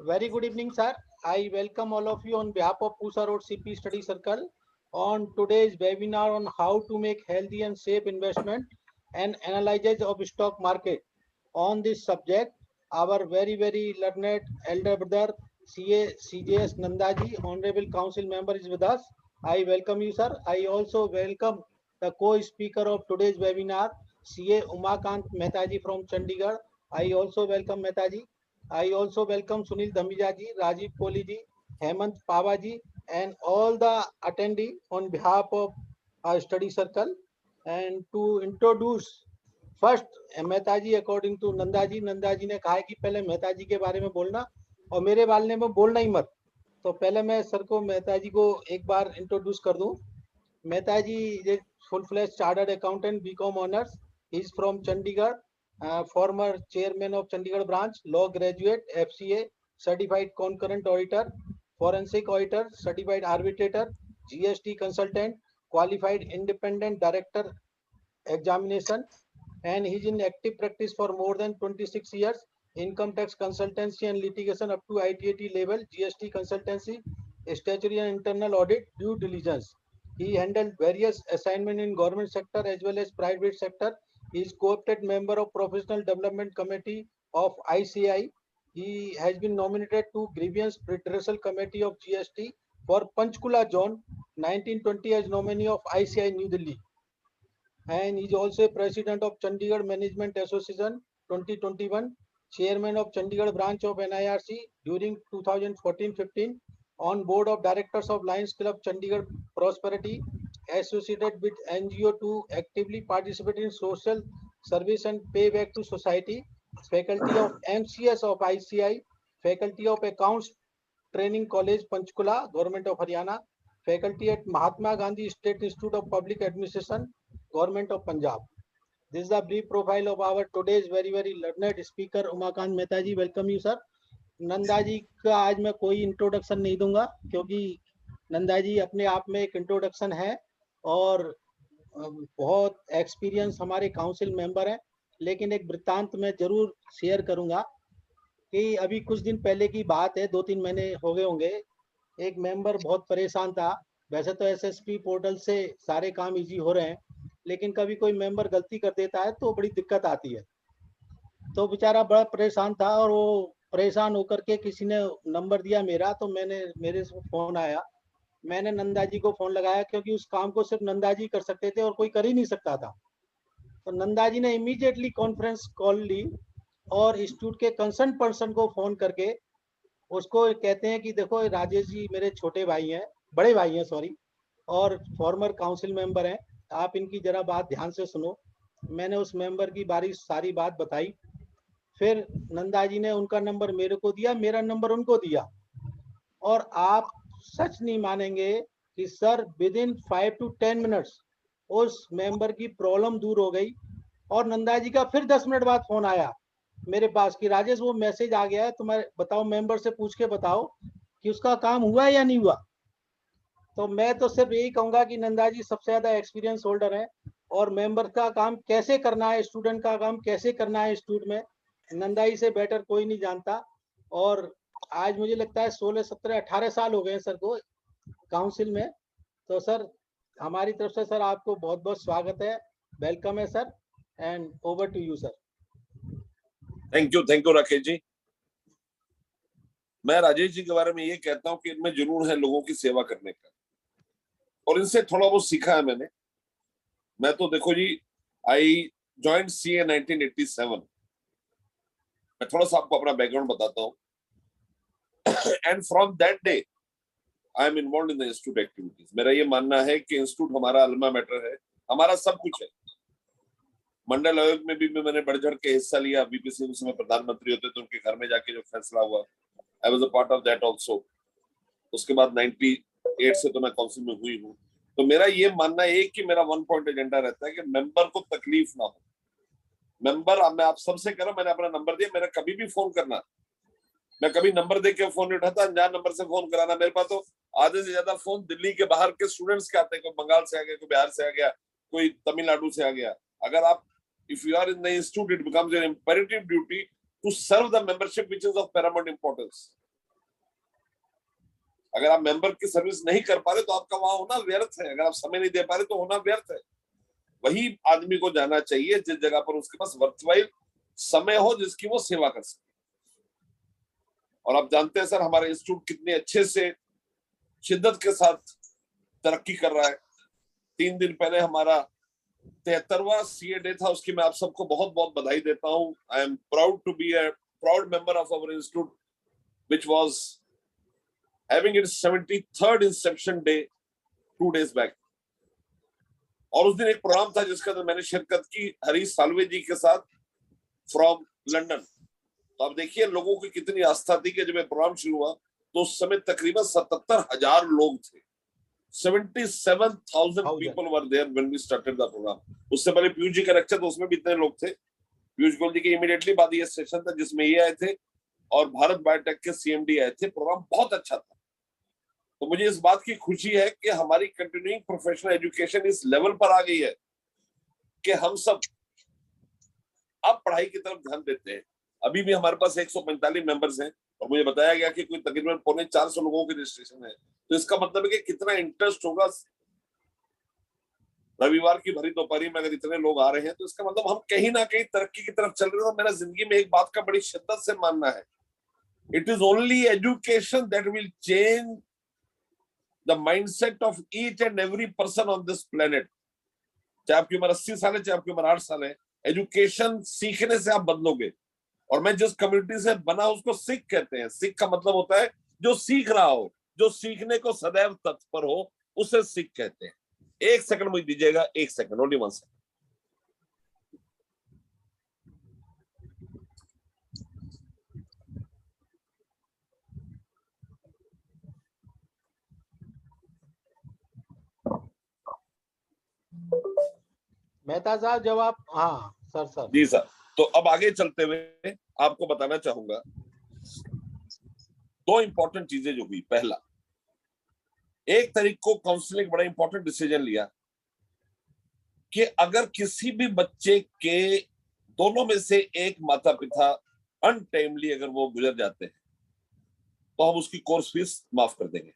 Very good evening, sir. I welcome all of you on behalf of Pusa Road CP Study Circle on today's webinar on how to make healthy and safe investment and analysis of stock market. On this subject, our very learned elder brother CA CJS Nandaji, Honorable Council Member, is with us. I welcome you, sir. I also welcome the co-speaker of today's webinar, CA Umakant Mehtaji from Chandigarh. I also welcome Mehtaji. I also welcome Sunil Dhamija ji, Rajiv Kohli ji, Hemant Pava ji, and all the attendee on behalf of our study circle. And to introduce first Mehta ji, according to Nanda ji ने कहा है कि पहले मेहता जी के बारे में बोलना और मेरे बारे में बोलना ही मत। तो पहले मैं सर को मेहता जी को एक बार इंट्रोड्यूस कर दूं। Mehta ji is full fledged chartered accountant, B Com honours, is from Chandigarh, former chairman of Chandigarh branch, law graduate, FCA, certified concurrent auditor, forensic auditor, certified arbitrator, GST consultant, qualified independent director examination, and he's in active practice for more than 26 years. Income tax consultancy and litigation up to ITAT level, GST consultancy, statutory and internal audit, due diligence. He handled various assignments in government sector as well as private sector. He is co-opted member of Professional Development Committee of ICI. He has been nominated to Grievance Redressal Committee of GST for Panchkula Zone 1920 as nominee of ICI New Delhi. And he is also president of Chandigarh Management Association 2021, chairman of Chandigarh branch of NIRC during 2014-15, on board of directors of Lions Club Chandigarh Prosperity, associated with NGO to actively participate in social service and pay back to society, faculty of MCS of ICI, faculty of Accounts Training College Panchkula, Government of Haryana, faculty at Mahatma Gandhi State Institute of Public Administration, Government of Punjab. This is the brief profile of our today's very learned speaker Umakant Mehta ji. Welcome you sir. Nanda ji का आज मैं कोई introduction नहीं दूंगा क्योंकि नंदा जी अपने आप में एक इंट्रोडक्शन है और बहुत एक्सपीरियंस हमारे काउंसिल मेंबर हैं. लेकिन एक वृत्तांत मैं जरूर शेयर करूंगा कि अभी कुछ दिन पहले की बात है, 2-3 महीने हो गए होंगे. एक मेंबर बहुत परेशान था. वैसे तो एसएसपी पोर्टल से सारे काम इजी हो रहे हैं, लेकिन कभी कोई मेंबर गलती कर देता है तो बड़ी दिक्कत आती है. तो बेचारा बड़ा परेशान था और वो परेशान होकर के किसी ने नंबर दिया मेरा, तो मेरे से फोन आया. मैंने नंदा जी को फोन लगाया क्योंकि उस काम को सिर्फ नंदा जी कर सकते थे और कोई कर ही नहीं सकता था. तो नंदा जी ने इमीडिएटली कॉन्फ्रेंस कॉल ली और इंस्टीट्यूट के कंसर्न पर्सन को फोन करके उसको कहते हैं कि देखो राजेश जी मेरे छोटे भाई हैं, बड़े भाई हैं सॉरी, और फॉर्मर काउंसिल मेंबर हैं, आप इनकी जरा बात ध्यान से सुनो. मैंने उस मेंबर की सारी बात बताई. फिर नंदा जी ने उनका नंबर मेरे को दिया, मेरा नंबर उनको दिया, और आप सच नहीं मानेंगे कि sir with in 5 to 10 minutes उस मेंबर की प्रॉब्लम दूर हो गई. और नंदा जी का फिर 10 मिनट बाद फोन आया मेरे पास कि राजेश वो मैसेज आ गया है, तुम्हारे बताओ मेंबर से पूछ के बताओ कि उसका काम हुआ या नहीं हुआ. तो मैं तो सिर्फ यही कहूंगा कि नंदा जी सबसे ज्यादा एक्सपीरियंस होल्डर है और मेंबर का काम कैसे करना है, स्टूडेंट का काम कैसे करना है इंस्टीट्यूट में, नंदा जी से बेटर कोई नहीं जानता. और आज मुझे लगता है 16, 17, 18 साल हो गए सर को काउंसिल में. तो सर हमारी तरफ से सर आपको बहुत बहुत स्वागत है, वेलकम है sir, and over to you sir. Thank you Rakesh ji. मैं राजेश जी के बारे में ये कहता हूँ कि इनमें जुनून है लोगों की सेवा करने का, और इनसे थोड़ा बहुत सीखा है मैंने. मैं तो देखो जी, आई ज्वाइंट सीए 1987. मैं थोड़ा सा आपको अपना बैकग्राउंड बताता हूँ. And from that day I am involve in the institute activities. मेरा ये मानना है कि इंस्टीट्यूट हमारा अल्मा मैटर है, हमारा सब कुछ है. मंडल आयोग में भी मैंने बढ़ चढ़ के हिस्सा लिया. वीपी सिंह उस समय प्रधानमंत्री होते तो उनके घर में जाके जो फैसला हुआ, I was a part of that also. उसके बाद 98 से तो मैं काउंसिल में हुई हूँ. तो मेरा ये मानना है कि मेरा 1 पॉइंट एजेंडा रहता है कि मेंबर को तकलीफ ना हो. मेंबर, मैं आप सबसे कह रहा हूं, मैंने अपना नंबर दिया, मेरा कभी भी फोन करना. मैं कभी नंबर दे के फोन नहीं उठाता, अनजान नंबर से फोन कराना. मेरे पास तो आधे से ज्यादा फोन दिल्ली के बाहर के स्टूडेंट्स के आते हैं. कोई बंगाल से आ गया, कोई बिहार से आ गया, कोई तमिलनाडु से आ गया. अगर आप if you are in the institute, it becomes your imperative duty to serve the membership, which is of paramount importance. अगर आप मेंबर की सर्विस नहीं कर पा रहे तो आपका वहां होना व्यर्थ है, अगर आप समय नहीं दे पा रहे तो होना व्यर्थ है। वही आदमी को जाना चाहिए जिस जगह पर उसके पास वर्थवाइल समय हो जिसकी वो सेवा कर सके। और आप जानते हैं सर हमारा इंस्टीट्यूट कितने अच्छे से शिद्दत के साथ तरक्की कर रहा है। 3 दिन पहले हमारा 73वां सीए डे था, उसकी मैं आप सबको बहुत बहुत बधाई देता हूं। I am proud to be a proud member of our institute which was having its 73rd inception day 2 days back. और उस दिन एक प्रोग्राम था जिसके अंदर मैंने शिरकत की हरीश साल्वे जी के साथ फ्रॉम लंदन। तो आप देखिए लोगों की कितनी आस्था थी कि जब ये प्रोग्राम शुरू हुआ तो उस समय तकरीबन 77,000 लोग थे। 77,000 people were there when we started the program। उससे पहले पीयूष जी का लेक्चर तो उसमें भी इतने लोग थे। पीयूष गोयल जी के इमीडिएटली बाद ये सेशन था जिसमें ये आए थे और भारत बायोटेक के सीएमडी आए थे। प्रोग्राम बहुत अच्छा था। तो मुझे इस बात की खुशी है कि हमारी कंटिन्यूइंग प्रोफेशनल एजुकेशन इस लेवल पर आ गई है कि हम सब अब पढ़ाई की तरफ ध्यान देते हैं। अभी भी हमारे पास 145 मेंबर्स हैं और मुझे बताया गया कि कोई तकरीबन 450 लोगों की रजिस्ट्रेशन है। तो इसका मतलब है कि कितना इंटरेस्ट होगा। रविवार की भरी दोपहरी में अगर इतने लोग आ रहे हैं तो इसका मतलब हम कहीं ना कहीं तरक्की की तरफ चल रहे हैं। मेरा जिंदगी में एक बात का बड़ी शिद्दत से मानना है, it is only education that will change the mindset of each and every person on this planet. चाहे आपकी उम्र 80 साल है, चाहे आपकी उम्र 8 साल है, एजुकेशन सीखने से आप बदलोगे। और मैं जिस कम्युनिटी से बना उसको सिख कहते हैं। सिख का मतलब होता है जो सीख रहा हो, जो सीखने को सदैव तत्पर हो, उसे सिख कहते हैं। 1 सेकंड मुझे दीजिएगा, 1 सेकंड, ओनली 1 सेकंड। मेहता साहब जब आप, हाँ सर जी सर। तो अब आगे चलते हुए आपको बताना चाहूंगा 2 इंपॉर्टेंट चीजें जो हुई। पहला, 1 तारीख को काउंसिल एक बड़ा इंपॉर्टेंट डिसीजन लिया कि अगर किसी भी बच्चे के दोनों में से एक माता पिता अनटाइमली अगर वो गुजर जाते हैं तो हम उसकी कोर्स फीस माफ कर देंगे।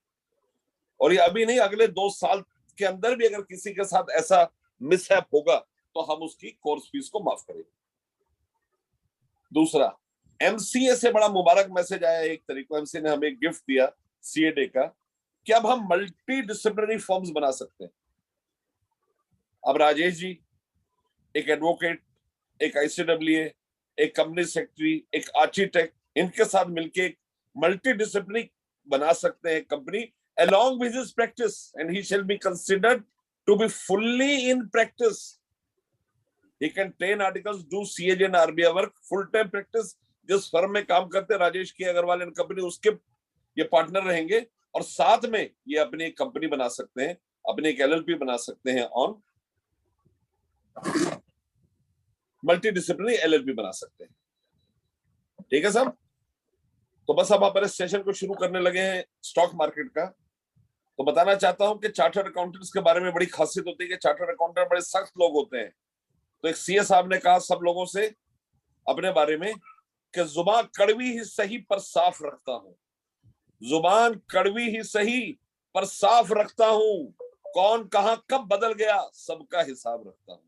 और ये अभी नहीं, अगले 2 साल के अंदर भी अगर किसी के साथ ऐसा मिसहैप होगा तो हम उसकी कोर्स फीस को माफ करेंगे। दूसरा, एमसीए से बड़ा मुबारक मैसेज आया 1 तारीख को। एमसीए ने हमें गिफ्ट दिया सीए डे का कि अब हम मल्टी डिसिप्लिनरी फॉर्म्स बना सकते हैं। अब राजेश जी एक एडवोकेट, एक आईसीडब्ल्यूए, एक कंपनी सेक्रेटरी, एक आर्किटेक्ट, इनके साथ मिलके एक मल्टी डिसिप्लिनरी बना सकते हैं company along with his practice, and he shall be considered to be fully in practice। He can train articles, do CAG and RBI work, full time practice। जिस firm में काम करते हैं राजेश की अग्रवाल एंड कंपनी, उसके ये पार्टनर रहेंगे और साथ में ये अपनी एक कंपनी बना सकते हैं, अपनी एक एलएलपी बना सकते हैं, ऑन मल्टी डिसिप्लिनरी एलएलपी बना सकते हैं। ठीक है साहब। तो बस अब आप इस सेशन को शुरू करने लगे हैं स्टॉक मार्केट का। तो बताना चाहता हूं कि चार्टर्ड अकाउंटेंट्स के बारे में बड़ी खासियत होती है कि चार्टर्ड अकाउंटेंट बड़े सख्त लोग होते हैं। तो एक सीए साहब ने कहा सब लोगों से अपने बारे में कि जुबान कड़वी ही सही पर साफ रखता हूं, जुबान कड़वी ही सही पर साफ रखता हूं, कौन कहां कब बदल गया सबका हिसाब रखता हूं।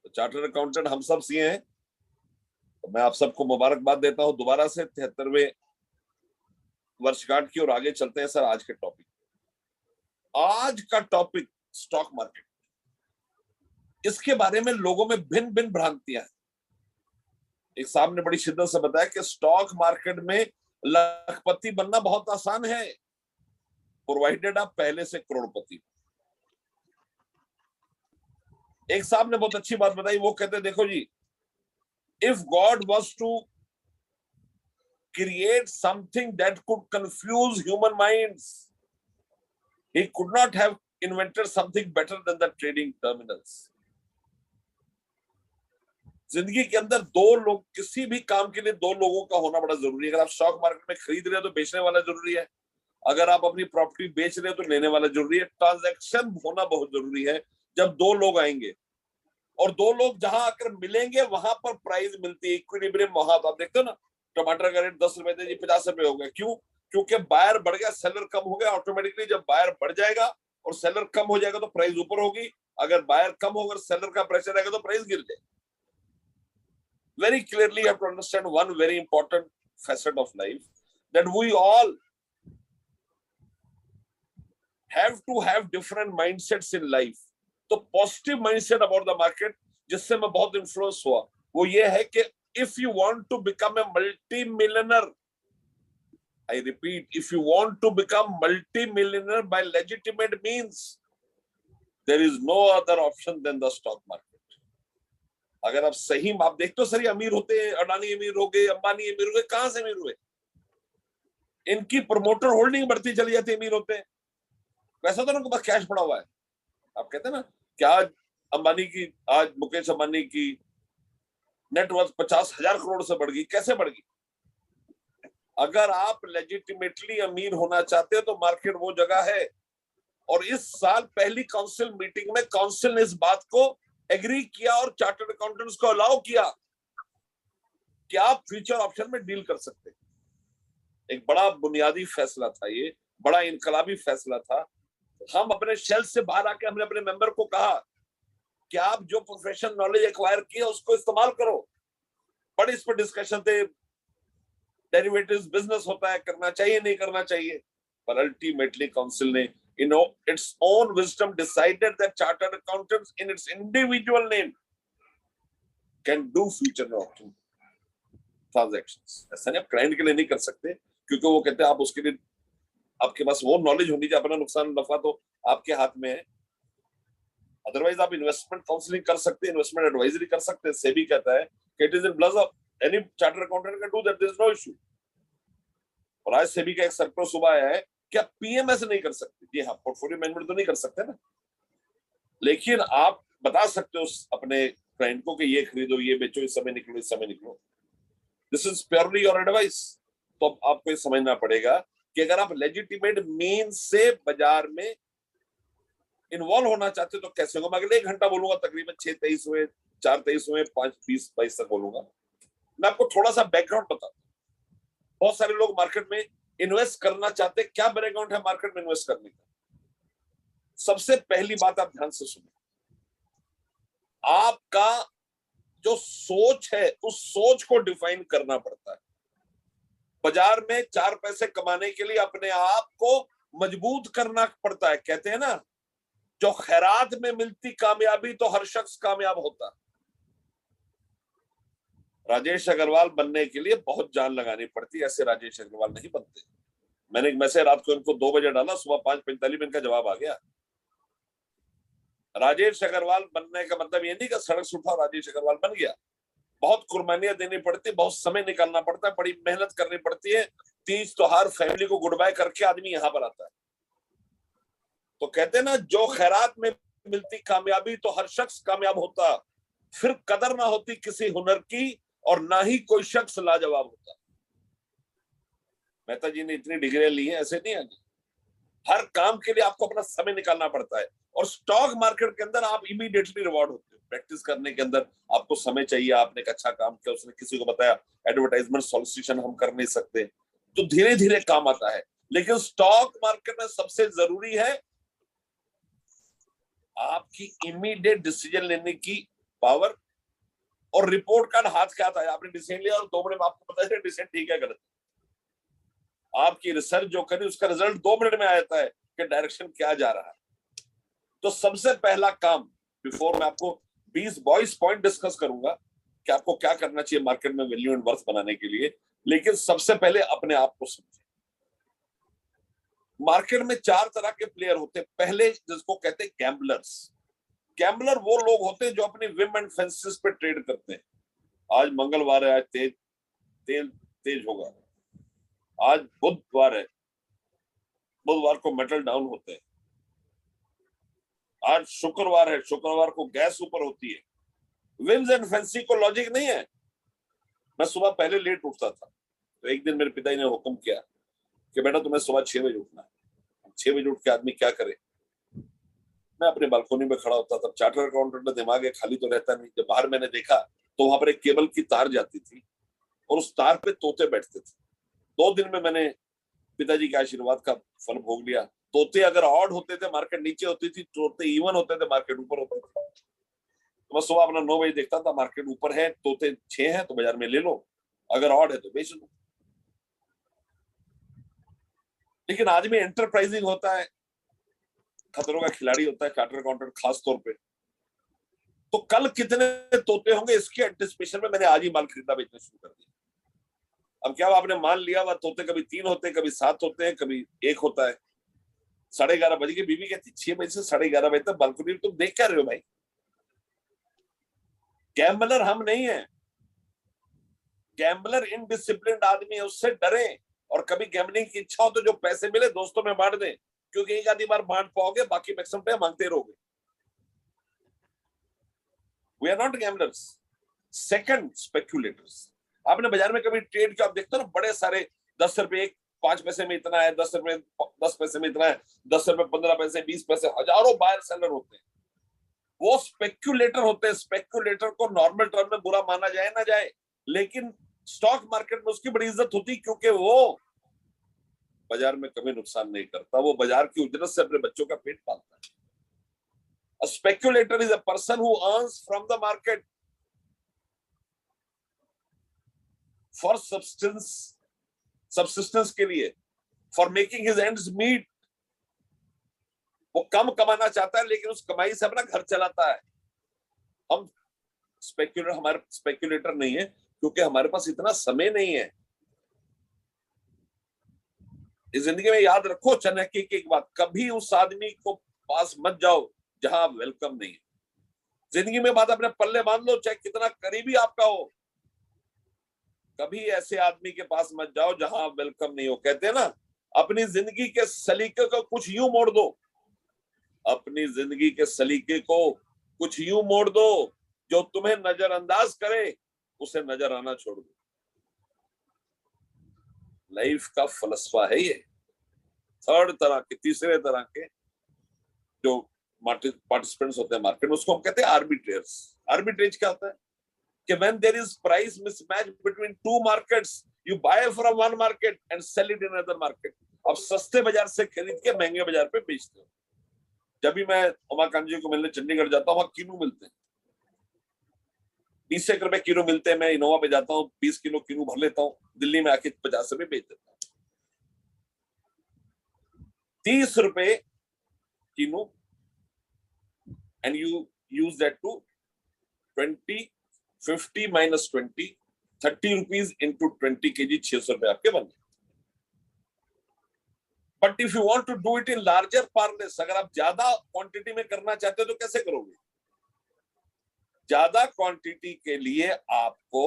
तो चार्टर्ड अकाउंटेंट हम सब सीए हैं। तो मैं आप सबको मुबारकबाद देता हूं दोबारा से 73वें वर्षगांठ की। और आगे चलते हैं सर आज के टॉपिक। आज का टॉपिक स्टॉक मार्केट। इसके बारे में लोगों में भिन्न भिन्न भ्रांतियां हैं। एक साहब ने बड़ी शिद्दत से बताया कि स्टॉक मार्केट में लखपति बनना बहुत आसान है, प्रोवाइडेड आप पहले से करोड़पति। एक साहब ने बहुत अच्छी बात बताई, वो कहते देखो जी, if god was to create something that could confuse human minds, he could not have invented something better than the trading terminals। जिंदगी के अंदर 2 लोग, किसी भी काम के लिए 2 लोगों का होना बड़ा जरूरी है। अगर आप स्टॉक मार्केट में खरीद रहे हो तो बेचने वाला जरूरी है, अगर आप अपनी प्रॉपर्टी बेच रहे हो तो लेने वाला जरूरी है। ट्रांजैक्शन होना बहुत जरूरी है। जब 2 लोग आएंगे और 2 लोग जहां आकर मिलेंगे वहां पर प्राइस मिलती है, इक्विलिब्रियम। वहां तो आप देखते हो ना, टमाटर का रेट 10 रुपए थे जी 50 रुपए हो गए। क्यों? क्योंकि बायर बढ़ गया, सेलर कम हो गया। ऑटोमेटिकली जब बायर बढ़ जाएगा और सेलर कम हो जाएगा तो प्राइस ऊपर होगी, अगर बायर कम होगा, सेलर का प्रेशर आएगा तो प्राइस गिर जाएगा। Very clearly you have to understand one very important facet of life, that we all have to have different mindsets in life. तो positive mindset about the market जिससे मैं बहुत इन्फ्लुएंस हुआ वो ये है कि if you want to become a multi millionaire, I repeat, if you want to become multi millionaire by legitimate means, there is no other option than the stock market. अगर आप सही, आप देखते हो सही अमीर होते हैं, अडानी अमीर हो गए, अंबानी अमीर हो गए, कहां से अमीर हुए? इनकी प्रमोटर होल्डिंग बढ़ती चली जाती है, अमीर होते हैं। वैसा तो उनके पास कैश पड़ा हुआ है। आप कहते हैं ना कि आज अंबानी की, आज मुकेश अंबानी की नेटवर्थ 50,000 करोड़ से बढ़ गई। कैसे बढ़ गई? अगर आप लेजिटिमेटली अमीर होना चाहते हो तो मार्केट वो जगह है। और इस साल पहली काउंसिल मीटिंग में काउंसिल ने इस बात को एग्री किया और चार्टर्ड अकाउंटेंट्स को अलाउ किया कि आप फ्यूचर ऑप्शन में डील कर सकते हैं। एक बड़ा बुनियादी फैसला था ये, बड़ा इनकलाबी फैसला था। हम अपने शेल से बाहर आके हमने अपने मेंबर को कहा कि आप जो प्रोफेशनल नॉलेज एक्वायर किया उसको इस्तेमाल करो। बड़े इस पर डिस्कशन थे, डेरिवेटिव्स बिजनेस होता है, करना चाहिए नहीं करना चाहिए, पर अल्टीमेटली काउंसिल ने in its own wisdom decided that chartered accountants in its individual name can do future transactions। ऐसा नहीं आप क्लाइंट के लिए नहीं कर सकते, क्योंकि वो कहते हैं आप उसके लिए, आपके पास वो नॉलेज होनी चाहिए। अपना नुकसान नफा तो आपके हाथ में है। अदरवाइज आप इन्वेस्टमेंट काउंसलिंग कर सकते हैं, इन्वेस्टमेंट एडवाइजरी कर सकते हैं। सेबी कहता है कि it is in blood of any chartered accountant can do that, there is no issue. और आज सेबी का एक सर्कुलर सुबह आया है कि आप पीएमएस नहीं कर सकते। जी हाँ, पोर्टफोलियो मैनेजमेंट तो नहीं कर सकते ना, लेकिन आप बता सकते हो अपने क्लाइंट को कि ये खरीदो, ये बेचो, इस समय निकलो, इस समय निकलो। This is purely your advice. तो आपको ये समझना पड़ेगा कि अगर आप लेजिटिमेट मींस से बाजार में इन्वॉल्व होना चाहते हो तो कैसे होगा। मैं अगले 1 घंटा बोलूंगा, तकरीबन 6:23 हुए, 4:23 हुए, 5:20-22 तक बोलूंगा। मैं आपको थोड़ा सा बैकग्राउंड बताता हूँ। बहुत सारे लोग मार्केट में इन्वेस्ट करना चाहते हैं। क्या बैकग्राउंड है मार्केट में इन्वेस्ट करने का? सबसे पहली बात आप ध्यान से सुनो, आपका जो सोच है उस सोच को डिफाइन करना पड़ता है। बाजार में 4 पैसे कमाने के लिए अपने आप को मजबूत करना पड़ता है। कहते हैं ना, जो खैरात में मिलती कामयाबी तो हर शख्स कामयाब होता। राजेश अग्रवाल बनने के लिए बहुत जान लगानी पड़ती, ऐसे राजेश अग्रवाल नहीं बनते। मैंने एक मैसेज रात को इनको 2 बजे डाला, सुबह 5:45 में इनका जवाब आ गया। राजेश अग्रवाल बनने का मतलब ये नहीं कि सड़क से उठा राजेश अग्रवाल बन गया। बहुत कुर्बानियां देनी पड़ती, बहुत समय निकालना पड़ता है, बड़ी मेहनत करनी पड़ती है। तीज त्योहार फैमिली को गुड बाय करके आदमी यहां पर आता है। तो कहते हैं ना, जो खैरात में मिलती कामयाबी तो हर शख्स कामयाब होता, फिर कदर ना होती किसी हुनर की और ना ही कोई शख्स लाजवाब होता। मेहता जी ने इतनी डिग्रियां ली हैं, ऐसे नहीं है। हर काम के लिए आपको अपना समय निकालना पड़ता है। और स्टॉक मार्केट के अंदर आप इमीडिएटली रिवॉर्ड होते हो। प्रैक्टिस करने के अंदर आपको समय चाहिए। आपने एक अच्छा काम किया, उसने किसी को बताया, एडवर्टाइजमेंट सॉलिसिटेशन हम कर नहीं सकते, तो धीरे धीरे काम आता है। लेकिन स्टॉक मार्केट में सबसे जरूरी है आपकी इमीडिएट डिसीजन लेने की पावर। और रिपोर्ट कार्ड हाथ क्या आता है, आपने डिसीजन लिया और 2 मिनट में आपको पता है डिसीजन ठीक है गलत। आपकी रिसर्च जो करी उसका रिजल्ट 2 मिनट में आ जाता है कि डायरेक्शन क्या जा रहा है। तो सबसे पहला काम, बिफोर मैं आपको 20-22 पॉइंट डिस्कस करूंगा कि आपको क्या करना चाहिए मार्केट में वैल्यू एंड वर्थ बनाने के लिए, लेकिन सबसे पहले अपने आप को समझें। मार्केट में 4 तरह के प्लेयर होते हैं। पहले जिसको कहते हैं गैम्बलर्स। गैम्बलर वो लोग होते हैं जो अपनी विम एंड फेंसेस पे ट्रेड करते हैं। आज मंगलवार है, आज तेज होगा। आज बुधवार है, बुधवार को मेटल डाउन होते हैं। आज शुक्रवार है, शुक्रवार को गैस ऊपर होती है। विम्स एंड फैंसी को लॉजिक नहीं है। मैं सुबह पहले लेट उठता था, तो एक दिन मेरे पिताजी ने हुक्म किया कि बेटा तुम्हें सुबह 6 बजे उठना है। 6 बजे उठ के आदमी क्या करे? मैं अपने बालकोनी में खड़ा होता था। चार्टर अकाउंटेंट का दिमाग है, खाली तो रहता नहीं। जब बाहर मैंने देखा तो वहां पर एक केबल की तार जाती थी और उस तार पे तोते बैठते थे। 2 दिन में मैंने पिताजी के आशीर्वाद का फल भोग लिया। तोते अगर ऑड होते थे मार्केट नीचे होती थी, तोते इवन होते थे मार्केट ऊपर होती थी। तो मैं सुबह अपना 9 बजे देखता था मार्केट ऊपर है, तोते 6 हैं तो बाजार में ले लो, अगर ऑड है तो बेच दो। लेकिन आदमी एंटरप्राइजिंग होता है, खतरों का खिलाड़ी होता है, चार्टर अकाउंटेंट खास तौर पे, तो कल कितने तोते होंगे इसके एंटिसिपेशन में मैंने आज ही माल खरीदना बेचना शुरू कर दिया। अब क्या आपने मान लिया हुआ तोते कभी 3 होते हैं, कभी 7 होते हैं, कभी 1 होता है। 11:30 बजे की बीवी कहती 6 बजे से 11:30 बजे तक बालकनी तुम देख क्या रहे हो भाई? गैम्बलर हम नहीं है, गैम्बलर इनडिसिप्लिन्ड आदमी है, उससे डरे। और कभी गैम्बलिंग की इच्छा हो तो जो पैसे मिले दोस्तों में बांट दें, क्योंकि एक आधी बार बांट पाओगे, बाकी मैक्सिमम पे मांगते रहोगे। We are not gamblers. Second, speculators. आपने बाजार में कभी ट्रेड किया, आप देखते हो ना बड़े सारे 10 रुपए 5 पैसे में इतना है, 10 रुपए 10 पैसे में इतना है, 10 रुपए 15 पैसे 20 पैसे, हजारों बायर सेलर होते हैं, वो स्पेक्युलेटर होते हैं। स्पेक्युलेटर को नॉर्मल टर्म में बुरा माना जाए ना जाए, लेकिन स्टॉक मार्केट में उसकी बड़ी इज्जत होती, क्योंकि वो बाजार में कभी नुकसान नहीं करता, वो बाजार की उजरत से अपने बच्चों का पेट पालता है। A speculator is a person who earns from the market for subsistence के लिए, for making his ends meet। वो कम कमाना चाहता है लेकिन उस कमाई से अपना घर चलाता है। हम हमारे स्पेक्युलेटर नहीं है, क्योंकि हमारे पास इतना समय नहीं है। इस जिंदगी में याद रखो चाणक्य की एक बात, कभी उस आदमी को पास मत जाओ जहां आप वेलकम नहीं है। जिंदगी में बात अपने पल्ले बांध लो, चाहे कितना करीबी आपका हो, कभी ऐसे आदमी के पास मत जाओ जहां आप वेलकम नहीं हो। कहते हैं ना, अपनी जिंदगी के सलीके को कुछ यूं मोड़ दो, अपनी जिंदगी के सलीके को कुछ यूं मोड़ दो, जो तुम्हें नजरअंदाज करे उसे नजर आना छोड़ दो। लाइफ का फलसफा है ये। थर्ड तरह के, तीसरे तरह के जो पार्टिसिपेंट्स होते हैं मार्केट में, उसको हम कहते हैं आर्बिट्रेज। आर्बिट्रेज क्या होता है कि when there is price mismatch between two markets, you buy from one market and sell it in another market. अब सस्ते बाजार से खरीद के महंगे बाजार पे बेचते हो। जब भी मैं उमाकांत जी को मिलने चंडीगढ़ जाता हूँ, वहां किनू मिलते हैं, 20 रुपए किलो मिलते हैं। मैं इनोवा पे जाता हूँ, 20 किलो किनू भर लेता हूँ, दिल्ली में आके 50 रुपए बेच देता हूँ। 30 रुपए किनू, and you use that to 20, 50 minus 20, 30 rupees into 20 kg, 600 रुपए आपके बन गए। But if you want to do it in larger parlays, अगर आप ज्यादा क्वांटिटी में करना चाहते हो तो कैसे करोगे? ज्यादा क्वांटिटी के लिए आपको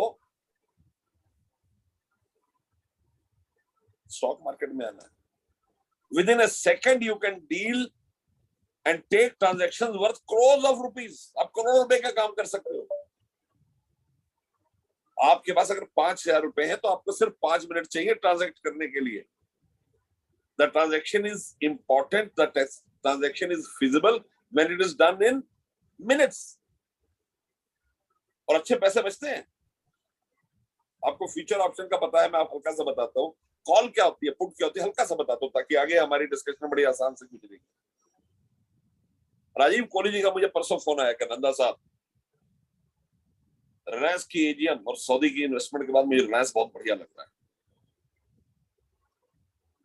स्टॉक मार्केट में आना है। With in a second you can deal and take transactions worth crores of rupees। आप करोड़ रुपए का काम कर सकते हो। आपके पास अगर 5,000 रुपए हैं तो आपको सिर्फ 5 मिनट चाहिए ट्रांजैक्ट करने के लिए। The transaction is important, the transaction is feasible when it is done in minutes। और अच्छे पैसे बचते हैं। आपको फ्यूचर ऑप्शन का पता है, मैं आपको हल्का सा बताता हूँ। कॉल क्या होती है, पुट क्या होती है, हल्का सा बताता हूँ ताकि आगे हमारी डिस्कशन बड़ी आसान से गुजरेगी। राजीव कोहली जी का मुझे परसों फोन आया कि नंदा साहब, रिलायंस की एजीएम और सऊदी की इन्वेस्टमेंट के बाद मुझे रिलायंस बहुत बढ़िया लग रहा है,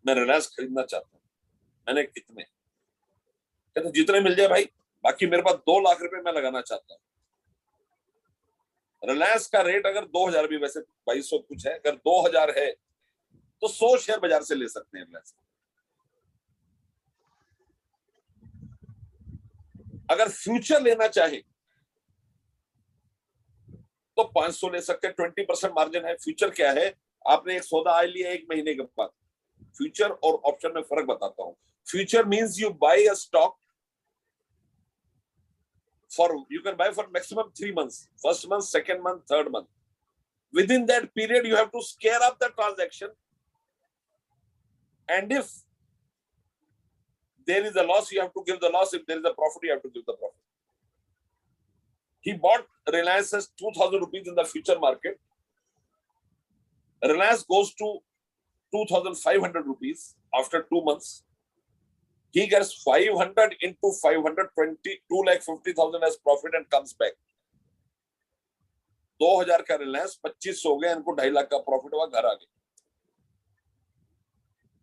मैं रिलायंस खरीदना चाहता हूँ। मैंने कितने? कहते जितने मिल जाए भाई, बाकी मेरे पास 2 लाख रुपए मैं लगाना चाहता हूँ। रिलायंस का रेट अगर 2000 भी, वैसे 2200 कुछ है, अगर 2000 है तो 100 शेयर बाजार से ले सकते हैं रिलायंस। अगर फ्यूचर लेना चाहे तो 500 ले सकते हैं, 20% मार्जिन है। फ्यूचर क्या है, आपने एक सौदा आज लिया 1 महीने के बाद। फ्यूचर और ऑप्शन में फर्क बताता हूं। Future means you buy a stock for, you can buy for maximum 3 months, first month, second month, third month. Within that period you have to square up the transaction, and if there is a loss you have to give the loss, if there is a profit you have to give the profit। He bought Reliance as 2000 rupees in the future market. Reliance goes to 2,500 rupees after 2 months. He gets 500 into 520, 2,50,000 as profit and comes back. 2,000 का रिलायंस 25 हो गया, इनको 2.5 लाख का profit हुआ, घर आ गए।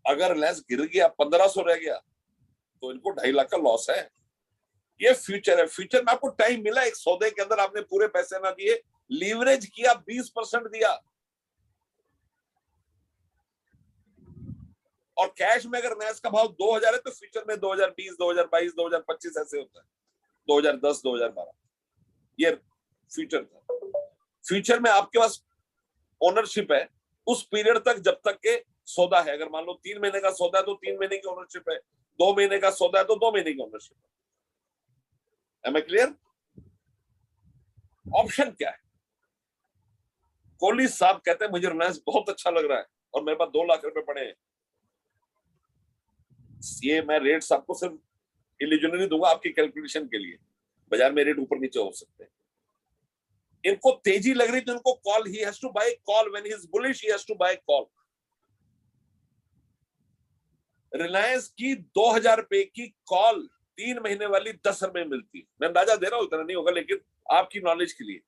अगर रिलायंस गिर गया 1,500 रह गया तो इनको 2.5 लाख का लॉस है। ये फ्यूचर है। फ्यूचर में आपको टाइम मिला, एक सौदे के अंदर आपने पूरे पैसे ना दिए, लीवरेज किया, 20% दिया, और कैश में अगर रिलायंस का भाव 2,000 है तो फ्यूचर में 2020, 2022, 2025 ऐसे होता है, 2010, 2012, ये फ्यूचर था। फ्यूचर में आपके पास ओनरशिप है उस पीरियड तक जब तक के सौदा है। अगर मान लो 3 महीने का सौदा है तो 3 महीने की ओनरशिप है, 2 महीने का सौदा है तो 2 महीने की ओनरशिप है। Am I clear? ऑप्शन क्या है? कोहली साहब कहते हैं मुझे रिलायंस बहुत अच्छा लग रहा है और मेरे पास 2 लाख रुपए पड़े हैं। ये मैं रेट्स आपको सिर्फ इल्यूजनरी दूंगा आपकी कैलकुलेशन के लिए, बाजार में रेट ऊपर नीचे हो सकते हैं। इनको तेजी लग रही तो इनको call, he has to buy call, when he is bullish he has to buy call. Reliance की 2,000 रुपए की कॉल 3 महीने वाली 10 रुपए मिलती है। मैं अंदाजा दे रहा हूं, इतना नहीं होगा, लेकिन आपकी नॉलेज के लिए।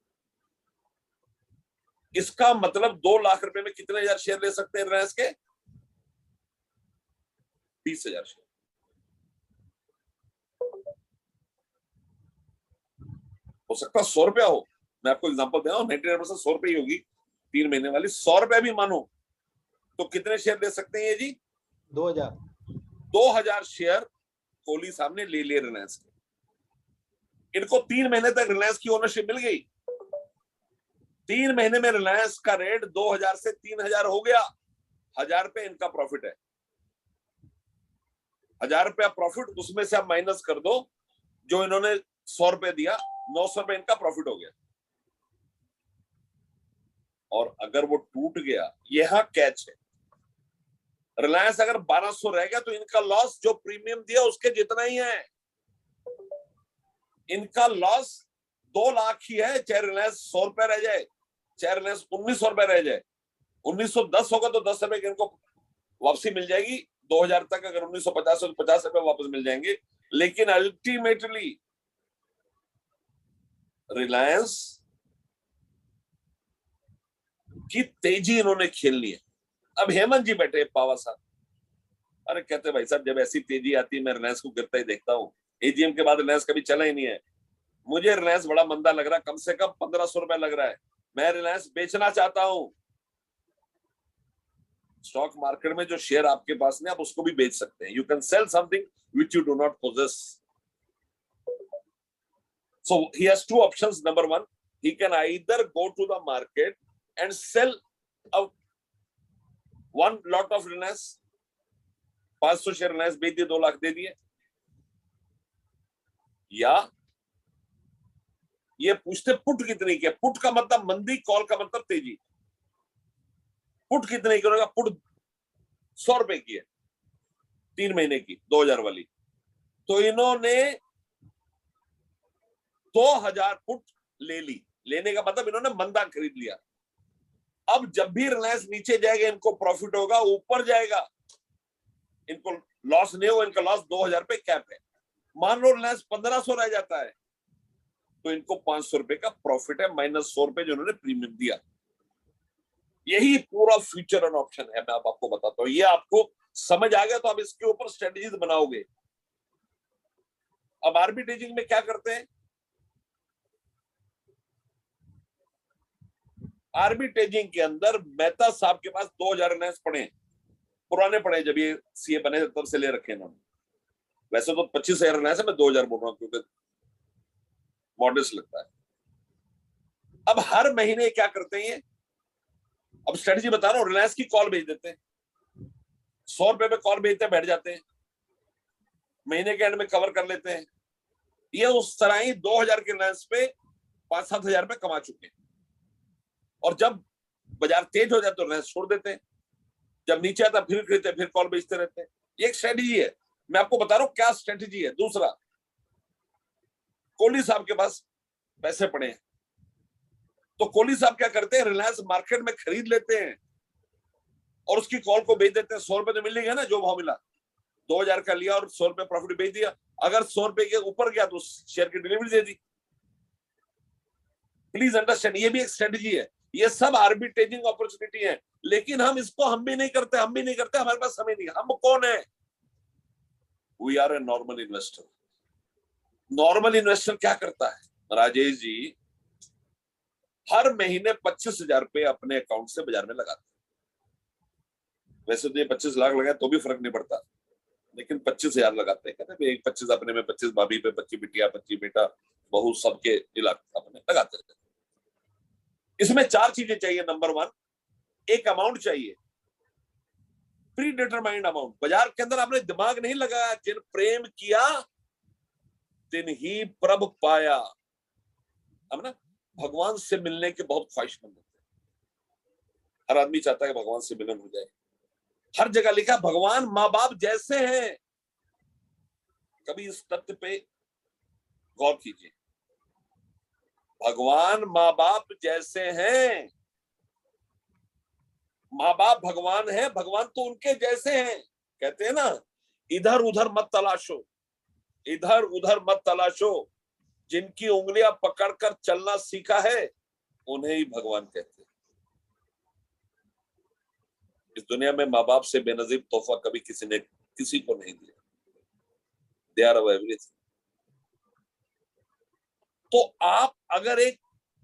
इसका मतलब 2 लाख रुपए में कितने हजार शेयर ले सकते हैं रिलायंस के? 20,000 शेयर। हो सकता है 100 रुपया हो, मैं आपको एग्जांपल दे रहा हूं, 99% 100 रुपये ही होगी 3 महीने वाली। 100 रुपया भी मानो तो कितने शेयर ले सकते हैं ये जी? 2,000। 2,000 शेयर कोहली साहब ने ले लिए रिलायंस के। इनको 3 महीने तक रिलायंस की ओनरशिप मिल गई। 3 महीने में रिलायंस का रेट 2,000 से 3,000 हो गया। 1,000 रुपए इनका प्रॉफिट है। 1,000 रुपया प्रॉफिट, उसमें से आप माइनस कर दो जो इन्होंने 100 रुपए दिया, 900 रुपए इनका प्रॉफिट हो गया। और अगर वो टूट गया, यहां कैच है, रिलायंस अगर 1,200 रह गया तो इनका लॉस जो प्रीमियम दिया उसके जितना ही है। इनका लॉस 2 लाख ही है, चाहे रिलायंस 100 रुपए रह जाए, चाहे रिलायंस 1,900 रुपए रह जाए। 1,910 होगा तो 10 रुपए की इनको वापसी मिल जाएगी। 2,000 तक अगर 1,950 हो तो 50 रुपए वापस मिल जाएंगे। लेकिन अल्टीमेटली रिलायंस की तेजी इन्होंने खेलनी है। अब हेमंत जी बैठे पावर साहब, अरे कहते भाई साहब जब ऐसी तेजी आती है मैं रिलायंस को गिरता ही देखता हूँ। एजीएम के बाद रिलायंस कभी चला ही नहीं है। मुझे रिलायंस बड़ा मंदा लग रहा है, कम से कम 1,500 रुपए लग रहा है। मैं रिलायंस बेचना चाहता हूं। स्टॉक मार्केट में जो शेयर आपके पास नहीं, आप उसको भी बेच सकते हैं। You can sell something which you do not possess. So he has 2 options. Number 1, he can either go to the market and sell one lot of Reliance, 500 share Reliance बेच दिए, 2 लाख दे दिए, या ये पूछते पुट कितने की है। पुट का मतलब मंदी, कॉल का मतलब तेजी। पुट कितने की होगा? पुट 100 रुपए की है, 3 महीने की, 2,000 वाली। तो इन्होंने 2,000 पुट ले ली। लेने का मतलब इन्होंने मंदा खरीद लिया। अब जब भी रिलायंस नीचे जाएगा इनको प्रॉफिट होगा, ऊपर जाएगा इनको लॉस नहीं होगा। इनका लॉस 2,000 रुपए कैप है। मान लो रिलायंस 1,500 रह जाता है तो इनको 500 रुपए का प्रॉफिट है, माइनस 100 रुपए जो उन्होंने प्रीमियम दिया। यही पूरा फ्यूचर एंड ऑप्शन है। मैं आपको बताता हूं, ये आपको समझ आ गया तो आप इसके ऊपर स्ट्रेटजीज बनाओगे। अब आर्बिट्रेजिंग में क्या करते हैं? आर्बिट्रेजिंग के अंदर मेहता साहब के पास 2,000 रिलायंस पड़े हैं, पुराने पड़े, जब ये सीए बने तब से ले रखे इन्होंने। वैसे तो 25,000 रिलायंस है, मैं 2,000 बोल रहा हूं क्योंकि मॉडस्ट लगता है। अब हर महीने क्या करते हैं? अब स्ट्रेटजी बता रहा हूं, रिलायंस की कॉल भेज देते हैं, 100 रुपए में कॉल भेजते हैं, बैठ जाते हैं, महीने के एंड में कवर कर लेते हैं। ये उस तरह ही 2,000 के रिलायंस पे 5-7 हजार रुपए कमा चुके हैं। और जब बाजार तेज हो जाए तो रिलायंस छोड़ देते हैं, जब नीचे आता फिर खरीदते, फिर कॉल बेचते रहते हैं। ये एक स्ट्रेटजी है। मैं आपको बता रहा हूं क्या स्ट्रेटजी है। दूसरा, कोहली साहब के पास पैसे पड़े हैं तो कोहली साहब क्या करते हैं? रिलायंस मार्केट में खरीद लेते हैं, और उसकी कॉल को बेच देते हैं। 100 रुपए तो मिलेगा ना, जो भाव मिला, 2000 का लिया और 100 रुपए प्रॉफिट बेच दिया। अगर 100 रुपए के ऊपर गया तो शेयर की delivery they the. Please understand, ये भी एक स्ट्रेटजी है। ये सब आर्बिट्रेजिंग अपॉर्चुनिटी है, लेकिन हम भी नहीं करते, हमारे पास समय नहीं। हम कौन है? We are a normal investor. Normal investor क्या करता है राजेश जी? हर महीने 25,000 रुपए अपने अकाउंट से बाजार में लगाते हैं। वैसे तो ये 25 लाख लगाए तो भी फर्क नहीं पड़ता, लेकिन 25,000 लगाते हैं। कहते हैं 25 अपने में, 25 भाभी पे, 25 बिटिया, 25 बेटा बहू, सबके इलाके अपने लगाते हैं। इसमें 4 चीजें चाहिए। नंबर 1, एक अमाउंट चाहिए, प्री डिटरमाइंड अमाउंट। बाजार के अंदर आपने दिमाग नहीं लगाया, जिन प्रेम किया तिन ही प्रभ पाया। हम ना भगवान से मिलने के बहुत ख्वाहिशमंद होते हैं। हर आदमी चाहता है कि भगवान से मिलन हो जाए। हर जगह लिखा भगवान माँ बाप जैसे हैं। कभी इस तथ्य पे गौर कीजिए, भगवान माँ बाप जैसे हैं। माँ बाप भगवान है, भगवान तो उनके जैसे हैं। कहते हैं ना, इधर उधर मत तलाशो, इधर उधर मत तलाशो। जिनकी उंगलियां पकड़कर चलना सीखा है उन्हें ही भगवान कहते हैं। इस दुनिया में माँ बाप से बेनजीर तोहफा कभी किसी ने किसी को नहीं दिया। They are everything. तो आप अगर एक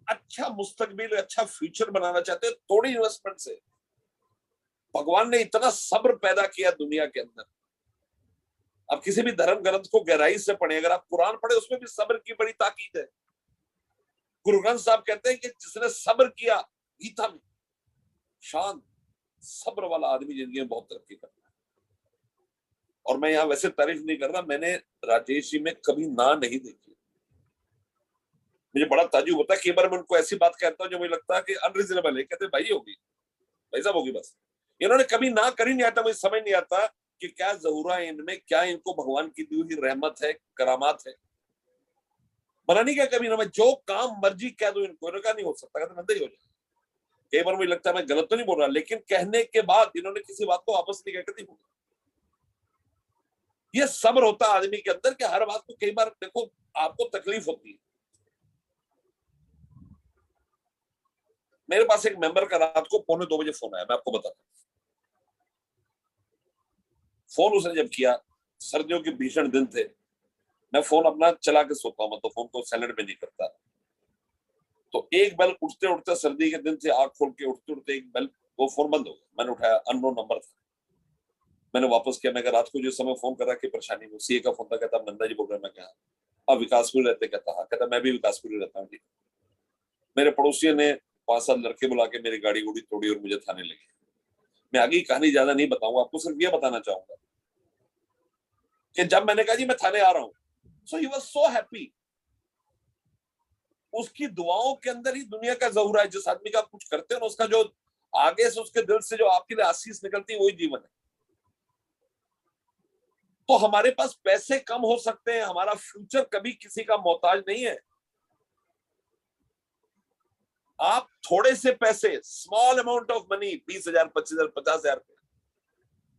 अच्छा मुस्तकबिल, अच्छा फ्यूचर बनाना चाहते हैं, थोड़ी इन्वेस्टमेंट से। भगवान ने इतना सब्र पैदा किया दुनिया के अंदर। आप किसी भी धर्म ग्रंथ को गहराई से पढ़े, अगर आप कुरान पढ़े, उसमें भी सब्र की बड़ी ताकीद है। गुरु ग्रंथ साहब कहते हैं कि जिसने सब्र किया, गीता में, शांत सब्र वाला आदमी जिंदगी में बहुत तरक्की करता है। और मैं यहाँ वैसे तारीफ नहीं कर रहा, मैंने राजेश जी में कभी ना नहीं देखी। मुझे बड़ा ताज्जुब होता है, कई बार मैं उनको ऐसी बात कहता हूँ जो मुझे लगता है कि अनरीजनेबल है। कहते भाई होगी, भाई साहब होगी, बस। इन्होंने कभी ना कर ही नहीं आता। मुझे समझ नहीं आता कि क्या जरूरा है इनमें, क्या इनको भगवान की दी हुई रहमत है, करामात है। मना नहीं किया कभी ना, मैं जो काम मर्जी कह दूं इनको, इनका नहीं हो सकता, कहते नंदा ही हो जाए। कई बार मुझे लगता है मैं गलत तो नहीं बोल रहा, लेकिन कहने के बाद इन्होंने किसी बात को वापस नहीं कहकर नहीं। ये सब्र होता है आदमी के अंदर कि हर बात को, कई बार देखो आपको तकलीफ होती है। मेरे पास एक मेंबर का रात को 1:45 बजे फोन आया, मैं आपको बताता हूँ। फोन उसने जब किया, सर्दियों के भीषण दिन थे, मैं फोन अपना चला के सोता हूँ, तो फोन को साइलेंट में नहीं करता। तो एक बेल उठते उठते, सर्दी के दिन थे, आंख खोल के उठते उठते एक बेल, वो फोन बंद हो गया। मैंने उठाया, अननोन नंबर था। मैंने वापस किया, मैं रात को जो समय फोन कर रहा कि परेशानी में, सीए का फोन था। कहता नंदा जी बोल रहे हैं। मैं कहा अब विकासपुर रहते? कहता हाँ। कहता मैं भी विकासपुर रहता हूँ। मेरे पड़ोसियों ने 5-7 लड़के बुला के मेरी गाड़ी गुड़ी तोड़ी और मुझे थाने ले गए। मैं आगे कहानी ज्यादा नहीं बताऊंगा, आपको सिर्फ ये बताना चाहूंगा कि जब मैंने कहा जी मैं थाने आ रहा हूं, सो ही वाज सो हैप्पी। उसकी दुआओं के अंदर ही दुनिया का ज़हूर है। जिस आदमी का आप कुछ करते हो ना, उसका जो आगे से उसके दिल से जो आपके लिए आशीष निकलती है, वही जीवन है। तो हमारे पास पैसे कम हो सकते हैं, हमारा फ्यूचर कभी किसी का मोहताज नहीं है। आप थोड़े से पैसे, स्मॉल अमाउंट ऑफ मनी, 20,000, 25,000, 50,000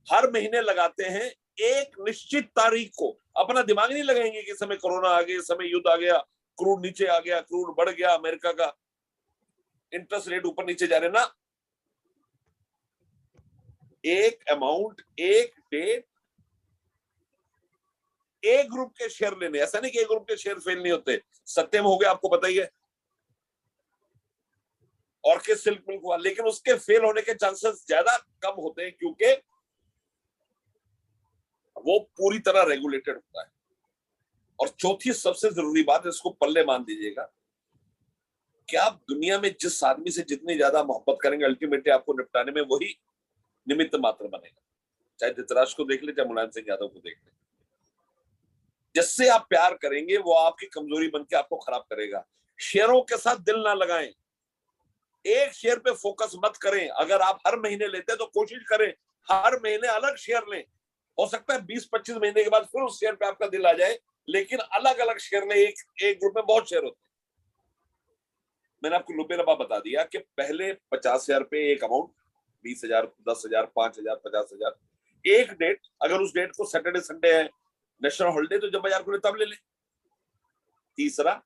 हर महीने लगाते हैं, एक निश्चित तारीख को। अपना दिमाग नहीं लगाएंगे कि समय कोरोना आ गया, समय युद्ध आ गया, क्रूड नीचे आ गया, क्रूड बढ़ गया, अमेरिका का इंटरेस्ट रेट ऊपर नीचे जा रहे ना। एक अमाउंट, एक डेट, एक ग्रुप के शेयर लेने। ऐसा नहीं कि एक ग्रुप के शेयर फेल नहीं होते। सत्यम हो गया, आपको पता ही है, और के सिल्क मिल्क हुआ, लेकिन उसके फेल होने के चांसेस ज्यादा कम होते हैं, क्योंकि वो पूरी तरह रेगुलेटेड होता है। और चौथी सबसे जरूरी बात, इसको पल्ले मान दीजिएगा, कि आप दुनिया में जिस आदमी से जितनी ज्यादा मोहब्बत करेंगे, अल्टीमेटली आपको निपटाने में वही निमित्त मात्र बनेगा। चाहे धृतराष्ट्र को देख ले, चाहे मुलायम सिंह यादव को देख ले। जिससे आप प्यार करेंगे वो आपकी कमजोरी बन के आपको खराब करेगा। शेयरों के साथ दिल ना लगाएं, एक शेयर पे फोकस मत करें। अगर आप हर महीने लेते हैं तो कोशिश करें हर महीने अलग शेयर लें। हो सकता है 20-25 महीने के बाद फिर उस शेयर पे आपका दिल आ जाए, लेकिन अलग अलग शेयर लें। एक ग्रुप में बहुत शेयर होते हैं। मैंने आपको लुबे लबा बता दिया कि पहले 50,000 रुपए एक अमाउंट, 20,000, 10,000, 5,000, 50,000 एक डेट, अगर उस डेट को सैटरडे संडे है, नेशनल हॉलिडे, तो जब बाजार खुले तब ले ले। तीसरा,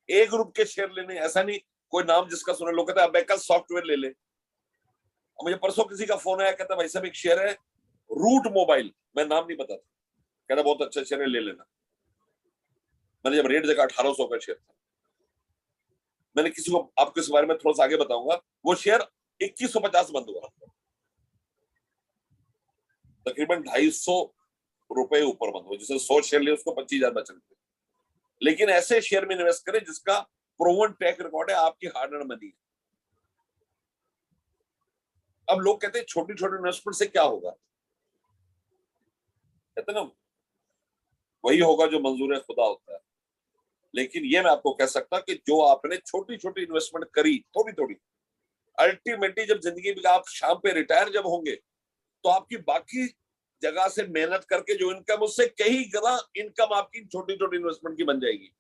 ए ग्रुप के शेयर लेने, ऐसा नहीं कोई नाम जिसका सुना, लोग कहते हैं अबेकस सॉफ्टवेयर ले ले। और मुझे परसों किसी का फोन आया, कहता भाई साहब एक शेयर है रूट मोबाइल, मैं नाम नहीं बताता, कहता बहुत अच्छा शेयर है, ले लेना। मैंने जब रेट देखा 1800 का शेयर था। मैंने किसी को, आपको इस बारे में थोड़ा सा आगे बताऊंगा, वो शेयर 2150 बंद हुआ, तकरीबन 250 रुपए ऊपर बंद हुआ। जिसे 100 शेयर लिए उसको 25,000 बच रहे। लेकिन ऐसे शेयर में इन्वेस्ट करें जिसका प्रूवन ट्रैक रिकॉर्ड है, आपकी हार्ड अर्न मनी है। अब लोग कहते हैं छोटी छोटी इन्वेस्टमेंट से क्या होगा, कहते ना वही होगा जो मंजूर खुदा होता है। लेकिन ये मैं आपको कह सकता कि जो आपने छोटी छोटी इन्वेस्टमेंट करी, थोड़ी थोड़ी, अल्टीमेटली जब जिंदगी में आप शाम पे रिटायर जब होंगे, तो आपकी बाकी जगह से मेहनत करके जो इनकम, उससे कई गुना इनकम आपकी छोटी छोटी इन्वेस्टमेंट की बन जाएगी।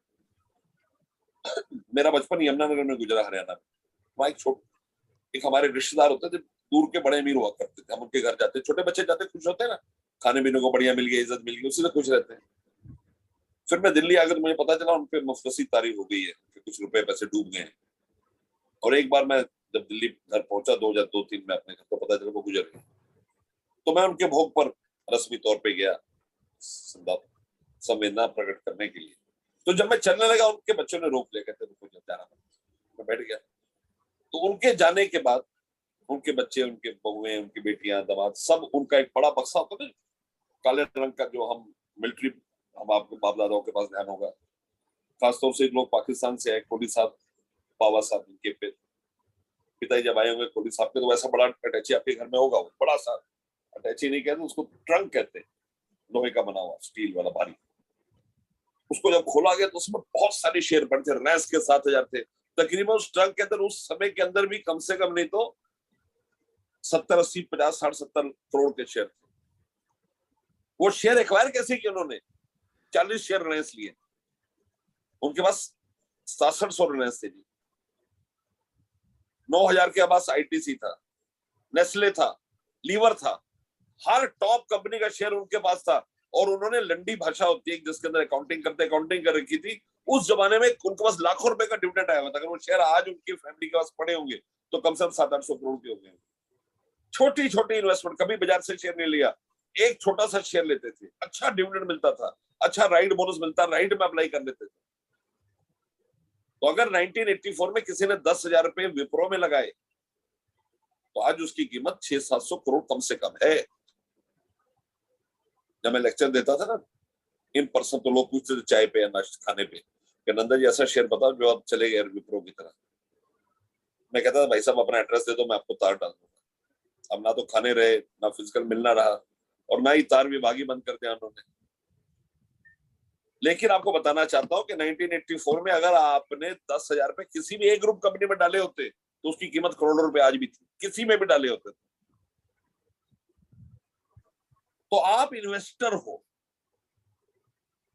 मेरा बचपन यमुनानगर में गुजरा, हरियाणा में। वहां एक हमारे रिश्तेदार होते थे, दूर के बड़े अमीर हुआ करते थे। हम उनके घर जाते, छोटे बच्चे जाते खुश होते हैं ना, खाने पीने को बढ़िया मिल गया, इज्जत मिल गई, उसी से खुश रहते हैं। फिर मैं दिल्ली आकर मुझे पता चला उनपे मुफलसी तारी हो गई है, कुछ रुपए पैसे डूब गए हैं। और एक बार मैं जब दिल्ली घर पहुंचा 2002-3 में अपने घर, तो पता चला वो गुजर गए। तो मैं उनके भोग पर रस्मी तौर पे गया संवेदना प्रकट करने के लिए। तो जब मैं चलने लगा, उनके बच्चों ने रोक लिया, कहते रुको जब जाना। मैं बैठ गया। तो उनके जाने के बाद उनके बच्चे, उनके बहुएं, उनकी बेटियां, दामाद, सब उनका एक बड़ा बक्सा होता था काले रंग का, जो हम मिलिट्री, हम आपके बाप दादाओं के पास ध्यान होगा, खासतौर से लोग पाकिस्तान से आए, कोहली साहब, बाबा साहब, इनके पिताजी जब आए होंगे कोहली साहब के, तो वैसा बड़ा अटैची आपके घर में होगा, वो बड़ा सा अटैची नहीं कहते उसको, ट्रंक कहते हैं, लोहे का बना हुआ, स्टील वाला भारी। उसको जब खोला गया तो उसमें बहुत सारे शेयर पड़े थे, रैस के 7,000 थे तकरीबन। उस ट्रंक के अंदर उस समय के अंदर भी कम से कम नहीं तो 70, 80, 50, 60, 70 करोड़ के शेयर थे। वो शेयर एक्वायर कैसे किए उन्होंने? 40 शेयर रिलायंस लिए, उनके पास 6700 रिलायंस थे जी। 9,000 के पास आईटीसी था, नेस्ले था, लीवर था, हर टॉप कंपनी का शेयर उनके पास था। और उन्होंने लंडी भाषा होती है जिसके अंदर अकाउंटिंग कर रखी थी। उस जमाने में उनके पास लाखों रुपए का डिविडेंड आया हुआ था। अगर वो शेयर आज उनकी फैमिली के पास पड़े होंगे तो कम से कम 700-800 करोड़ के हो गए। छोटी छोटी इन्वेस्टमेंट, कभी बाजार से शेयर नहीं लिया, एक छोटा सा शेयर लेते थे, अच्छा डिविडेंड मिलता था, अच्छा राइड बोनस मिलता, राइड में अप्लाई कर लेते थे। तो अगर 1984 में किसी ने 10,000 रुपए विप्रो में लगाए, तो आज उसकी कीमत 600-700 करोड़ कम से कम है। जब मैं लेक्चर देता था ना इन पर्सन, तो लोग पूछते थे चाय पे या नाश्ते खाने पे कि नंदा जी ऐसा शेयर बताओ जो आप चले गए विप्रो की तरह। मैं कहता था भाई साहब अपना एड्रेस दे दो, मैं आपको तार डाल दूंगा। अब ना तो खाने रहे, ना फिजिकल मिलना रहा, और ना ही तार विभाग ही बंद कर दिया उन्होंने। लेकिन आपको बताना चाहता हूं कि 1984 में अगर आपने 10,000 रुपए किसी भी एक ग्रुप कंपनी में डाले होते तो उसकी कीमत करोड़ों रुपए आज भी थी, किसी में भी डाले होते। तो आप इन्वेस्टर हो।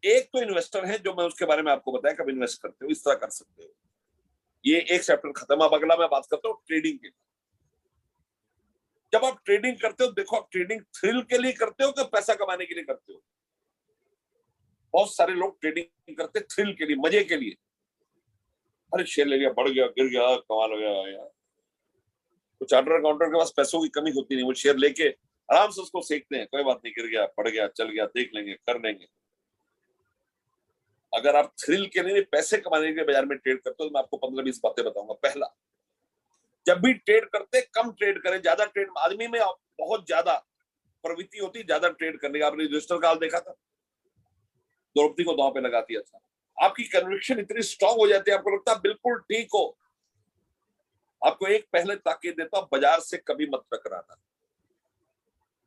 एक तो इन्वेस्टर है जो मैं उसके बारे में आपको बताया, कब इन्वेस्ट करते हो, इस तरह कर सकते हो। ये एक चैप्टर खत्म। अब अगला मैं बात करता हूँ ट्रेडिंग की। जब आप ट्रेडिंग करते हो, देखो आप ट्रेडिंग थ्रिल के लिए करते हो कि पैसा कमाने के लिए करते हो? बहुत सारे लोग ट्रेडिंग करते थ्रिल के लिए, मजे के लिए। अरे शेयर ले लिया, बढ़ गया, गिर गया, कमाल हो गया यार। तो चार्टर अकाउंटेंट के पास पैसों की कमी होती नहीं, वो शेयर लेके आराम से उसको सेकते हैं, कोई बात नहीं, गिर गया, बढ़ गया, चल गया, देख लेंगे, कर लेंगे। अगर आप थ्रिल के लिए पैसे कमाने के लिए बाजार में ट्रेड करते हो, तो मैं आपको 15-20 बातें बताऊंगा। पहला, जब भी ट्रेड करते कम ट्रेड करें। ज्यादा ट्रेड, आदमी में बहुत ज्यादा प्रवृत्ति होती है ज्यादा ट्रेड करने की। आपने रजिस्टर काल देखा था, द्रौपदी को दांव पे लगा दिया था। आपकी कन्विक्शन इतनी स्ट्रांग हो जाती है, आपको लगता है बिल्कुल ठीक हो। आपको एक पहले ताकीद देता हूं, बाजार से कभी मत टकराना,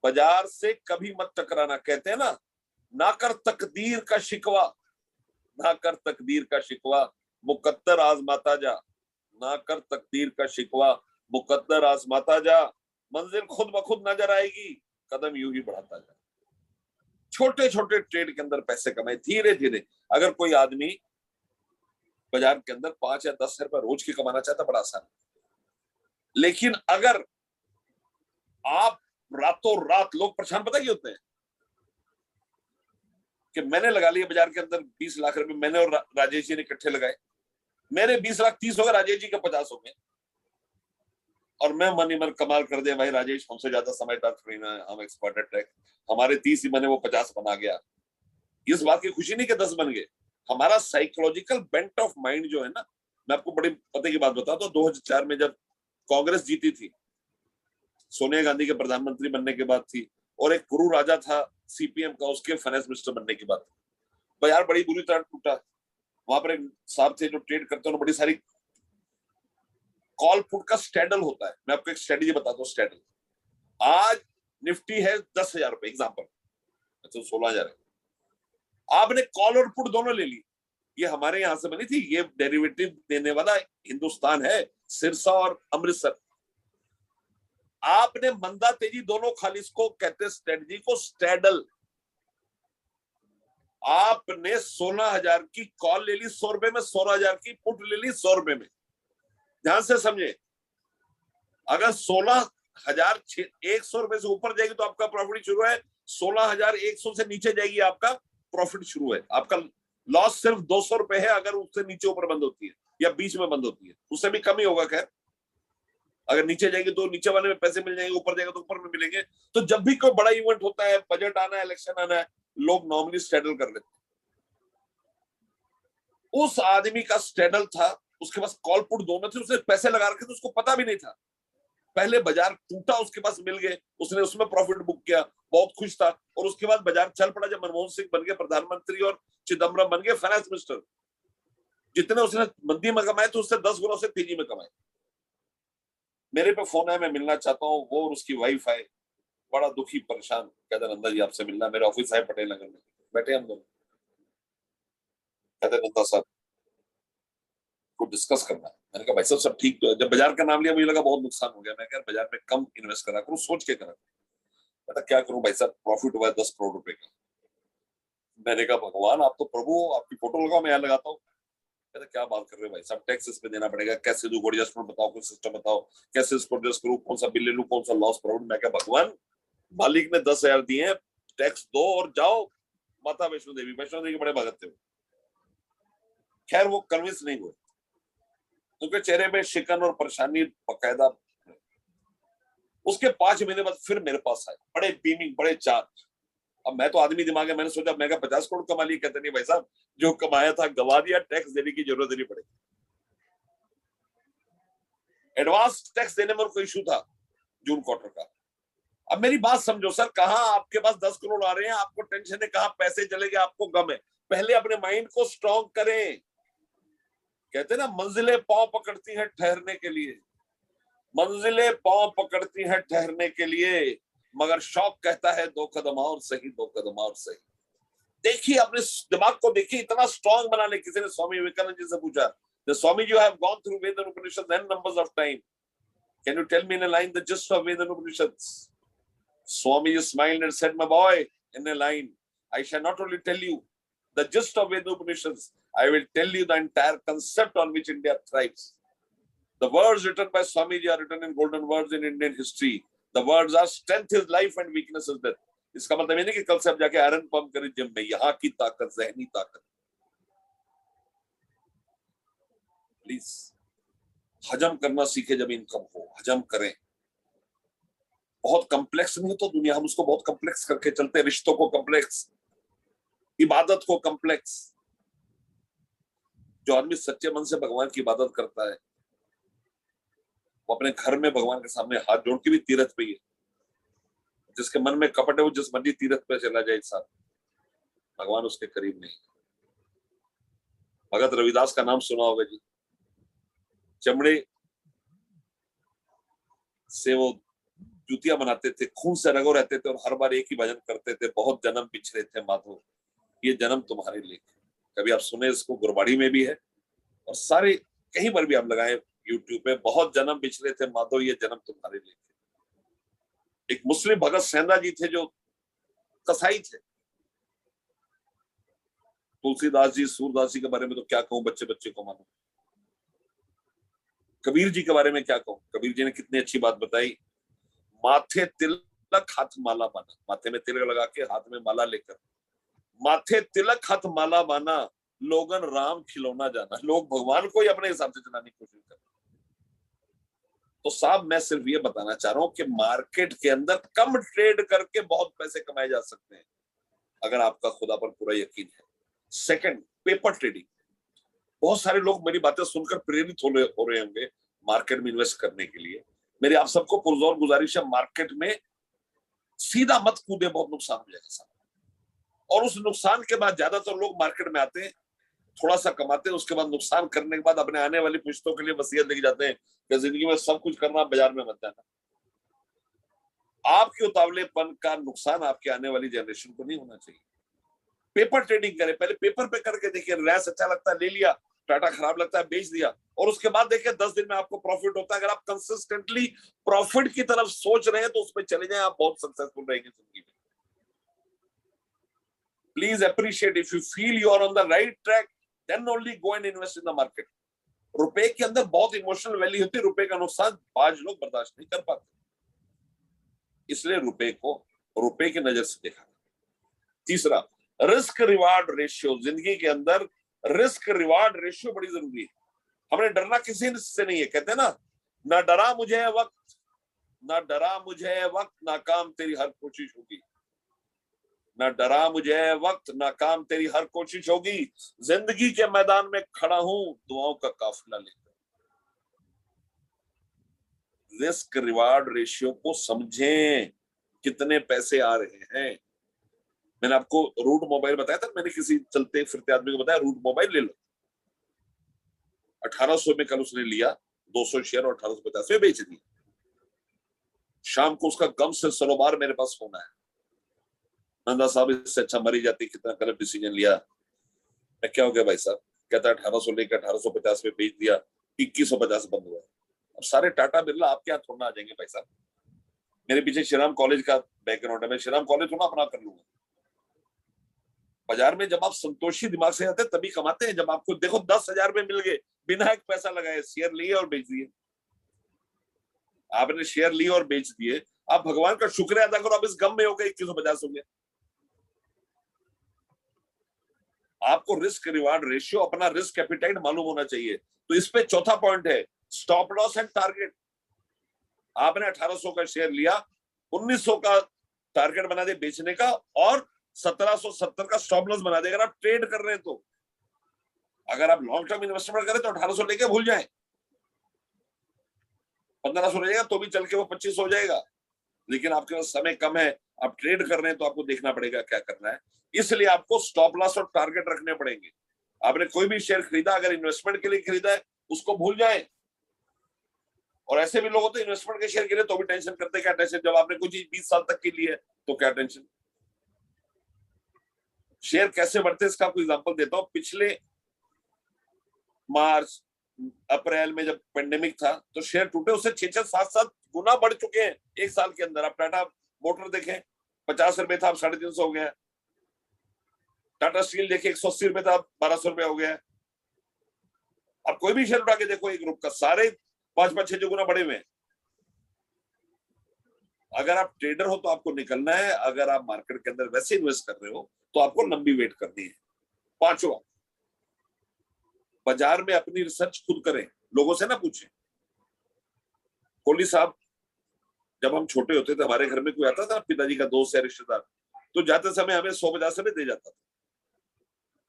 बाजार से कभी मत टकराना। कहते हैं ना कर तकदीर का शिकवा, ना कर तकदीर का शिकवा, मुकद्दर आजमाता जा। ना कर तकदीर का शिकवा, मुकद्दर आजमाता जा, मंजिल खुद ब खुद नजर आएगी, कदम यूं ही बढ़ाता जा। छोटे छोटे ट्रेड के अंदर पैसे कमाए धीरे धीरे। अगर कोई आदमी बाजार के अंदर 5 या 10 रुपए रोज के कमाना चाहता, बड़ा आसान। लेकिन अगर आप रातों रात, लोग परेशान पता क्या होते हैं कि मैंने लगा लिया बाजार के अंदर 20 लाख रुपए, मैंने और राजेश जी ने इकट्ठे लगाए, मेरे 20 लाख 30 हो गए, राजेश जी का 50 हो गए, और मैं मन ही मन कमाल कर दिया, भाई राजेश हमसे ज्यादा समझदार थोड़ी ना, हम एक्सपर्ट है टेक, हमारे 30 ही बने, वो 50 बना गया। इस बात की खुशी नहीं कि 10 बन गए, हमारा साइकोलॉजिकल बेंट ऑफ माइंड जो है ना। मैं आपको बड़ी पते की बात बताता हूँ, 2004 में जब कांग्रेस जीती थी, सोनिया गांधी के प्रधानमंत्री बनने के बाद थी, और एक गुरु राजा था सीपीएम का, उसके फाइनेंस मिनिस्टर बनने के बाद बाजार बड़ी बुरी तरह टूटा। वहां पर एक साहब थे जो ट्रेड करते हैं, बड़ी सारी कॉल पुट का स्ट्रेडल होता है, मैं आपको एक स्ट्रेटेजी बताता हूँ। स्ट्रेडल, आज निफ्टी है 10,000 रुपए एग्जाम्पल, अच्छा 16,000 है, आपने कॉल और पुट दोनों ले ली, ये हमारे यहां से बनी थी, ये डेरिवेटिव देने वाला हिंदुस्तान है, सिरसा और अमृतसर, आपने मंदा तेजी दोनों खाली, इसको कहते हैं स्ट्रेटजी को स्ट्रेडल। आपने 16,000 की कॉल ले ली 100 रुपए में, 16,000 की पुट ले ली 100 रुपए में। ध्यान से समझे, अगर 16,100 रुपए से ऊपर जाएगी तो आपका प्रॉफिट शुरू है, 16,100 से नीचे जाएगी आपका प्रॉफिट शुरू है। आपका लॉस सिर्फ 200 रुपए है अगर उससे नीचे ऊपर बंद होती है या बीच में बंद होती है, उससे भी कम ही होगा। खैर अगर नीचे जाएगी तो नीचे वाले में पैसे मिल जाएंगे, ऊपर जाएगा तो ऊपर में मिलेंगे। तो जब भी कोई बड़ा इवेंट होता है, बजट आना है, इलेक्शन आना है, लोग नॉर्मली स्ट्रेडल कर लेते हैं। उस आदमी का स्ट्रेडल था, उसके पास कॉल पुट दोनों थे, उसने पैसे लगा रखे थे, उसको पता भी नहीं था, पहले बाजार टूटा, उसके पास मिल गए, उसने उसमें प्रॉफिट बुक किया, बहुत खुश था, और उसके बाद बाजार चल पड़ा। जब मनमोहन सिंह बन गए प्रधानमंत्री और चिदम्बरम बन गए फाइनेंस मिनिस्टर, जितने उसने मंदी में कमाए थे उससे 10 गुना से तेजी में कमाए। मेरे पे फोन है, मैं मिलना चाहता हूँ, वो और उसकी वाइफ आए, बड़ा दुखी परेशान, कहते नंदा जी आपसे मिलना, मेरे ऑफिस आए पटेल नगर में, बैठे हम दोनों, कहते नंदा साहब को डिस्कस करना है। मैंने कहा भाई साहब सब ठीक तो है। जब बाजार का नाम लिया मुझे लगा बहुत नुकसान हो गया, मैं कहा बाजार में कम इन्वेस्ट करा करूं, सोच के करा। कहता क्या करूं भाई साहब, प्रॉफिट हुआ है 10 करोड़ रुपए का। मैंने कहा भगवान आप तो प्रभु हो, आपकी फोटो लगाओ मैं यहाँ लगाता हूँ। कहता क्या बात कर रहे हो भाई साहब, टैक्स इस पे देना पड़ेगा, कैसे दूं, एडजस्टमेंट बताओ, कोई सिस्टम बताओ, कैसे इसको एडजस्ट करूं, कौन सा बिल ले लूं, कौन सा लॉस प्रॉफिट। मैं कहा भगवान मालिक ने 10,000 दिए हैं, टैक्स दो और जाओ माता वैष्णो देवी, वैष्णो देवी के बड़े भगत थे। खैर वो कन्विंस नहीं हुए, उनके चेहरे में शिकन और परेशानी बकायदा। उसके 5 महीने बाद फिर मेरे पास आए, बड़े बीमिंग, बड़े चार्ज। अब मैं तो आदमी दिमाग है, मैंने सोचा मैं 50 करोड़ कमा लिया। कहते नहीं भाई साहब, जो कमाया था गवा दिया, टैक्स देने की जरूरत नहीं पड़ेगी। एडवांस टैक्स देने में कोई इशू था जून क्वार्टर का। अब मेरी बात समझो सर, कहां आपके पास 10 करोड़ आ रहे हैं, आपको टेंशन है कहां पैसे चलेंगे, आपको गम है। पहले अपने माइंड को स्ट्रॉन्ग करें। कहते ना मंजिलें पांव पकड़ती हैं ठहरने के लिए, मंजिलें पांव पकड़ती हैं ठहरने के लिए, मगर शौक कहता है 2 कदम और सही, 2 कदम और सही। देखिए अपने दिमाग को देखिए, इतना स्ट्रॉन्ग बनाने। किसी ने स्वामी विवेकानंद जी से पूछा, Swami you have gone through Veda and Upanishad n numbers of time, can you tell me in a line the gist of Veda and Upanishads? Swami smiled and said, my boy, in a line, I shall not only tell you the gist of Veda and Upanishads, I will tell you the entire concept on which India thrives. The words written by Swamiji are written in golden words in Indian history. The words are strength is life and weakness is death. इसका मतलब ये नहीं कि कल से आप जाके iron pump करें जिम में, यहाँ की ताकत जहनी ताकत। प्लीज हजम करना सीखे, जब इनकम हो हजम करें। बहुत कम्प्लेक्स नहीं तो दुनिया, हम उसको बहुत कम्प्लेक्स करके चलते हैं, रिश्तों को कम्प्लेक्स, इबादत को कम्प्लेक्स। जो आदमी सच्चे मन से भगवान की इबादत करता है, वो अपने घर में भगवान के सामने हाथ जोड़ के भी तीरथ पे ही है। जिसके मन में कपट है वो जिस मर्जी तीरथ पे चला जाए साथ, भगवान उसके करीब नहीं। भगत रविदास का नाम सुना होगा जी, चमड़े से वो जूतियां बनाते थे, खून से रगो रहते थे और हर बार एक ही भजन करते थे, बहुत जन्म पिछड़े थे माधो, ये जन्म तुम्हारे लिए। कभी आप सुने इसको, गुरबाड़ी में भी है और सारे कहीं पर भी आप लगाए यूट्यूब पे, बहुत जन्म पिछड़े थे माधो, ये जन्म तुम्हारे लिए। एक मुस्लिम भगत सेंधा जी थे जो कसाई थे। तुलसीदास जी, सूरदास जी के बारे में तो क्या कहूं, बच्चे बच्चे को मानो। कबीर जी के बारे में क्या कहूं, कबीर जी ने कितनी अच्छी बात बताई, माथे तिलक हाथ माला बाना, माथे में तिलक लगा के हाथ में माला लेकर, माथे तिलक हाथ माला बाना, लोगन राम खिलौना जाना, लोग भगवान को ही अपने हिसाब से चलाने की कोशिश कर। तो साहब मैं सिर्फ ये बताना चाह रहा हूं कि मार्केट के अंदर कम ट्रेड करके बहुत पैसे कमाए जा सकते हैं अगर आपका खुदा पर पूरा यकीन है। Second, paper trading. बहुत सारे लोग मेरी बातें सुनकर प्रेरित हो रहे होंगे मार्केट में इन्वेस्ट करने के लिए। मेरी आप सबको पुरजोर गुजारिश है, मार्केट में सीधा मत कूदे, बहुत नुकसान हो जाएगा साहब। और उस नुकसान के बाद ज्यादातर लोग मार्केट में आते हैं, थोड़ा सा कमाते हैं, उसके बाद नुकसान करने के बाद अपने आने वाली पुश्तों के लिए वसीयत लेके जाते हैं कि जिंदगी में सब कुछ करना, बाजार में मत जाना। आपके उतावलेपन का नुकसान आपके आने वाली जनरेशन को नहीं होना चाहिए। पेपर ट्रेडिंग करें, पहले पेपर पे करके देखिए, रिलायंस अच्छा लगता है ले लिया, टाटा खराब लगता है बेच दिया, और उसके बाद देखिए 10 दिन में आपको प्रॉफिट होता है। अगर आप कंसिस्टेंटली प्रॉफिट की तरफ सोच रहे हैं तो उसमें चले जाएं, आप बहुत सक्सेसफुल रहेंगे जिंदगी में। Please appreciate, if you feel you are on the right track then only go and invest in the market. रुपए के अंदर बहुत इमोशनल वैल्यू होती है, रुपए का नुकसान आज लोग बर्दाश्त नहीं कर पाते, इसलिए रुपए को रुपए की नजर से देखा। तीसरा, रिस्क रिवार्ड रेशियो। जिंदगी के अंदर रिस्क रिवार्ड रेशियो बड़ी जरूरी है। हमें डरना किसी से नहीं है, कहते हैं ना डरा मुझे है वक्त, ना डरा मुझे है वक्त, नाकाम तेरी हर कोशिश होगी। ना डरा मुझे है वक्त, नाकाम तेरी हर कोशिश होगी। जिंदगी के मैदान में खड़ा हूं दुआओं का काफिला लेकर। रिस्क रिवार्ड रेशियो को समझें, कितने पैसे आ रहे हैं। मैंने आपको रूट मोबाइल बताया था, मैंने किसी चलते फिरते आदमी को बताया रूट मोबाइल ले लो, 1800 में कल उसने लिया 200 शेयर और 1850 में बेच दिया। शाम को उसका गम से सरोबार मेरे पास फोन आया, नंदा साहब इससे अच्छा मरी जाती, कितना गलत डिसीजन लिया। मैं क्या हो गया भाई साहब? कहता 1800 लेकर 1850 में बेच दिया, 2150 बंद हुआ। अब सारे टाटा बिरला आपके यहाँ थोड़ा आ जाएंगे भाई साहब। मेरे पीछे श्रीराम कॉलेज का बैकग्राउंड है, मैं श्रीराम कॉलेज थोड़ा अपना कर लूंगा। बाजार में जब आप संतोषी दिमाग से आते हैं तभी कमाते हैं। जब आपको देखो 10,000 में मिल गए बिना एक पैसा लगाए, शेयर लिए और बेच दिए, आपने शेयर लिए और बेच दिए, आप भगवान का शुक्र अदा करो, आप इस गम में हो गए 2150 हो गया। आपको रिस्क रिवार्ड रेशियो, अपना रिस्क एपिटाइट मालूम होना चाहिए। तो इस पे चौथा पॉइंट है स्टॉप लॉस एंड टारगेट। आपने 1800 का शेयर लिया, 1900 का टारगेट बना दे बेचने का, और 1770 का स्टॉप लॉस बना दे अगर आप ट्रेड कर रहे हैं तो। अगर आप लॉन्ग टर्म इन्वेस्टमेंट करें तो 1800 लेके भूल जाएं, 1500 रहेगा तो भी चल के वो 2500 हो जाएगा। लेकिन आपके पास समय कम है, आप ट्रेड कर रहे हैं तो आपको देखना पड़ेगा क्या करना है, इसलिए आपको स्टॉप लॉस और टारगेट रखने पड़ेंगे। आपने कोई भी शेयर खरीदा, अगर इन्वेस्टमेंट के लिए खरीदा है उसको भूल जाए। और ऐसे भी लोग होते हैं इन्वेस्टमेंट के शेयर के लिए तो भी टेंशन करते, क्या टेंशन, जब आपने कोई चीज 20 साल तक की ली है तो क्या टेंशन। शेयर कैसे बढ़ते हैं इसका आपको एग्जांपल देता हूं। पिछले मार्च अप्रैल में जब पेंडेमिक था तो शेयर टूटे, उससे 6-6, 7-7 गुना बढ़ चुके हैं एक साल के अंदर। आप टाटा मोटर देखें, 50 रुपए था, अब 350 हो गया। टाटा स्टील देखे 180 रुपए था, 1200 रुपए हो गया। अब कोई भी शेयर उठा के देखो एक ग्रुप का, सारे 5-5-6 गुना बढ़े हुए हैं। अगर आप ट्रेडर हो तो आपको निकलना है, अगर आप मार्केट के अंदर वैसे इन्वेस्ट कर रहे हो तो आपको लंबी वेट करनी है। पांचवा, बाजार में अपनी रिसर्च खुद करें, लोगों से ना पूछें। कोहली साहब, जब हम छोटे होते थे हमारे घर में कोई आता था पिताजी का दोस्त या रिश्तेदार, तो जाते समय हमें 100-50 रुपए दे जाता था।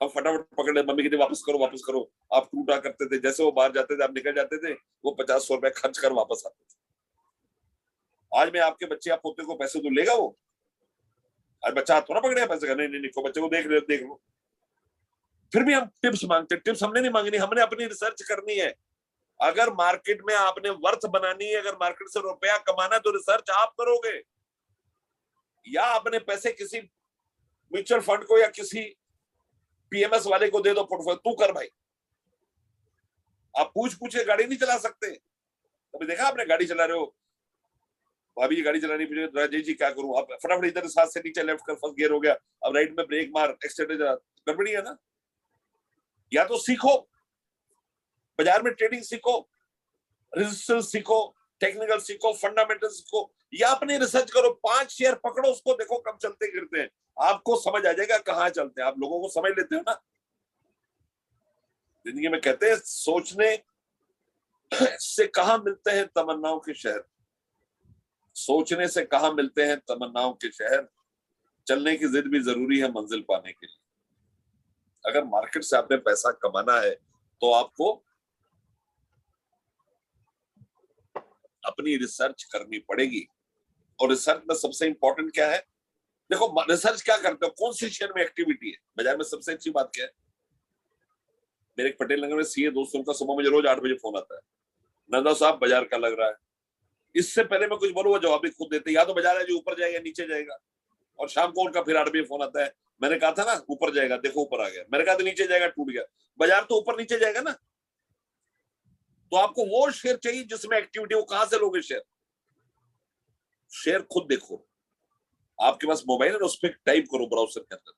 हम फटाफट पकड़े, मम्मी कहती वापस करो वापस करो। आप टूटा करते थे, जैसे वो बाहर जाते थे आप निकल जाते थे, वो 50-100 रुपए खर्च कर वापस आते थे। आज में आपके बच्चे या पोते को पैसे तो लेगा वो? आज बच्चा थोड़ा पकड़ेगा पैसे का, नहीं नहीं नहीं, बच्चे को देख लो। फिर भी हम टिप्स मांगते, टिप्स हमने नहीं मांगनी, हमने अपनी रिसर्च करनी है। अगर मार्केट में आपने वर्थ बनानी है, अगर मार्केट से रुपया कमाना है तो रिसर्च आप करोगे, या अपने पैसे किसी म्यूचुअल फंड को या किसी पीएमएस वाले को दे दो पोर्टफोलियो, तू कर भाई। आप पूछ के गाड़ी नहीं चला सकते। कभी देखा आपने गाड़ी चला रहे हो, भाभी गाड़ी चलानी पड़ी, राजेश जी क्या करूं, आप फटाफट इधर साथ से नीचे लेफ्ट कर, फर्स्ट गियर हो गया, अब राइट में ब्रेक मार, एक्सीलेटर, गड़बड़ी है ना। या तो सीखो, बाजार में ट्रेडिंग सीखो, रेजिस्टेंस सीखो, टेक्निकल सीखो, फंडामेंटल सीखो, या अपनी रिसर्च करो। 5 शेयर पकड़ो, उसको देखो कब चलते गिरते हैं, आपको समझ आ जाएगा कहाँ चलते हैं। आप लोगों को समझ लेते हो ना। जिंदगी में कहते हैं सोचने से कहाँ मिलते हैं तमन्नाओं के शहर, सोचने से कहाँ मिलते हैं तमन्नाओं के शहर, चलने की जिद भी जरूरी है मंजिल पाने के लिए। अगर मार्केट से आपने पैसा कमाना है तो आपको अपनी रिसर्च करनी पड़ेगी। और रिसर्च में सबसे इंपॉर्टेंट क्या है? देखो रिसर्च क्या करते हो, कौन सी शेयर में एक्टिविटी है बाजार में। सबसे अच्छी बात क्या है, मेरे एक पटेल नगर में सीए दोस्त, उनका सुबह मुझे रोज 8 बजे फोन आता है, नंदा साहब बाजार का लग रहा है। इससे पहले मैं कुछ बोलूँ वो जवाब भी खुद देते, या तो बाजार है जो ऊपर जाएगा नीचे जाएगा। और शाम को उनका फिर 8 बजे फोन आता है, मैंने कहा था ना ऊपर जाएगा, देखो ऊपर आ गया, मैंने कहा था नीचे जाएगा, टूट गया। बाजार तो ऊपर नीचे जाएगा ना। तो आपको वो शेयर चाहिए जिसमें एक्टिविटी हो। कहां से लोगे शेयर? शेयर खुद देखो, आपके पास मोबाइल है ना, उस पर टाइप करो ब्राउजर के अंदर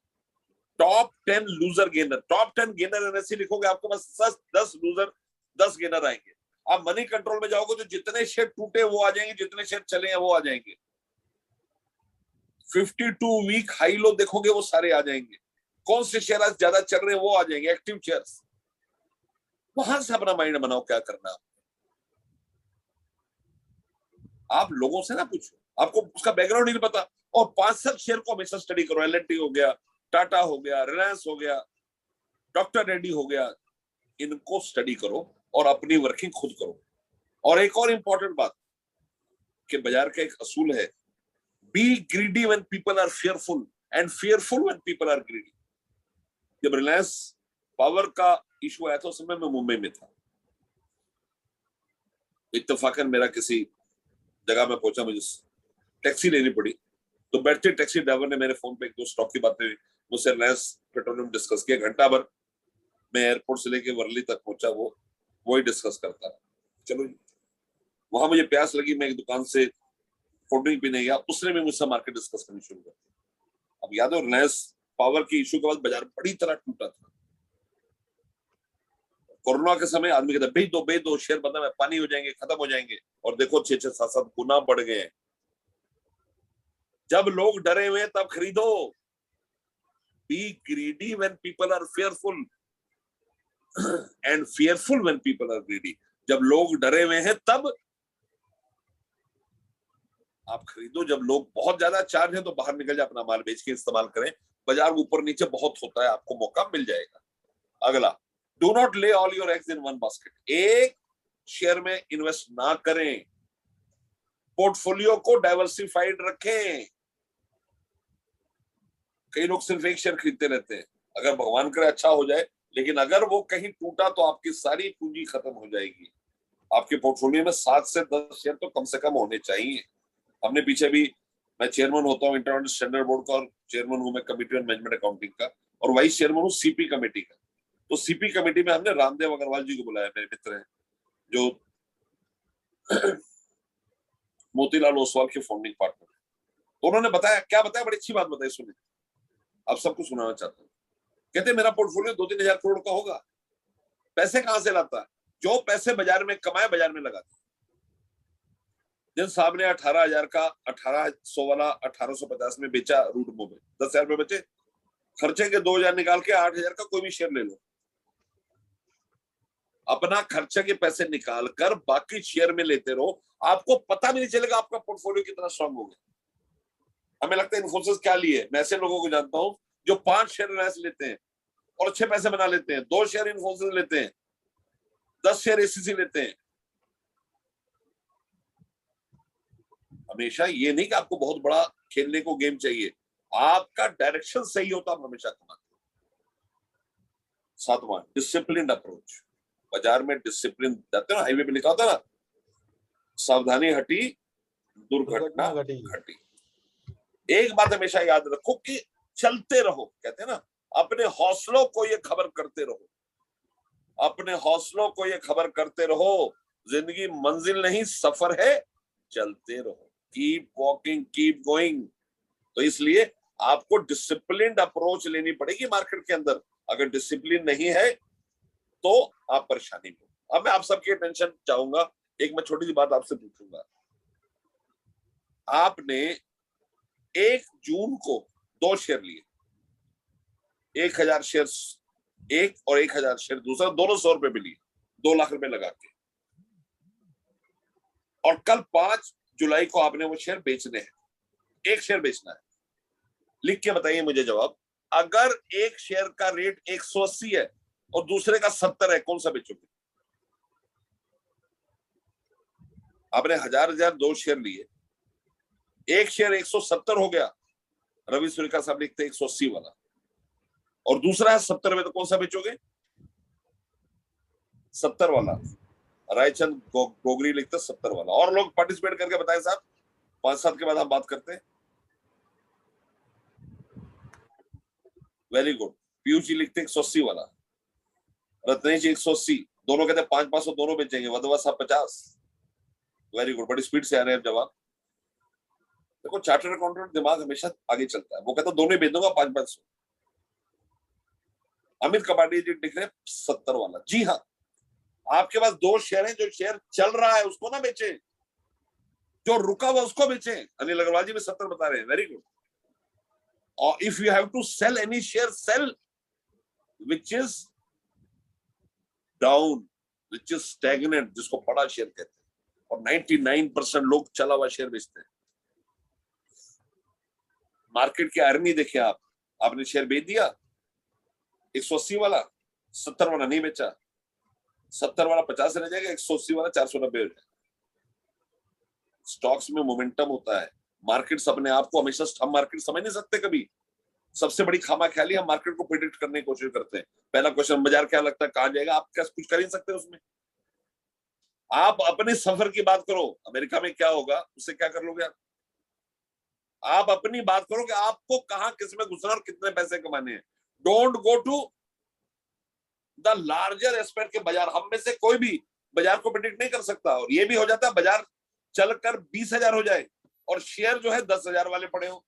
top 10 loser gainer, top 10 gainer NSC लिखोगे, आपके पास 10 लूजर 10 गेनर आएंगे। आप मनी कंट्रोल में जाओगे तो जितने शेयर टूटे वो आ जाएंगे, जितने शेयर चले हैं वो आ जाएंगे। 52 वीक हाई लो देखोगे वो सारे आ जाएंगे। कौन से शेयर आज ज्यादा चल रहे हैं वो आ जाएंगे, एक्टिव शेयर्स। वहां से अपना माइंड बनाओ क्या करना। आप लोगों से ना पूछो, आपको उसका बैकग्राउंड नहीं पता। और 5-7 शेयर को हमेशा स्टडी करो। एल&टी हो गया, टाटा हो गया, रिलायंस हो गया, डॉक्टर रेड्डी हो गया, इनको स्टडी करो और अपनी वर्किंग खुद करो। और एक और इंपॉर्टेंट बात कि बाजार का एक असूल है, be greedy when people are fearful and fearful when people are greedy. जब रिलायंस पावर का इशू आया था उस समय मैं मुंबई में था, इत्तेफाकन मेरा किसी जगह में पहुंचा, मुझे टैक्सी लेनी पड़ी। तो बैठते टैक्सी ड्राइवर ने मेरे फोन पे एक दो स्टॉक की बातें मुझसे रिलायंस पेट्रोलियम डिस्कस किया। घंटा भर मैं एयरपोर्ट से लेके वर्ली तक पहुंचा, वो वही डिस्कस करता है। चलो वहां मुझे प्यास लगी, मैं एक दुकान से कोल्ड ड्रिंक पीने गया, उसने भी मुझसे मार्केट डिस्कस करनी शुरू कर दी। अब याद हो रिलायंस पावर की इशू के बाद बाजार बड़ी तरह टूटा था। कोरोना के समय आदमी कहता बेच दो शेयर बंदा में पानी हो जाएंगे, खत्म हो जाएंगे। और देखो 6-6, 7-7 गुना बढ़ गए हैं। जब लोग डरे हुए हैं तब खरीदो। Be greedy when people are fearful and fearful when people are greedy। जब लोग डरे हुए हैं तब आप खरीदो। जब लोग बहुत ज्यादा चार्ज है तो बाहर निकल जाए, अपना माल बेच के इस्तेमाल करें। बाजार ऊपर नीचे बहुत होता है, आपको मौका मिल जाएगा। अगला, डू नॉट ले all your eggs in one basket. एक शेयर में इन्वेस्ट ना करें, पोर्टफोलियो को डाइवर्सिफाइड रखें। कई लोग सिर्फ एक शेयर खरीदते रहते हैं, अगर भगवान करे अच्छा हो जाए, लेकिन अगर वो कहीं टूटा तो आपकी सारी पूंजी खत्म हो जाएगी। आपके पोर्टफोलियो में 7 से 10 शेयर तो कम से कम होने चाहिए। हमने पीछे भी, मैं चेयरमैन होता हूँ इंटरनेशनल स्टैंडर्ड बोर्ड का, और चेयरमैन हूँ मैं कमिटी ऑन मैनेजमेंट अकाउंटिंग का, और वाइस चेयरमैन हूँ सीपी कमेटी का। तो सीपी कमेटी में हमने रामदेव अग्रवाल जी को बुलाया, मेरे मित्र हैं जो मोतीलाल ओसवाल के फाउंडिंग पार्टनर। तो उन्होंने बताया, क्या बताया, बड़ी अच्छी बात बताई, सुनिए, आप सबको सुनाना चाहता हूँ। कहते मेरा पोर्टफोलियो 2-3 हजार करोड़ का होगा। पैसे कहां से लाता है? जो पैसे बाजार में कमाए बाजार में लगाते। जिन साहब ने 18,000 का 1800 वाला 1850 में बेचा रूट में, 10,000 रुपए बचे, खर्चे के 2,000 निकाल के 8,000 का कोई भी शेयर ले लो। अपना खर्चे के पैसे निकाल कर बाकी शेयर में लेते रहो, आपको पता भी नहीं चलेगा आपका पोर्टफोलियो कितना स्ट्रांग हो गया। हमें लगता है इन्फोसिस क्या लिए, मैं ऐसे लोगों को जानता हूं जो 5 शेयर रिलायंस लेते हैं और अच्छे पैसे बना लेते हैं, 2 शेयर इन्फोसिस लेते हैं, 10 शेयर एसीसी लेते हैं। हमेशा ये नहीं कि आपको बहुत बड़ा खेलने को गेम चाहिए, आपका डायरेक्शन सही होता आप हमेशा कमाते। 7वां, डिसिप्लिन्ड अप्रोच। बाजार में डिसिप्लिन, जाते हो हाईवे पे लिखा होता ना, सावधानी हटी दुर्घटना घटी। एक बात हमेशा याद रखो कि चलते रहो, कहते हैं ना, अपने हौसलों को ये खबर करते रहो, अपने हौसलों को ये खबर करते रहो, जिंदगी मंजिल नहीं सफर है, चलते रहो। Keep walking, keep going. तो इसलिए आपको डिसिप्लिन्ड अप्रोच लेनी पड़ेगी मार्केट के अंदर। अगर डिसिप्लिन नहीं है तो आप परेशानी में। अब मैं आप सबकी अटेंशन चाहूंगा एक मैं छोटी सी बात आपसे पूछूंगा, आपने 1 जून को 2 शेयर लिए, 1000 शेयर एक और 1000 शेयर दूसरा, दोनों 100 रुपए में लिए, 2 लाख रुपए लगा के, और कल 5 जुलाई को आपने वो शेयर बेचने हैं, 1 शेयर बेचना है। लिख के बताइए मुझे जवाब, अगर एक शेयर का रेट 180 है और दूसरे का 70 है, कौन सा बेचोगे? आपने 1000 2 शेयर लिए, एक शेयर 170 हो गया, रवि सूर्यका साहब लिखते 180 वाला, और दूसरा है 70 में, तो कौन सा बेचोगे? 70 वाला। रायचंद गोगरी लिखते 70 वाला। और लोग पार्टिसिपेट करके बताएं साहब, 5-7 के बाद हम बात करते हैं। Very good. पीयूष जी लिखते 180 वाला, रत्नेश जी 180, दोनों कहते 500 दोनों बेचेंगे, वधवा साहब 50। वेरी गुड, बड़ी स्पीड से आ रहे हैं जवाब। देखो चार्टर्ड अकाउंटेंट दिमाग हमेशा आगे चलता है, वो कहता दोनों ही बेच दूंगा 500। अमित कपाड़ी जी लिख रहे 70 वाला। जी हाँ, आपके पास 2 शेयर हैं, जो शेयर चल रहा है उसको ना बेचे, जो रुका हुआ उसको बेचे। अनिल अग्रवाल जी भी 70 बता रहे हैं, वेरी गुड। और if you have to sell any share, sell which is down, which is stagnant, जिसको बड़ा शेयर कहते हैं। और 99% लोग चला हुआ शेयर बेचते हैं। मार्केट की आर्मी देखिए आप, आपने शेयर बेच दिया 180 वाला, 70 वाला नहीं बेचा, 70 वाला 50 रह जाएगा, 180 वाला 490 हो जाएगा। स्टॉक्स में मोमेंटम होता है। मार्केट्स अपने आप को हमेशा, हम मार्केट समझ नहीं सकते कभी। सबसे बड़ी खामाख्याली, हम मार्केट को प्रेडिक्ट करने की कोशिश करते हैं। पहला क्वेश्चन, बाजार क्या लगता है कहां जाएगा? आप क्या कुछ कर ही सकते हैं उसमें। आप अपने सफर की बात करो, अमेरिका में क्या होगा उससे क्या कर लोगे आप अपनी बात करो कि आपको कहां किस में घुसना और कितने पैसे कमाने हैं। Don't go to the larger aspect के बाजार। हम में से कोई भी बाजार को प्रेडिक्ट नहीं कर सकता, और ये भी हो जाता है बाजार चलकर 20,000 हो जाए और शेयर जो है 10,000 वाले पड़े हो।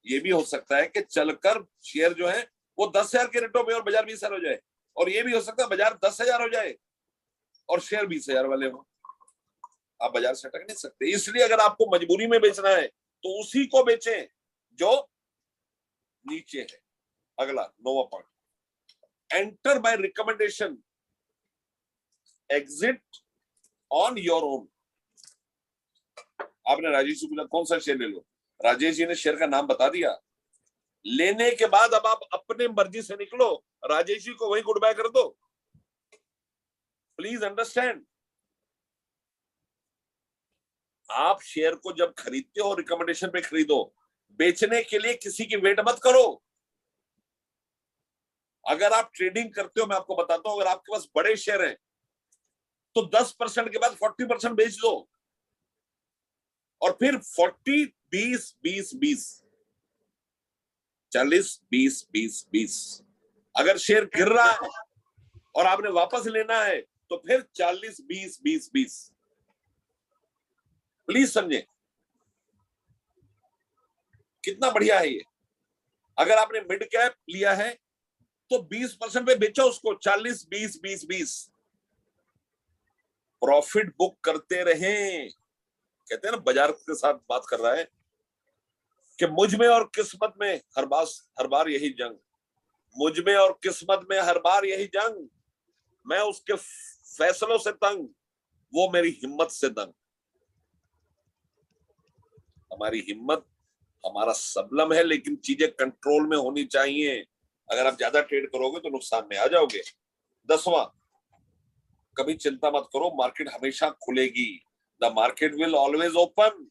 ये भी हो सकता है कि चलकर शेयर जो है वो 10,000 के रेटों में और बाजार 20,000 हो जाए, और ये भी हो सकता है बाजार 10,000 हो जाए और शेयर 20,000 वाले हो। आप बाजार से अटक नहीं सकते। इसलिए अगर आपको मजबूरी में बेचना है तो उसी को बेचें जो नीचे है। अगला 9वां point, enter by recommendation, exit on your own. आपने राजेश जी पूछा कौन सा शेयर ले लो, राजेश जी ने शेयर का नाम बता दिया। लेने के बाद अब आप अपने मर्जी से निकलो, राजेश जी को वही गुड बाय कर दो। प्लीज अंडरस्टैंड, आप शेयर को जब खरीदते हो रिकमेंडेशन पे खरीदो, बेचने के लिए किसी की वेट मत करो। अगर आप ट्रेडिंग करते हो, मैं आपको बताता हूं, अगर आपके पास बड़े शेयर हैं तो 10% के बाद 40% बेच दो, और फिर 40 20 20 20 40 20 20 20। अगर शेयर गिर रहा है और आपने वापस लेना है तो फिर 40 20 20 20। प्लीज समझे कितना बढ़िया है ये। अगर आपने मिड कैप लिया है तो 20% पे बेचो उसको, 40 20 20 20। प्रॉफिट बुक करते रहें। कहते हैं ना, बाजार के साथ बात कर रहा है कि मुझ में और किस्मत में हर बार यही जंग, मुझ में और किस्मत में हर बार यही जंग, मैं उसके फैसलों से तंग, वो मेरी हिम्मत से दंग। हमारी हिम्मत, हमारा सबलम है, लेकिन चीजें कंट्रोल में होनी चाहिए। अगर आप ज्यादा ट्रेड करोगे तो नुकसान में आ जाओगे। 10वां, कभी चिंता मत करो, मार्केट हमेशा खुलेगी। The market will always open.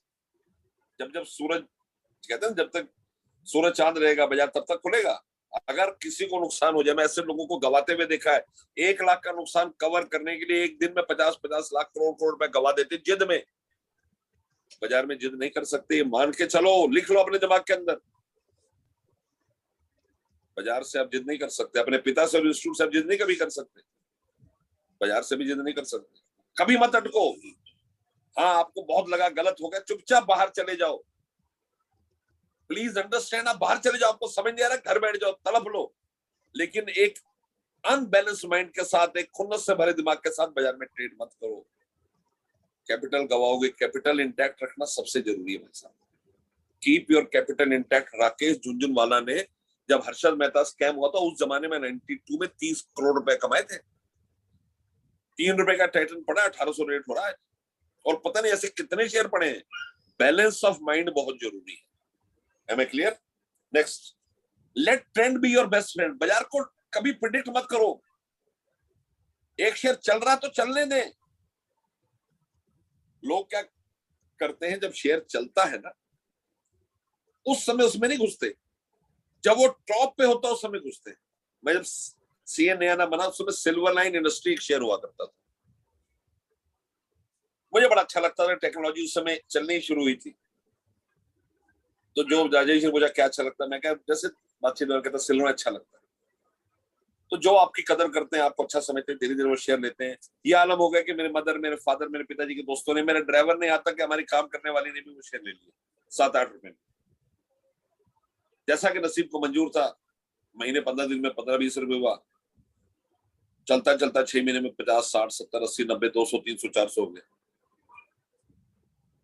जब सूरज, कहते हैं जब तक सूरज चांद रहेगा बाजार तब तक खुलेगा। अगर किसी को नुकसान हो जाए, मैं ऐसे लोगों को गवाते हुए देखा है, 1 लाख का नुकसान कवर करने के लिए एक दिन में 50-50 लाख करोड़ रुपए गवा देते जिद में। बाजार में जिद नहीं कर सकते, मान के चलो, लिख लो अपने दिमाग के अंदर। बाजार से आप जिद नहीं कर सकते, अपने पिता से और इंस्टीट्यूट से आप जिद नहीं कभी कर सकते, बाजार से भी जिद नहीं कर सकते। कभी मत अटको। हाँ, आपको बहुत लगा गलत हो गया, चुपचाप बाहर चले जाओ। प्लीज अंडरस्टैंड, आप बाहर चले जाओ, आपको समझ नहीं आ रहा घर बैठ जाओ, तड़प लो, लेकिन एक अनबैलेंस माइंड के साथ, एक खुन्नस से भरे दिमाग के साथ बाजार में ट्रेड मत करो, कैपिटल गवाओगे। कैपिटल इंटैक्ट रखना सबसे जरूरी है भाई साहब। Keep your capital intact. Rakesh Jhunjhunwala ने जब हर्षद मेहता स्कैम हुआ था उस जमाने में 92 में 30 करोड़ रुपए कमाए थे। 3 रुपए का टाइटन पड़ा, 1800 रेट हो रहा है, और पता नहीं ऐसे कितने शेयर पड़े हैं। बैलेंस ऑफ माइंड बहुत जरूरी है। Am I clear? Next, let trend be your best friend. बाजार को कभी प्रिडिक्ट मत करो। एक शेयर चल रहा तो चलने दें। लोग क्या करते हैं, जब शेयर चलता है ना उस समय उसमें नहीं घुसते, जब वो टॉप पे होता उस समय घुसते हैं। मैं जब सीए नया ना बना उस समय सिल्वर लाइन इंडस्ट्री एक शेयर हुआ करता था, मुझे बड़ा अच्छा लगता था। टेक्नोलॉजी उस समय चलनी शुरू हुई थी, तो जो राजेश ने पूछा क्या अच्छा लगता है, मैं क्या जैसे बातचीत कहता सिल्वर अच्छा लगता है। तो जो आपकी कदर करते हैं, आपको अच्छा समझते हैं, धीरे धीरे वो शेयर लेते हैं। ये आलम हो गया कि मेरे मदर, मेरे फादर, मेरे पिताजी के दोस्तों ने, मेरे ड्राइवर ने, यहाँ तक कि हमारी काम करने वाली ने भी वो शेयर ले लिया 7-8 रुपए में। जैसा कि नसीब को मंजूर था, महीने 15 दिन में 15-20 रुपए हुआ, चलता चलता 6 महीने में 50, 60, 70, 80, 90, 200, 300, 400 हो गए।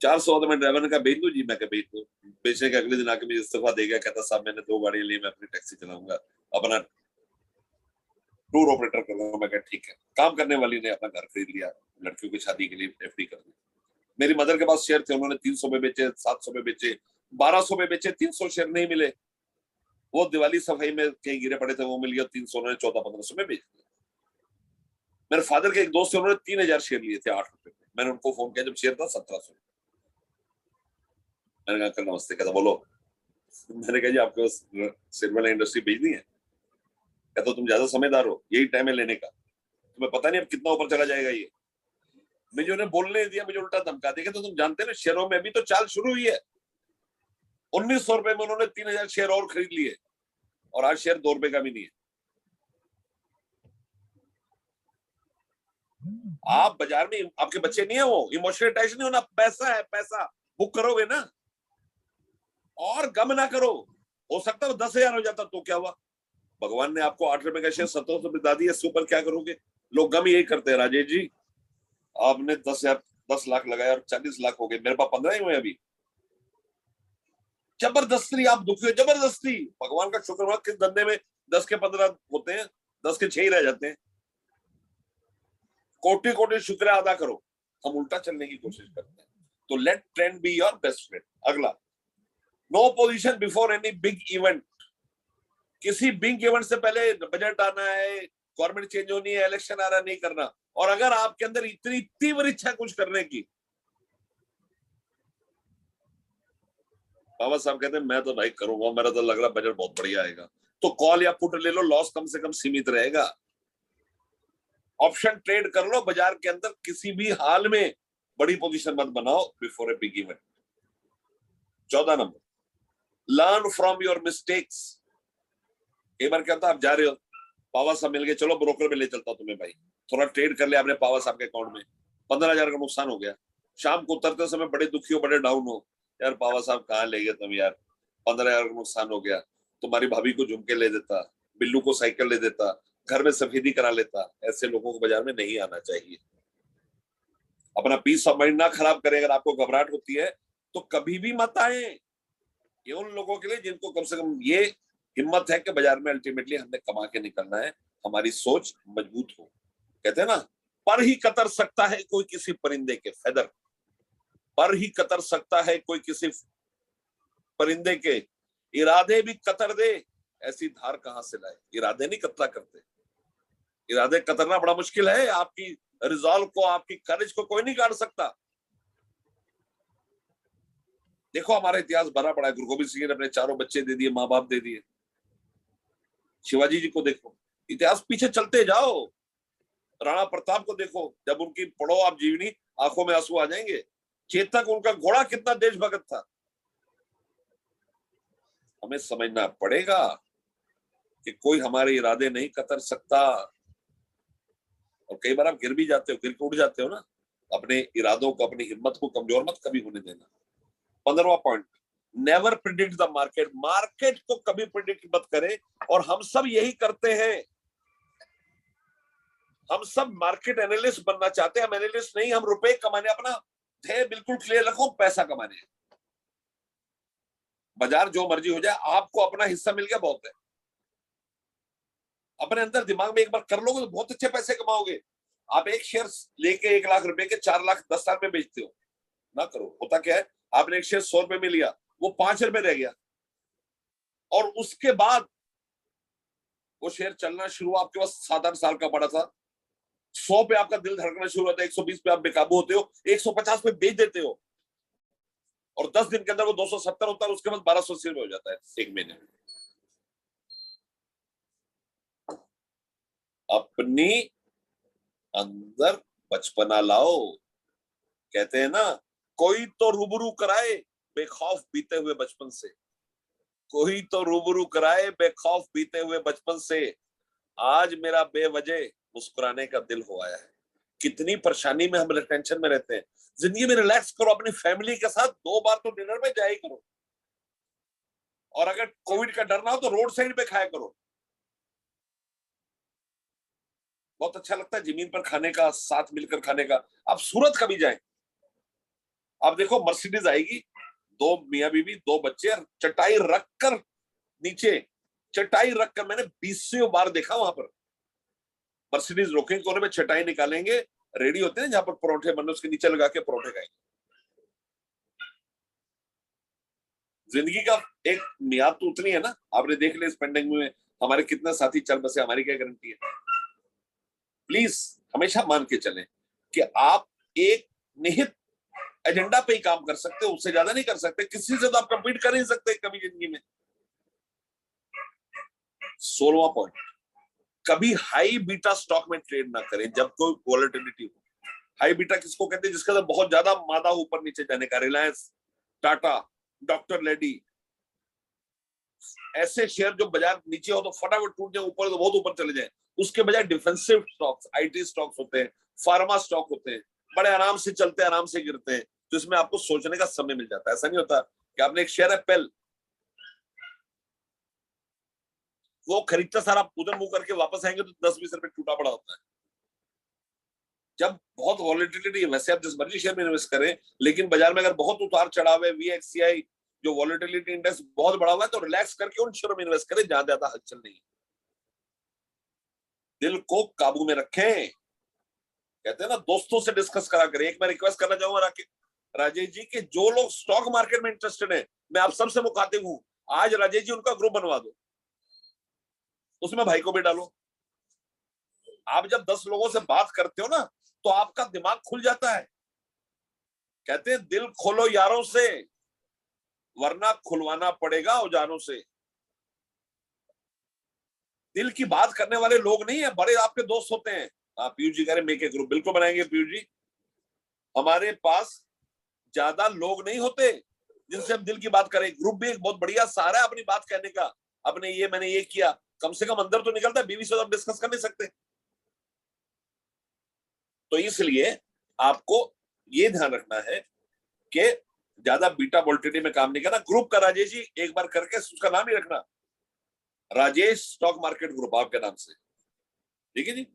400 तो मैं ड्राइवर ने कहा बेच दो जी। मैं कहा बेच दो। बेचने के अगले दिन आके मुझे इस्तीफा दे गया, कहता साहब मैंने 2 गाड़ियां ली, मैं अपनी टैक्सी चलाऊंगा, अपना टूर ऑपरेटर कर रहा हूँ। मैं कहा ठीक है। काम करने वाली ने अपना घर खरीद लिया, लड़कियों की शादी के लिए एफडी कर दी। मेरी मदर के पास शेयर थे, उन्होंने 300 में बेचे, 700 में बेचे, 1200 में बेचे। 300 शेयर नहीं मिले, वो दिवाली सफाई में कहीं गिरे पड़े थे, वो मिल गया 300, उन्होंने 1400-1500 में बेच दिया। मेरे फादर के एक दोस्त थे, उन्होंने 3000 शेयर लिए थे 8 रुपए में। मैंने उनको फोन किया जब शेयर था 1700। मैंने कहा कल नमस्ते। कहता बोलो। मैंने कहा जी आपके पास सिल्वर लाइन इंडस्ट्री बेचनी है? कहता तुम ज्यादा समझदार हो, यही टाइम है लेने का, तुम्हें पता नहीं अब कितना ऊपर चला जाएगा ये। मुझे उन्हें बोलने दिया, मुझे उल्टा धमका दिया। तो तुम जानते ना शेयरों में अभी तो चाल शुरू हुई है। 1900 रुपए में उन्होंने 3000 शेयर और खरीद लिए, और आज शेयर 2 रुपए का भी नहीं है। आप बाजार में, आपके बच्चे नहीं है, वो इमोशनल अटैच नहीं होना। पैसा है, पैसा बुक करोगे ना, और गम ना करो। हो सकता है 10,000 हो जाता तो क्या हुआ? भगवान ने आपको 8 रुपए का शेयर 1700 रुपए दा दिया, इसके ऊपर क्या करोगे? लोग गम यही करते हैं, राजेश जी आपने 10 लाख लगाया और 40 लाख हो गए, मेरे पास 15 ही हुए अभी। जबरदस्ती आप दुखी हो, जबरदस्ती। भगवान का शुक्र हुआ किस धंधे में 10 के 15 होते हैं, 10 के 6 ही रह जाते हैं। कोटि कोटि शुक्र अदा करो। हम उल्टा चलने की कोशिश करते हैं। तो let trend be your best friend. अगला, no position before any big event. किसी बिग इवेंट से पहले बजट आना है, गवर्नमेंट चेंज होनी है, इलेक्शन आ रहा, नहीं करना। और अगर आपके अंदर इतनी तीव्र इच्छा कुछ करने की, बाबा साहब कहते हैं मैं तो भाई करूंगा, मेरा तो लग रहा बजट बहुत बढ़िया आएगा, तो कॉल या पुट ले लो, लॉस कम से कम सीमित रहेगा। ऑप्शन ट्रेड कर लो बाजार के अंदर, किसी भी हाल में बड़ी पोजीशन मत बनाओ before a big event. 14 number, learn from your mistakes. एक बार क्या होता, आप जा रहे हो, पावर साहब मिल गए, चलो ब्रोकर में ले चलता हूं तुम्हें भाई, थोड़ा ट्रेड कर लिया आपने पावर साहब के अकाउंट में, 15,000 का नुकसान हो गया। शाम को उतरते समय बड़े दुखी हो, बड़े डाउन हो, यार पावर साहब कहाँ ले गए तुम यार, 15,000 का नुकसान हो गया। तुम्हारी भाभी को झुमके ले देता, बिल्लू को साइकिल ले देता, घर में सफेदी करा लेता। ऐसे लोगों को बाजार में नहीं आना चाहिए। अपना पीस ऑफ माइंड ना खराब करें। अगर आपको घबराहट होती है तो कभी भी मत आए। ये उन लोगों के लिए जिनको कम से कम ये हिम्मत है कि बाजार में अल्टीमेटली हमने कमा के निकलना है, हमारी सोच मजबूत हो। कहते हैं ना, पर ही कतर सकता है कोई किसी परिंदे के फेदर, पर ही कतर सकता है कोई किसी परिंदे के इरादे भी कतर दे, ऐसी धार कहां से लाए। इरादे नहीं कतरा करते, इरादे कतरना बड़ा मुश्किल है। आपकी रिजॉल्व को, आपकी करेज को कोई नहीं काट सकता। देखो हमारा इतिहास भरा पड़ा है। गुरु गोबिंद सिंह ने अपने 4 बच्चे दे दिए, माँ बाप दे दिए। शिवाजी जी को देखो, इतिहास पीछे चलते जाओ। राणा प्रताप को देखो, जब उनकी पढ़ो आप जीवनी, आंखों में आंसू आ जाएंगे। चेतक उनका घोड़ा कितना देशभक्त था। हमें समझना पड़ेगा कि कोई हमारे इरादे नहीं कतर सकता। और कई बार आप गिर भी जाते हो, गिर के उठ जाते हो ना। अपने इरादों को, अपनी हिम्मत को कमजोर मत कभी होने देना। 15वां point, never predict the market. Market को कभी प्रिडिक्ट मत करें, और हम सब यही करते हैं। हम सब मार्केट एनालिस्ट बनना चाहते हैं, हम एनालिस्ट नहीं, हम रुपए कमाने, अपना ध्येय बिल्कुल क्लियर रखो, पैसा कमाने। बाजार जो मर्जी हो जाए, आपको अपना हिस्सा मिल गया बहुत है। अपने अंदर दिमाग में एक बार कर लोगे तो बहुत अच्छे पैसे कमाओगे। आप एक शेयर लेके 1 लाख रुपए के 4 लाख 10 साल में बेचते हो, ना करो। होता क्या है, आपने एक शेयर 100 रुपए में लिया, वो 5 रुपए रह गया, और उसके बाद वो शेयर चलना शुरू, आपके पास 7-8 साल का पड़ा था, 100 पे आपका दिल धड़कना शुरू होता है, 120 पे आप बेकाबू होते हो, 150 पे बेच देते हो, और 10 दिन के अंदर वो 270 होता है, उसके बाद 1280 रुपए हो जाता है एक महीने में। अपनी अंदर बचपना लाओ। कहते हैं ना, कोई तो रूबरू कराए बेखौफ बीते हुए बचपन से, कोई तो रूबरू कराए बेखौफ बीते हुए बचपन से। आज मेरा बेवजह मुस्कुराने का दिल हो आया है। कितनी परेशानी में हम टेंशन में रहते हैं। जिंदगी में रिलैक्स करो, अपनी फैमिली के साथ 2 बार तो डिनर में जाया करो, और अगर कोविड का डर ना हो तो रोड साइड पे खाया करो। बहुत अच्छा लगता है जमीन पर खाने का, साथ मिलकर खाने का। आप सूरत कभी जाएं, आप देखो मर्सिडीज आएगी, 2 मियां बीवी, 2 बच्चे, चटाई रखकर नीचे, चटाई रखकर, मैंने 20 बार देखा वहां पर। मर्सिडीज रोकेंगे कोने में, चटाई निकालेंगे, रेडी होते हैं जहां पर परोठे बनने, उसके नीचे लगा के परोठे खाएंगे। जिंदगी का एक मियाद तो उतनी है ना। आपने देख लिया इस पेंडेमिक में हमारे कितने साथी चल बसे, हमारी क्या गारंटी है। प्लीज हमेशा मान के चलें कि आप एक निहित एजेंडा पे ही काम कर सकते हो, उससे ज्यादा नहीं कर सकते। किसी से तो आप कंपीट कर ही सकते कभी जिंदगी में। 16वां पॉइंट, कभी हाई बीटा स्टॉक में ट्रेड ना करें जब कोई वॉलेटिलिटी हो। हाई बीटा किसको कहते हैं? जिसके अंदर बहुत ज्यादा मादा ऊपर नीचे जाने का। रिलायंस, टाटा, डॉक्टर लेडी, ऐसे शेयर जो बाजार नीचे हो तो फटाफट टूट जाए, ऊपर तो बहुत ऊपर चले जाए। उसके बजाय डिफेंसिव स्टॉक्स, आईटी स्टॉक्स होते हैं, फार्मा स्टॉक होते हैं, बड़े आराम से चलते हैं, आराम से गिरते हैं, तो इसमें आपको सोचने का समय मिल जाता है। ऐसा नहीं होता कि आपने एक शेयर है पेल, वो खरीदता सारा उधर मुंह करके वापस आएंगे तो 10-20 रुपए टूटा पड़ा होता है। जब बहुत वॉलेटिलिटी है, वैसे आप जिस मर्जी शेयर में इन्वेस्ट करें, लेकिन बाजार में अगर बहुत उतार चढ़ाव है, वीएक्ससीआई जो वॉलेटिलिटी इंडेक्स बहुत बड़ा हुआ है, तो रिलैक्स करके उन शेयरों में इन्वेस्ट करें जहां ज्यादा हलचल नहीं है। दिल को काबू में रखें। कहते हैं ना, दोस्तों से डिस्कस करा करें। एक मैं रिक्वेस्ट करना चाहूंगा राजेश जी के, जो लोग स्टॉक मार्केट में इंटरेस्टेड है, मैं आप सबसे मुखातिब हूं, आज राजेश जी उनका ग्रुप बनवा दो, उसमें भाई को भी डालो। आप जब 10 लोगों से बात करते हो ना, तो आपका दिमाग खुल जाता है। कहते हैं दिल खोलो यारों से, वरना खुलवाना पड़ेगा औजारों से। दिल की बात करने वाले लोग नहीं है, बड़े आपके दोस्त होते हैं। हाँ, पीयूष जी कह रहे मेक ए ग्रुप, बिल्कुल बनाएंगे पीयूष जी। हमारे पास ज्यादा लोग नहीं होते जिनसे हम दिल की बात करें। ग्रुप भी एक बहुत बढ़िया सहारा है अपनी बात कहने का। अपने ये मैंने ये किया, कम से कम अंदर तो निकलता है। बीवी से तो आप डिस्कस कर नहीं सकते। तो इसलिए आपको ये ध्यान रखना है कि ज्यादा बीटा वोल्टिलिटी में काम नहीं करना। ग्रुप का राजेश जी एक बार करके उसका नाम ही रखना, राजेश स्टॉक मार्केट ग्रुप, आपके नाम से। ठीक है जी,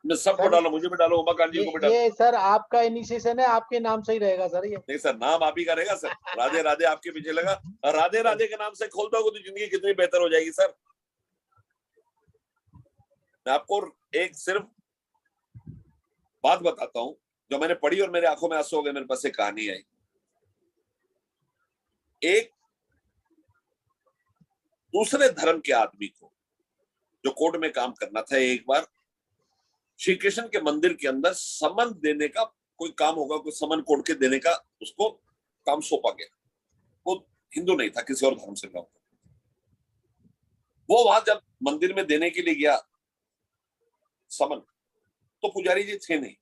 मैं सबको डालो, मुझे भी डालो, उमाकांत जी को भी डालो। ये सर आपका इनिशिएशन है, आपके नाम से ही रहेगा सर ये। नहीं सर, नाम आप ही का रहेगा सर। राधे राधे आपके पीछे लगा, राधे राधे के नाम से खोल दोगे तो जिंदगी कितनी बेहतर हो जाएगी सर। मैं आपको एक सिर्फ बात बताता हूं जो मैंने पढ़ी और मेरे आंखों में आंसू हो गए। मेरे पास एक कहानी आई। एक दूसरे धर्म के आदमी को जो कोर्ट में काम करना था, एक बार श्री कृष्ण के मंदिर के अंदर समन देने का कोई काम होगा, कोई समन कोर्ट के देने का उसको काम सौंपा गया। वो हिंदू नहीं था, किसी और धर्म से काम। वो वहां जब मंदिर में देने के लिए गया समन, तो पुजारी जी थे नहीं।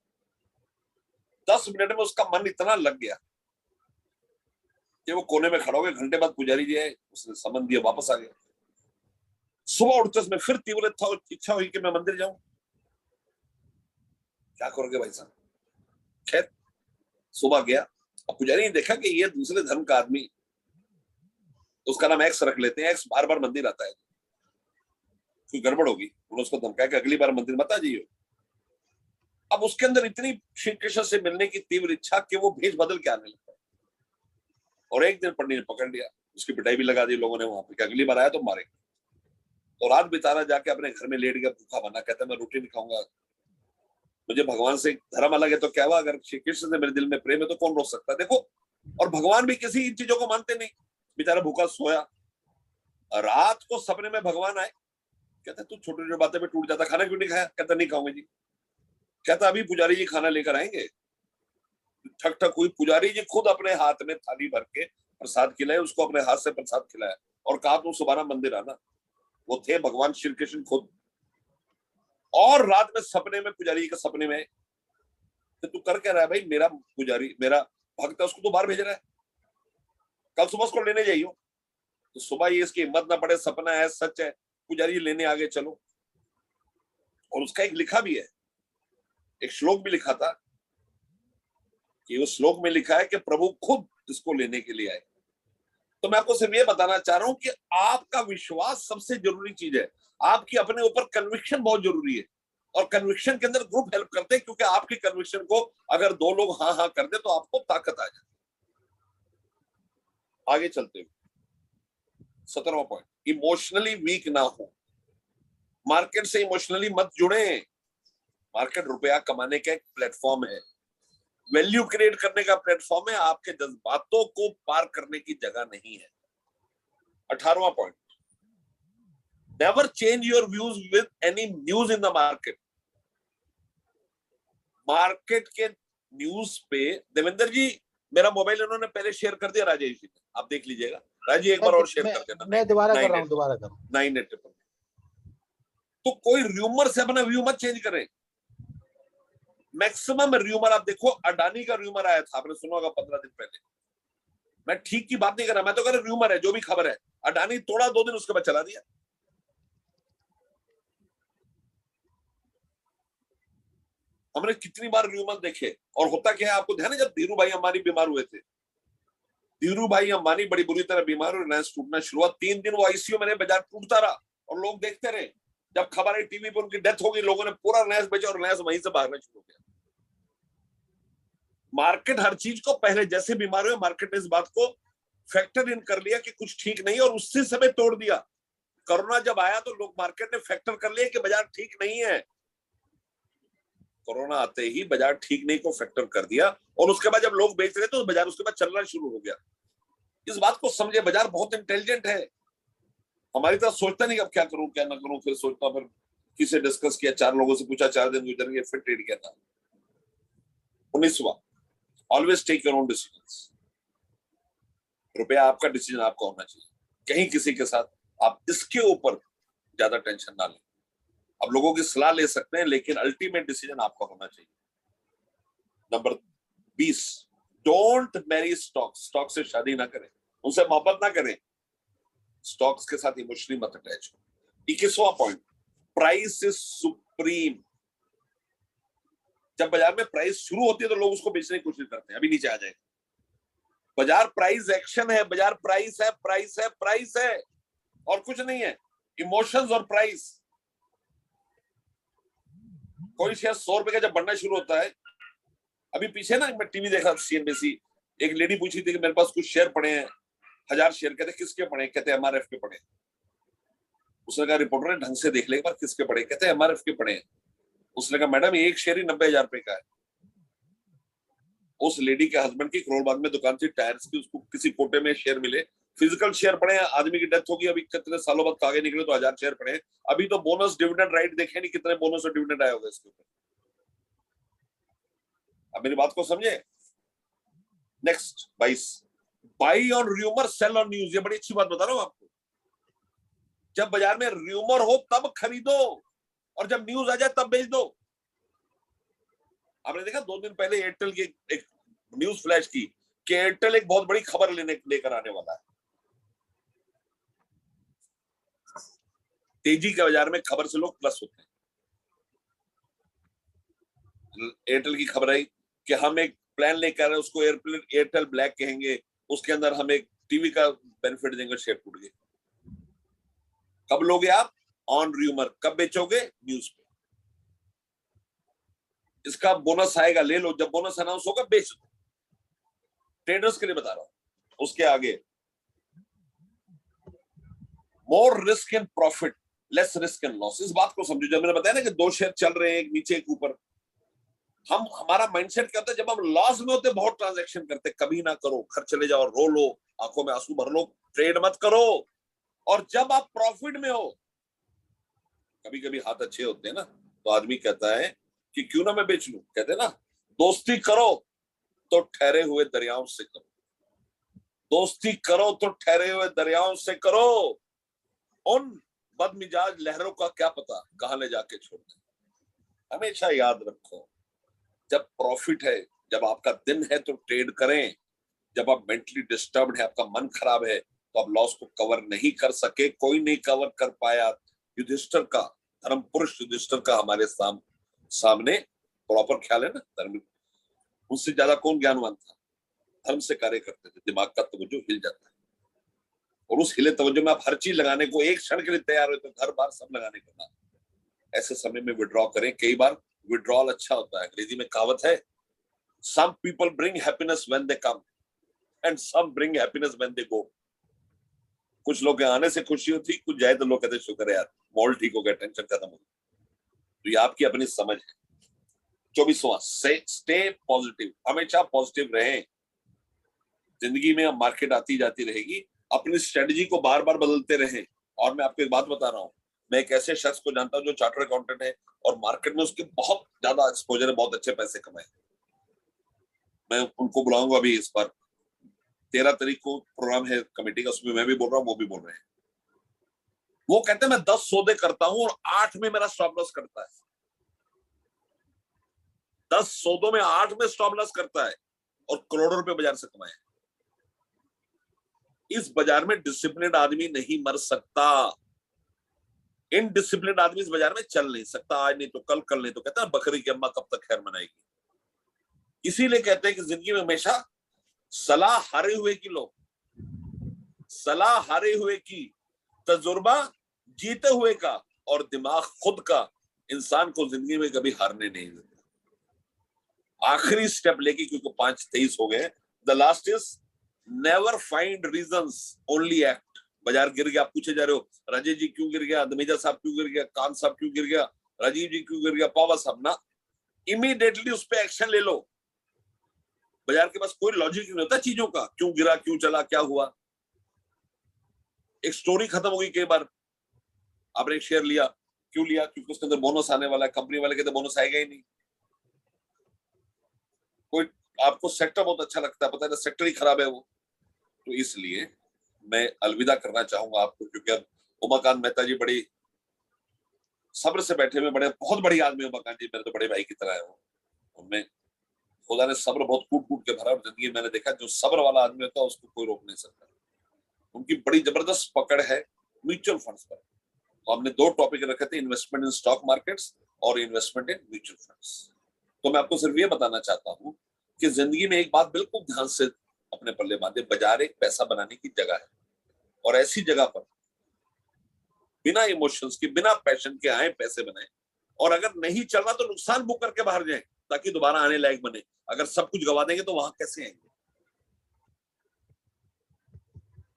10 मिनट में उसका मन इतना लग गया कि वो कोने में खड़ा हो गया। घंटे बाद पुजारी जी आए, उसने समन दिया, वापस आ गया। सुबह उठते उसमें फिर तीव्र इच्छा हुई कि मैं मंदिर जाऊं। क्या करोगे भाई साहब? खैर सुबह गया। अब पुजारी ने देखा कि ये दूसरे धर्म का आदमी, उसका नाम एक्स रख लेते हैं, एक्स बार बार मंदिर आता है, कोई गड़बड़ होगी। उन्होंने उसको धमकाया कि अगली बार मंदिर मत आ जाइए। अब उसके अंदर इतनी श्री कृष्ण से मिलने की तीव्र इच्छा कि वो भेष बदल के आने लगता है। और एक दिन पंडित ने पकड़ लिया, उसकी पिटाई भी लगा दी लोगों ने वहां पे कि अगली बार आया तो मारेंगे। तो रात बिताना जाके अपने घर में लेट गया भूखा बना, कहता मैं रोटी नहीं खाऊंगा, मुझे भगवान से धर्म अलग है तो क्या हुआ, अगर श्री कृष्ण से मेरे दिल में प्रेम है तो कौन रोक सकता है। देखो, और भगवान भी किसी इन चीजों को मानते नहीं, बेचारा भूखा सोया। रात को सपने में भगवान आए, कहते तू छोटी छोटी बातें में टूट जाता, खाना क्यों नहीं खाया, कहता नहीं खाऊंगा जी। कहता अभी पुजारी जी खाना लेकर आएंगे। ठक ठक हुई, पुजारी जी खुद अपने हाथ में थाली भर के प्रसाद खिलाए, उसको अपने हाथ से प्रसाद खिलाया और कहा तू सुबह मंदिर आना। वो थे भगवान श्री कृष्ण खुद। और रात में सपने में पुजारी जी के सपने में, तो तू कर क्या रहा है भाई, मेरा पुजारी मेरा भक्त है, उसको तो बाहर भेज रहा है, कल सुबह उसको लेने जाइयो। तो सुबह ये इसकी हिम्मत ना पड़े, सपना है सच है, पुजारी जी लेने आगे चलो। और उसका एक लिखा भी है, एक श्लोक भी लिखा था कि उस श्लोक में लिखा है कि प्रभु खुद इसको लेने के लिए आए। तो मैं आपको सिर्फ ये बताना चाह रहा हूं कि आपका विश्वास सबसे जरूरी चीज है, आपकी अपने ऊपर कन्विक्शन बहुत जरूरी है। और कन्विक्शन के अंदर ग्रुप हेल्प करते हैं, क्योंकि आपकी कन्विक्शन को अगर दो लोग हाँ हाँ कर दे तो आपको ताकत आ जाए। आगे चलते हुए 17वां पॉइंट, इमोशनली वीक ना हो। मार्केट से इमोशनली मत जुड़े। मार्केट रुपया कमाने का एक प्लेटफॉर्म है, वैल्यू क्रिएट करने का प्लेटफॉर्म है, आपके जज्बातों को पार करने की जगह नहीं है। 18वां point, never change your views with any news in the market. Market के न्यूज पे देवेंद्र जी, मेरा मोबाइल इन्होंने पहले शेयर कर दिया राजेश जी ने, आप देख लीजिएगा। राजेश एक बार और शेयर कर देना। मैं दोबारा कर रहा हूं, दोबारा कर 98। तो कोई र्यूमर से अपना व्यू मत चेंज करें। मैक्सिमम र्यूमर आप देखो, अडानी का र्यूमर आया था, आपने सुना होगा 15 दिन पहले। मैं ठीक की बात नहीं कर रहा, मैं तो कह रहा र्यूमर है, जो भी खबर है। अडानी तोड़ा, 2 दिन उसके बाद चला दिया। हमने कितनी बार र्यूमर देखे। और होता क्या है, आपको ध्यान है, जब धीरू भाई अंबानी बीमार हुए थे, धीरू भाई अंबानी बड़ी बुरी तरह बीमार हुए, रिलायंस टूटना शुरू हुआ, 3 दिन वो आईसीयू में रहे, बाजार टूटता रहा और लोग देखते रहे। जब खबर आई टीवी पर उनकी डेथ हो गई, लोगों ने पूरा रिलायंस बेचा और रिलायंस वहीं से भागना शुरू हो गया। मार्केट हर चीज को पहले जैसे बीमार हुए, मार्केट ने इस बात को फैक्टर इन कर लिया कि कुछ ठीक नहीं, और उसी समय तोड़ दिया। कोरोना जब आया तो लोग, मार्केट ने फैक्टर कर लिया कि बाजार ठीक नहीं है। कोरोना आते ही बाजार ठीक नहीं को फैक्टर कर दिया, और उसके बाद जब लोग बेच रहे तो बाजार उसके बाद चलना शुरू हो गया। इस बात को समझे, बाजार बहुत इंटेलिजेंट है, हमारी तरह सोचता नहीं अब क्या करूं क्या ना करूं, फिर सोचता, फिर किसी डिस्कस किया, 4 लोगों से पूछा, 4 दिन गुजर गए, फिर ट्रेड किया था। 19वां, always take your own decisions. रुपया आपका डिसीजन आपका होना चाहिए, कहीं किसी के साथ आप इसके ऊपर ज्यादा टेंशन ना लें। अब लोगों की सलाह ले सकते हैं, लेकिन अल्टीमेट डिसीजन आपका होना चाहिए। Number 20, don't marry stock. Stock से शादी ना करें, उनसे मोहब्बत ना करें, स्टॉक्स के साथ इमोशनली मत अटैच हो। 21वां पॉइंट, प्राइस इज सुप्रीम। जब बाजार में प्राइस शुरू होती है तो लोग उसको बेचने की कोशिश करते हैं, अभी नीचे आ जाएगा। बाजार प्राइस एक्शन है, बाजार प्राइस है, प्राइस है, प्राइस है, और कुछ नहीं है। इमोशंस और प्राइस। कोई शेयर 100 रुपए का जब बढ़ना शुरू होता है, अभी पीछे ना मैं टीवी देखा सीएनबीसी, एक लेडी पूछी थी कि मेरे पास कुछ शेयर पड़े हैं, 1000 शेयर। कहते किसके पड़े, कहते एमआरएफ के पड़े। उसने कहा रिपोर्टर ने ढंग से देख ले एक बार, किसके पड़े, कहते एमआरएफ के पड़े हैं। उसने कहा मैडम एक शेयर ही 90,000 रुपए का है। उस लेडी के हस्बैंड की करोलबाग में दुकान थी टायर्स की, उसको किसी कोटे में शेयर मिले, फिजिकल शेयर पड़े हैं, आदमी की डेथ होगी, अभी कितने सालों बाद कागज निकले तो 1000 शेयर पड़े हैं। अभी तो बोनस डिविडेंड राइट देखे नहीं, कितने बोनस और डिविडेंड आए होगा इसके ऊपर। अब मेरी बात को समझे। Next 22, buy on rumour sell on news. ये बड़ी अच्छी बात बता रहा हूं आपको। जब बाजार में र्यूमर हो तब खरीदो, और जब न्यूज आ जाए तब बेच दो। आपने देखा 2 दिन पहले एयरटेल की एक न्यूज फ्लैश की कि एयरटेल एक बहुत बड़ी खबर लेकर आने वाला है। तेजी के बाजार में खबर से लोग प्लस होते हैं। एयरटेल की खबर आई कि हम एक प्लान लेकर आ रहे हैं, उसको एयरटेल ब्लैक कहेंगे, उसके अंदर हम एक टीवी का बेनिफिट देंगे, शेयर टूट गए। कब लोगे आप? On rumour. कब बेचोगे? न्यूज पे। इसका बोनस आएगा ले लो, जब बोनस अनाउंस होगा बेच दो। ट्रेडर्स के लिए बता रहा हूं। उसके आगे more risk and profit, less risk and loss. इस बात को समझो, जब मैंने बताया ना कि दो शेयर चल रहे हैं, एक नीचे एक ऊपर, हमारा माइंडसेट क्या होता है, जब हम लॉस में होते बहुत ट्रांजैक्शन करते, कभी ना करो, घर चले जाओ, रो लो, आंखों में आंसू भर लो, ट्रेड मत करो। और जब आप प्रॉफिट में हो, कभी कभी हाथ अच्छे होते हैं ना, तो आदमी कहता है कि क्यों ना मैं बेच लूं। कहते हैं ना, दोस्ती करो तो ठहरे हुए दरियाओं से करो, दोस्ती करो तो ठहरे हुए दरियाओं से करो, उन बदमिजाज लहरों का क्या पता कहां ले जाके छोड़ दे। हमेशा याद रखो, जब प्रॉफिट है, जब आपका दिन है तो ट्रेड करें, जब आप मेंटली डिस्टर्ब्ड है, आपका मन खराब है, तो आप लॉस को कवर नहीं कर सके, कोई नहीं कवर कर पाया। युधिष्ठिर का, धर्म पुरुष युधिष्ठिर का हमारे सामने प्रॉपर ख्याल है ना, धर्म, उससे ज्यादा कौन ज्ञानवान था? धर्म से कार्य करते थे, दिमाग का तवज्जो हिल जाता है, और उस हिले तवज्जो में आप हर चीज लगाने को एक क्षण के लिए तैयार हो, तो घर बार सब लगाने को ना, ऐसे समय में विड्रॉ करें। कई बार विड्रॉल अच्छा होता है। अंग्रेजी में कहावत है, some people bring happiness when they come and some bring happiness when they go। कुछ लोग के आने से खुशी होती, कुछ जाए तो लोग कहते शुक्र है यार, मॉल ठीक हो गया, टेंशन खत्म हो गई। तो ये आपकी अपनी समझ है। 24वां, स्टे पॉजिटिव, हमेशा पॉजिटिव रहें। जिंदगी में मार्केट आती जाती रहेगी, अपनी स्ट्रेटजी को बार बार बदलते रहें। और मैं आपको एक बात बता रहा हूं, मैं एक ऐसे शख्स को जानता हूं जो चार्टर्ड अकाउंटेंट है और मार्केट में उसके बहुत ज्यादा एक्सपोजर है, बहुत अच्छे पैसे कमाए। मैं उनको बुलाऊंगा अभी, इस बार 13 तारीख को प्रोग्राम है कमेटी का, उसमें मैं भी बोल रहा हूँ, वो भी बोल रहे हैं। वो कहते हैं मैं 10 सौदे करता हूं और 8 में मेरा स्टॉप लॉस करता है। 10 सौदों में 8 में स्टॉप लॉस करता है और करोड़ों रुपए बाजार से कमाए। इस बाजार में डिसिप्लिन आदमी नहीं मर सकता, इनडिसिप्लिन आदमी इस बाजार में चल नहीं सकता। आज नहीं तो कल, कल नहीं तो, कहता है बकरी की अम्मा कब तक खैर मनाएगी। इसीलिए कहते हैं कि जिंदगी में हमेशा सलाह हारे हुए की लो, सलाह हारे हुए की, तजुर्बा जीते हुए का, और दिमाग खुद का इंसान को जिंदगी में कभी हारने नहीं देता। आखिरी स्टेप लेके, क्योंकि 5:23 हो गए, the last is never find reasons, only act. बाजार गिर गया, आप पूछे जा रहे हो राजेश जी क्यों गिर गया, दमेजा साहब क्यों गिर गया, कान साहब क्यों गिर गया, राजीव जी क्यों गिर गया, पावा साहब ना, इमीडिएटली उस पर एक्शन ले लो। बाजार के पास कोई लॉजिक नहीं होता चीजों का, क्यों गिरा, क्यों चला, क्या हुआ। एक स्टोरी खत्म हो गई। कई बार आपने एक शेयर लिया, क्यों लिया, क्योंकि उसके अंदर बोनस आने वाला है, कंपनी वाले कहते बोनस आएगा ही नहीं। कोई आपको सेक्टर बहुत अच्छा लगता है, पता है ना सेक्टर ही खराब है वो। तो इसलिए मैं अलविदा करना चाहूंगा आपको, क्योंकि अब उमाकांत मेहता जी बड़ी सब्र से बैठे हुए, बड़े बहुत बड़ी आदमी उमाकांत जी, मेरे तो बड़े भाई की तरह है वो। उनमें खुदा ने सब्र बहुत कूट कूट के भरा, और जिंदगी मैंने देखा जो सब्र वाला आदमी होता है उसको कोई रोक नहीं सकता। उनकी बड़ी जबरदस्त पकड़ है म्यूचुअल फंड्स पर। तो हमने 2 टॉपिक रखे थे, इन्वेस्टमेंट इन स्टॉक मार्केट्स और इन्वेस्टमेंट इन म्यूचुअल फंड्स। तो मैं आपको सिर्फ ये बताना चाहता हूं कि जिंदगी में एक बात बिल्कुल ध्यान से अपने पल्ले बांधे, बाजार एक पैसा बनाने की जगह है, और ऐसी जगह पर बिना इमोशंस के, बिना पैशन के आए, पैसे बनाए, और अगर नहीं चल रहा तो नुकसान बुक करके बाहर जाए, ताकि दोबारा आने लायक बने। अगर सब कुछ गवा देंगे तो वहां कैसे आएंगे।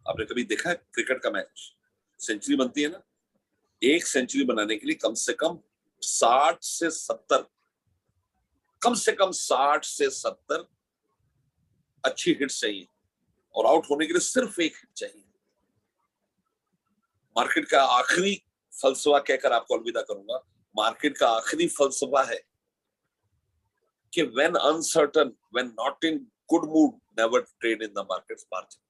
आपने कभी देखा है क्रिकेट का मैच, सेंचुरी बनती है ना, एक सेंचुरी बनाने के लिए कम से कम 60 से 70, कम से कम 60 से 70 अच्छी हिट्स चाहिए, और आउट होने के लिए सिर्फ एक हिट चाहिए। मार्केट का आखिरी फलसफा कहकर आपको अलविदा करूंगा। मार्केट का आखिरी फलसफा है कि when uncertain, when not in good mood, never trade in the market's margin।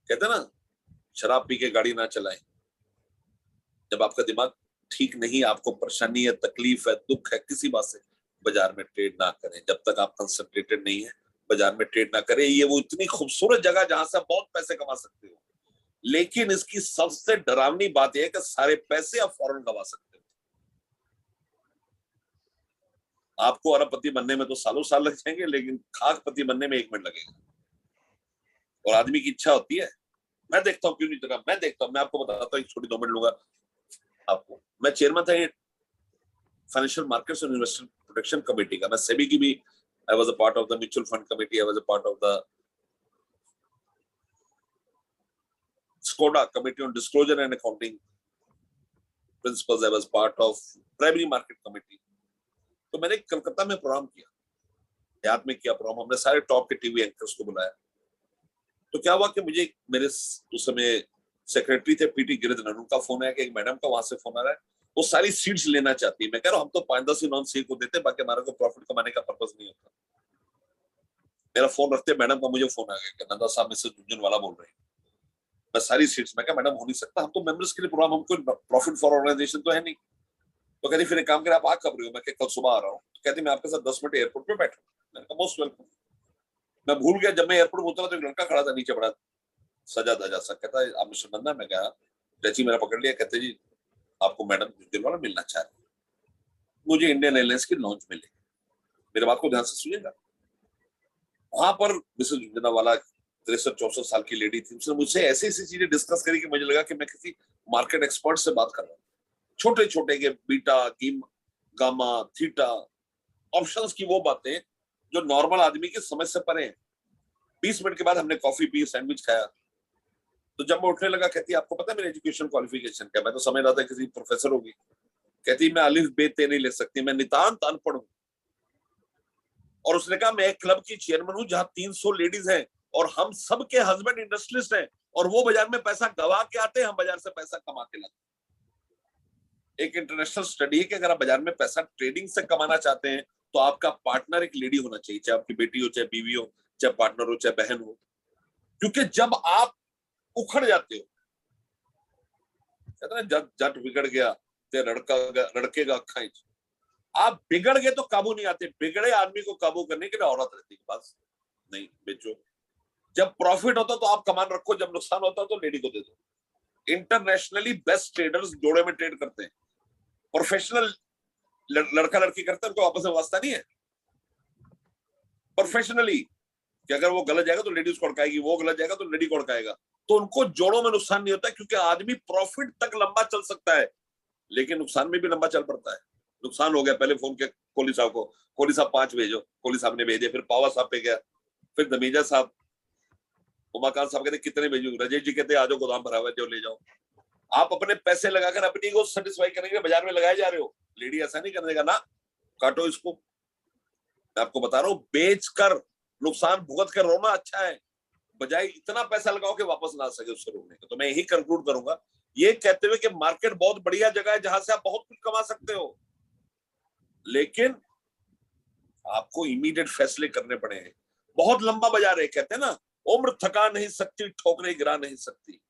कहते ना, शराब पी के गाड़ी ना चलाएं। जब आपका दिमाग ठीक नहीं, आपको परेशानी है, तकलीफ है, दुख है, किसी बात से, बाजार में ट्रेड ना करें। जब तक आप कंसंट्रेटेड नहीं है, बाजार में ट्रेड ना करें। ये वो इतनी खूबसूरत जगह जहां से आप बहुत पैसे कमा सकते हो, लेकिन इसकी सबसे डरावनी बात यह है कि सारे पैसे आप फौरन गवा सकते हो। आपको अरबपति बनने में तो सालों साल लग जाएंगे, लेकिन खाकपति बनने में 1 मिनट लगेगा। और आदमी की इच्छा होती है, मैं देखता हूँ क्यों नहीं चला, मैं देखता हूँ। मैं आपको बताता हूँ, एक छोटी 2 मिनट लूंगा आपको। मैं चेयरमैन था financial markets and investor protection committee का, मैं सेबी की भी, I was a part of the mutual fund committee, I was a part of the Skoda committee on disclosure and accounting principles, I was part of primary market committee. तो मैंने कलकत्ता में programme किया, देहात में किया प्रोग्राम, हमने सारे top के टीवी एंकर्स को बुलाया। तो क्या हुआ कि मुझे मेरे उस समय सेक्रेटरी थे पीटी गिरिधरन, उनका फोन आया कि एक मैडम का वहां से फोन आ रहा है, वो सारी सीट्स लेना चाहती है। मैं कह रहा हूँ हम तो 5-10 ही नॉन सी को देते, बाकी हमारा को प्रॉफिट कमाने का पर्पस नहीं होता। मेरा फोन रखते मैडम का मुझे फोन आ गया कि नंदा साहब मिसेस झुंझुनवाला बोल रहे हैं, मैं सारी सीट्स। मैं कहा मैडम हो नहीं सकता, हम तो मेंबर्स के लिए प्रोग्राम, हमको प्रॉफिट फॉर ऑर्गेनाइजेशन तो है नहीं। तो कहती फिर एक काम करें, आप आ कब रहे हो? मैं कल सुबह आ रहा हूँ। तो कहती मैं आपके साथ 10 मिनट एयरपोर्ट पे बैठा। मैंने कहा मोस्ट वेलकम। मैं भूल गया, जब मैं एयरपोर्ट उतरा तो एक लड़का खड़ा था नीचे, बड़ा सजा धजा सा, कहता है आप मिस्टर नंदा? मैं कहा टची मेरा पकड़ लिया, कहते जी आपको मैडम झुंझुनवाला मिलना चाह रहे, मुझे इंडियन एयरलाइंस की लॉन्च मिले। मेरे बात को ध्यान से सुनिएगा। वहां पर मिसेस झुंझुनवाला 63-64 साल की लेडी थी, उसने मुझसे ऐसी ऐसी चीजें डिस्कस करी कि मुझे लगा कि मैं किसी मार्केट एक्सपर्ट से बात कर रहा हूँ। छोटे छोटे के बीटा, गामा, थीटा, ऑप्शंस की वो बातें जो नॉर्मल आदमी की समझ से परे हैं। 20 मिनट के बाद हमने कॉफी पी, सैंडविच खाया। तो जब मैं उठने लगा, कहती आपको पता है मेरी एजुकेशन क्वालिफिकेशन क्या? मैं तो समझ रहा था किसी प्रोफेसर होगी। कहती मैं अलिफ बे ते नहीं ले सकती, मैं नितांत अनपढ़ हूं। और उसने कहा मैं एक क्लब की चेयरमैन हूं जहां 300 लेडीज हैं और हम सबके हस्बैंड इंडस्ट्रियलिस्ट हैं, और वो बाजार में पैसा गवा के आते हैं, हम बाजार से पैसा कमा के लाते हैं। एक इंटरनेशनल स्टडी है कि अगर आप बाजार में पैसा ट्रेडिंग से कमाना चाहते हैं तो आपका पार्टनर एक लेडी होना चाहिए, चाहे आपकी बेटी हो, चाहे बीवी हो, चाहे पार्टनर हो, चाहे बहन हो। क्योंकि जब आप उखड़ जाते हो, कहते हैं जट बिगड़ गया ते लड़के का अखा, आप बिगड़ गए तो काबू नहीं आते। बिगड़े आदमी को काबू करने के लिए औरत रहती है, बस नहीं बेचो। जब प्रॉफिट होता तो आप कमान रखो, जब नुकसान होता तो लेडी को दे दो। इंटरनेशनली बेस्ट ट्रेडर्स जोड़े में ट्रेड करते हैं। प्रोफेशनल लड़का लड़की करते हैं, उनको आपस में वास्ता नहीं है। प्रोफेशनली कि अगर वो गलत जाएगा तो लेडी उसको अड़काएगी, वो गलत जाएगा तो लेडी को अड़काएगा, तो उनको जोड़ों में नुकसान नहीं होता, क्योंकि आदमी प्रॉफिट तक लंबा चल सकता है लेकिन नुकसान में भी लंबा चल पड़ता है। नुकसान हो गया, पहले फोन किया कोहली साहब को, कोहली साहब 5 भेजो, कोहली साहब ने भेजे, फिर पावा साहब पे गया, फिर दमीजा साहब, उमाकांत साहब कहते कितने भेजू, राजेश जी कहते आ जाओ, गोदाम भरा हुआ है जो ले जाओ। आप अपने पैसे लगाकर अपनी को सेटिस्फाई करने के लिए बाजार में लगाए जा रहे हो। लेडी ऐसा नहीं करने का ना, काटो इसको। मैं आपको बता रहा हूँ, बेचकर नुकसान भुगत कर रोना अच्छा है, बजाय इतना पैसा लगाओ कि वापस ना आ सके उससे रोकने का। तो मैं यही कंक्लूड करूंगा ये कहते हुए कि मार्केट बहुत बढ़िया जगह है जहां से आप बहुत कुछ कमा सकते हो, लेकिन आपको इमीडिएट फैसले करने पड़े हैं। बहुत लंबा बाजार है, कहते हैं ना, उम्र थका नहीं सकती, ठोकरें गिरा नहीं सकती।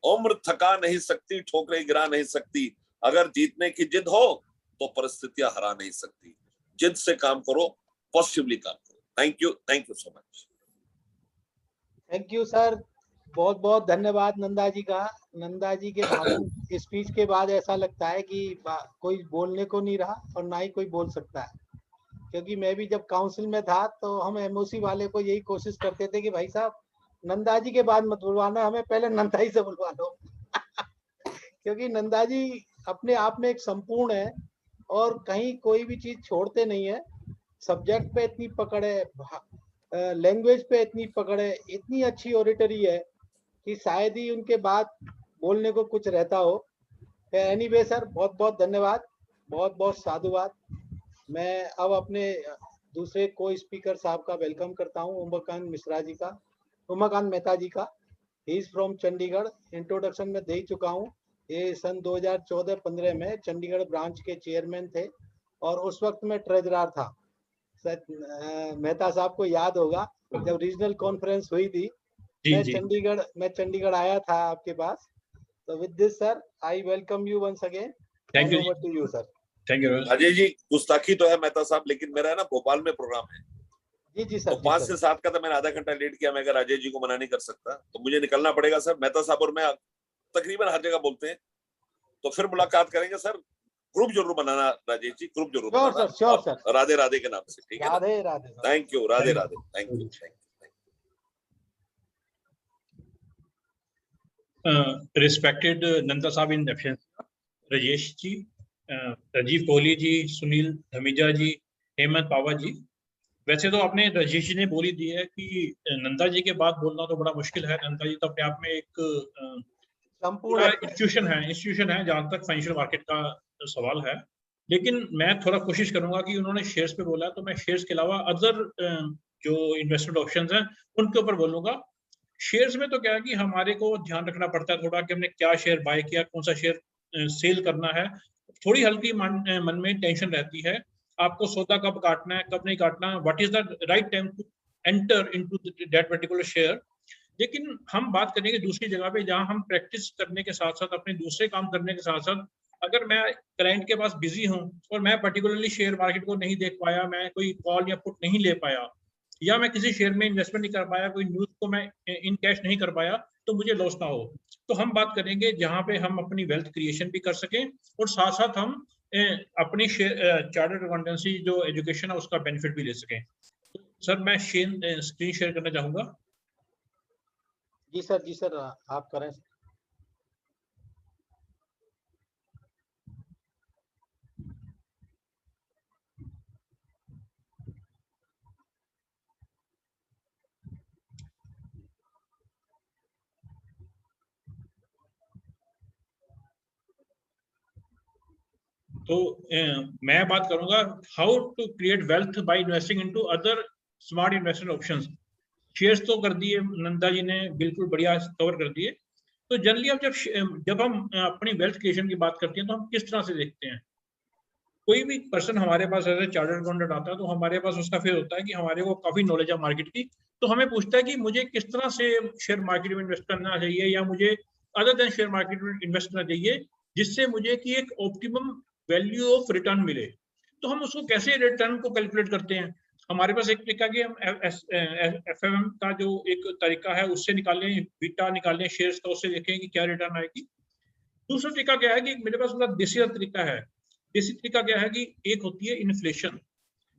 उम्र थका नहीं सकती, ठोकरें गिरा नहीं सकती। अगर जीतने की जिद हो तो परिस्थितियां हरा नहीं सकती। जिद से काम करो, पॉजिटिवली काम करो। Thank you so much. Thank you sir, बहुत बहुत धन्यवाद नंदा जी का। नंदा जी के भाषण स्पीच के बाद ऐसा लगता है कि कोई बोलने को नहीं रहा और ना ही कोई बोल सकता है, क्योंकि मैं भी जब काउंसिल में था तो हम एमओसी वाले को यही कोशिश करते थे कि भाई साहब नंदा जी के बाद मत बुलवाना, हमें पहले नंदा जी से बुलवा लो क्योंकि नंदा जी अपने आप में एक संपूर्ण है और कहीं कोई भी चीज छोड़ते नहीं है। सब्जेक्ट पे इतनी पकड़ है, लैंग्वेज पे इतनी पकड़ है, इतनी अच्छी ऑडिटरी है कि शायद ही उनके बाद बोलने को कुछ रहता हो। एनीवे सर, बहुत बहुत धन्यवाद, बहुत बहुत साधुवाद। मैं अब अपने दूसरे को स्पीकर साहब का वेलकम करता हूँ, उमाकांत मिश्रा जी का, उमाकांत मेहता जी का। He is from Chandigarh. Introduction में दे ही चुका हूँ। ये सन 2014-15 में चंडीगढ़ ब्रांच के चेयरमैन थे और उस वक्त में ट्रेजरर था। मेहता साहब को याद होगा जब रीजनल कॉन्फ्रेंस हुई थी, मैं चंडीगढ़ आया था आपके पास। तो with this sir, I welcome you once again. Thank you, over to you sir. Thank you Ajay ji. गुस्ताखी तो है मेहता साहब, लेकिन मेरा है ना भोपाल में प्रोग्राम है। जी सर। तो 5 से 7 का तो मैंने आधा घंटा लेट किया। मैं अगर अजय जी को मना नहीं कर सकता तो मुझे निकलना पड़ेगा सर। मेहता साहब और मैं तकरीबन हर जगह बोलते हैं, तो फिर मुलाकात करेंगे सर। ग्रुप जरूर बनाना राजेश जी, ग्रुप जरूर बनाना। Sure sir. राधे राधे के नाम से, ठीक है? Radhe Radhe. Thank you, Radhe Radhe, thank you. Respected Nanda Sahib in absence, Rajesh ji, Rajeev Kohli ji, Sunil Dhamija ji, Hemant Pawa ji. वैसे तो आपने राजेश जी ने बोली दी है कि नंदा जी के बाद बोलना तो बड़ा मुश्किल है। नंदा जी तो अपने आप में एक संपूर्ण इंस्टीट्यूशन है जहां तक फाइनेंशियल मार्केट का सवाल है। लेकिन मैं थोड़ा कोशिश करूंगा कि उन्होंने शेयर्स पे बोला तो मैं शेयर्स के अलावा अदर जो इन्वेस्टमेंट ऑप्शंस हैं उनके ऊपर बोलूंगा। शेयर्स में तो क्या है कि हमारे को ध्यान रखना पड़ता है थोड़ा कि हमने क्या शेयर बाय किया, कौन सा शेयर सेल करना है। थोड़ी हल्की मन में टेंशन रहती है, आपको सौदा कब काटना है कब नहीं काटना, what is the right time to enter into that particular share. लेकिन हम बात करेंगे दूसरी जगह पे जहां हम प्रैक्टिस करने के साथ साथ अपने दूसरे काम करने के साथ साथ, अगर मैं क्लाइंट के पास बिजी हूं और मैं पर्टिकुलरली शेयर मार्केट को नहीं देख पाया, मैं कोई कॉल या पुट नहीं ले पाया, या मैं किसी शेयर में इन्वेस्टमेंट नहीं कर पाया, कोई न्यूज को मैं इन कैश नहीं कर पाया, तो मुझे लॉस ना हो। तो हम बात करेंगे जहां पे हम अपनी वेल्थ क्रिएशन भी कर सकें और साथ साथ हम अपनी चार्टर्ड अकाउंटेंसी जो एजुकेशन है उसका बेनिफिट भी ले सकें। तो सर मैं स्क्रीन शेयर करना चाहूंगा। जी सर आप करें। तो मैं बात करूंगा how to create wealth by investing into other smart investment options. Shares तो कर दिए नंदा जी ने, बिल्कुल बढ़िया कवर कर दिए। तो जनरली अब जब हम अपनी वेल्थ क्रिएशन की बात करते हैं तो हम किस तरह से देखते हैं। कोई भी पर्सन हमारे पास एज ए चार्टर्ड अकाउंटेंट आता है तो हमारे पास उसका फिर होता है कि हमारे को काफी नॉलेज है मार्केट की, तो हमें पूछता है कि मुझे किस तरह से शेयर मार्केट में इन्वेस्ट करना चाहिए या मुझे अदर देन शेयर मार्केट में इन्वेस्ट करना चाहिए जिससे मुझे कि एक ऑप्टिमम वैल्यू ऑफ रिटर्न मिले। तो हम उसको कैसे रिटर्न को कैलकुलेट करते हैं। हमारे पास एक तरीका कि हम एफएम का जो एक तरीका है उससे निकालें, बीटा निकालें शेयर्स का, उससे देखें कि क्या रिटर्न आएगी। दूसरा तरीका क्या है कि मेरे पास मतलब देसी तरीका है। देसी तरीका क्या है कि एक होती है इन्फ्लेशन।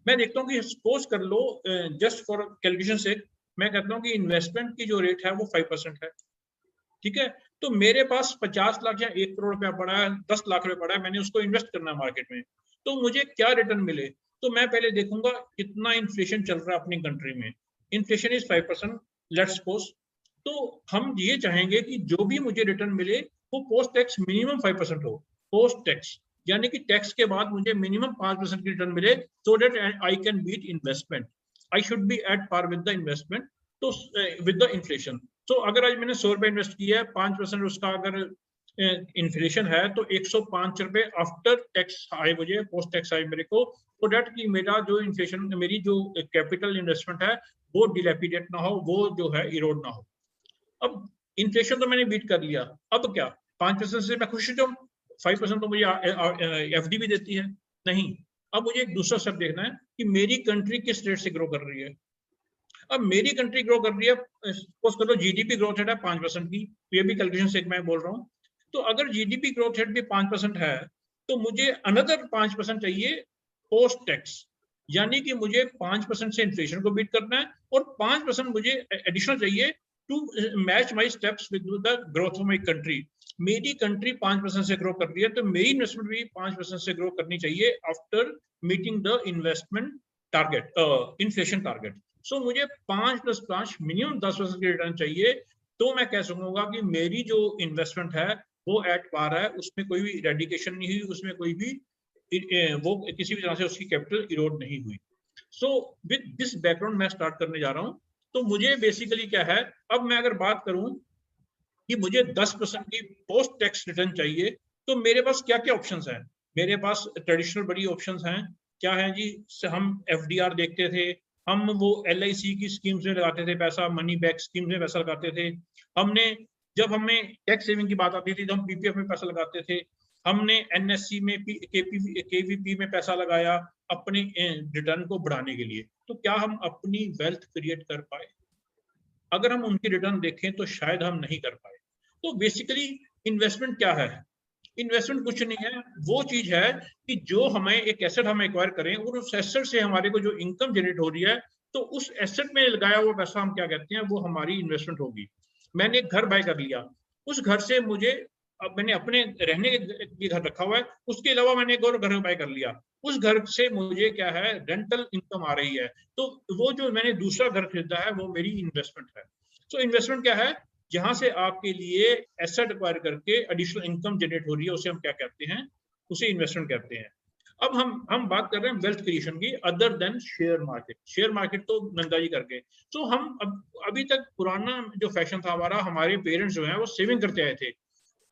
मैं देखता हूँ कि सपोज कर लो जस्ट फॉर कैलकुलेशन से मैं कहता हूँ कि इन्वेस्टमेंट की जो रेट है वो 5% है, ठीक है। तो मेरे पास 50 लाख या 1 करोड़ रुपया पड़ा है, 10 लाख रुपया पड़ा है, मैंने उसको इन्वेस्ट करना है मार्केट में, तो मुझे क्या रिटर्न मिले। तो मैं पहले देखूंगा कितना इन्फ्लेशन चल रहा है अपनी कंट्री में। Inflation is 5% let's suppose. तो हम ये चाहेंगे कि जो भी मुझे रिटर्न मिले वो पोस्ट टैक्स मिनिमम 5% हो। पोस्ट टैक्स यानी कि टैक्स के बाद मुझे मिनिमम 5% की रिटर्न मिले, so that I can beat investment. I should be at par with the investment, तो विद द इन्फ्लेशन। तो अगर आज मैंने 100 रुपए इन्वेस्ट किया है, 5% उसका अगर इन्फ्लेशन है तो 105 रुपए आफ्टर टैक्स आए मुझे, पोस्ट टैक्स आए मेरे को, तो डेट कि मेरा जो इन्फ्लेशन, मेरी जो कैपिटल इन्वेस्टमेंट है वो डिलैपिडेट ना हो, वो जो है इरोड ना हो। अब इन्फ्लेशन तो मैंने बीट कर लिया, अब क्या 5% से मैं खुश हूँ। 5% तो मुझे एफडी भी देती है नहीं। अब मुझे एक दूसरा स्टेप देखना है कि मेरी कंट्री किस रेट से ग्रो कर रही है। अब मेरी कंट्री ग्रो कर रही है, सपोज करो जीडीपी ग्रोथ रेट है 5% की, ये भी कैलकुलेशन से मैं बोल रहा हूँ। तो अगर जीडीपी ग्रोथ रेट भी 5% है तो मुझे अनदर 5% चाहिए पोस्ट टैक्स, यानी कि मुझे 5% से इन्फ्लेशन को बीट करना है और 5% मुझे एडिशनल चाहिए to match my steps with the growth of my country. मेरी कंट्री 5% से ग्रो कर रही है तो मेरी इन्वेस्टमेंट भी 5% से ग्रो करनी चाहिए after meeting the investment target, inflation target. So मुझे 5 + 5 मिनिमम 10% की रिटर्न चाहिए, तो मैं कह सकूंगा कि मेरी जो इन्वेस्टमेंट है वो एट पार है, उसमें कोई भी रेडिकेशन नहीं हुई, उसमें कोई भी वो किसी भी तरह से उसकी कैपिटल इरोड नहीं हुई। सो विद दिस बैकग्राउंड मैं स्टार्ट करने जा रहा हूँ। तो मुझे बेसिकली क्या है, अब मैं अगर बात करूं कि मुझे 10% की पोस्ट टैक्स रिटर्न चाहिए तो मेरे पास क्या क्या ऑप्शंस हैं। मेरे पास ट्रेडिशनल बड़ी ऑप्शंस हैं। क्या है जी, हम एफडीआर देखते थे, हम वो एलआईसी की स्कीम्स में लगाते थे पैसा, मनी बैक स्कीम्स में पैसा लगाते थे। हमने जब हमें टैक्स सेविंग की बात आती थी तो हम पीपीएफ में पैसा लगाते थे। हमने एनएससी में केवीपी में पैसा लगाया अपने रिटर्न को बढ़ाने के लिए। तो क्या हम अपनी वेल्थ क्रिएट कर पाए? अगर हम उनकी रिटर्न देखें तो शायद हम नहीं कर पाए। तो बेसिकली इन्वेस्टमेंट क्या है? इन्वेस्टमेंट कुछ नहीं है, वो चीज है कि जो हमें एक एसेट हम एक्वायर करें और उस एसेट से हमारे को जो इनकम जनरेट हो रही है, तो उस एसेट में लगाया हुआ पैसा हम क्या कहते हैं, वो हमारी इन्वेस्टमेंट होगी। मैंने एक घर बाय कर लिया, उस घर से मुझे अब मैंने अपने रहने के लिए घर रखा हुआ है, उसके अलावा मैंने एक और घर बाय कर लिया, उस घर से मुझे क्या है रेंटल इनकम आ रही है, तो वो जो मैंने दूसरा घर खरीदा है वो मेरी इन्वेस्टमेंट है। तो इन्वेस्टमेंट क्या है, जहां से आपके लिए एसेट एक्वायर करके एडिशनल इनकम जनरेट हो रही है, उसे हम क्या कहते हैं, उसे इन्वेस्टमेंट कहते हैं। अब हम बात कर रहे हैं वेल्थ क्रिएशन की other than share market. Share market तो नंदा जी करके, तो हम अभी तक पुराना जो फैशन था हमारा, हमारे पेरेंट्स जो है वो सेविंग करते आए थे।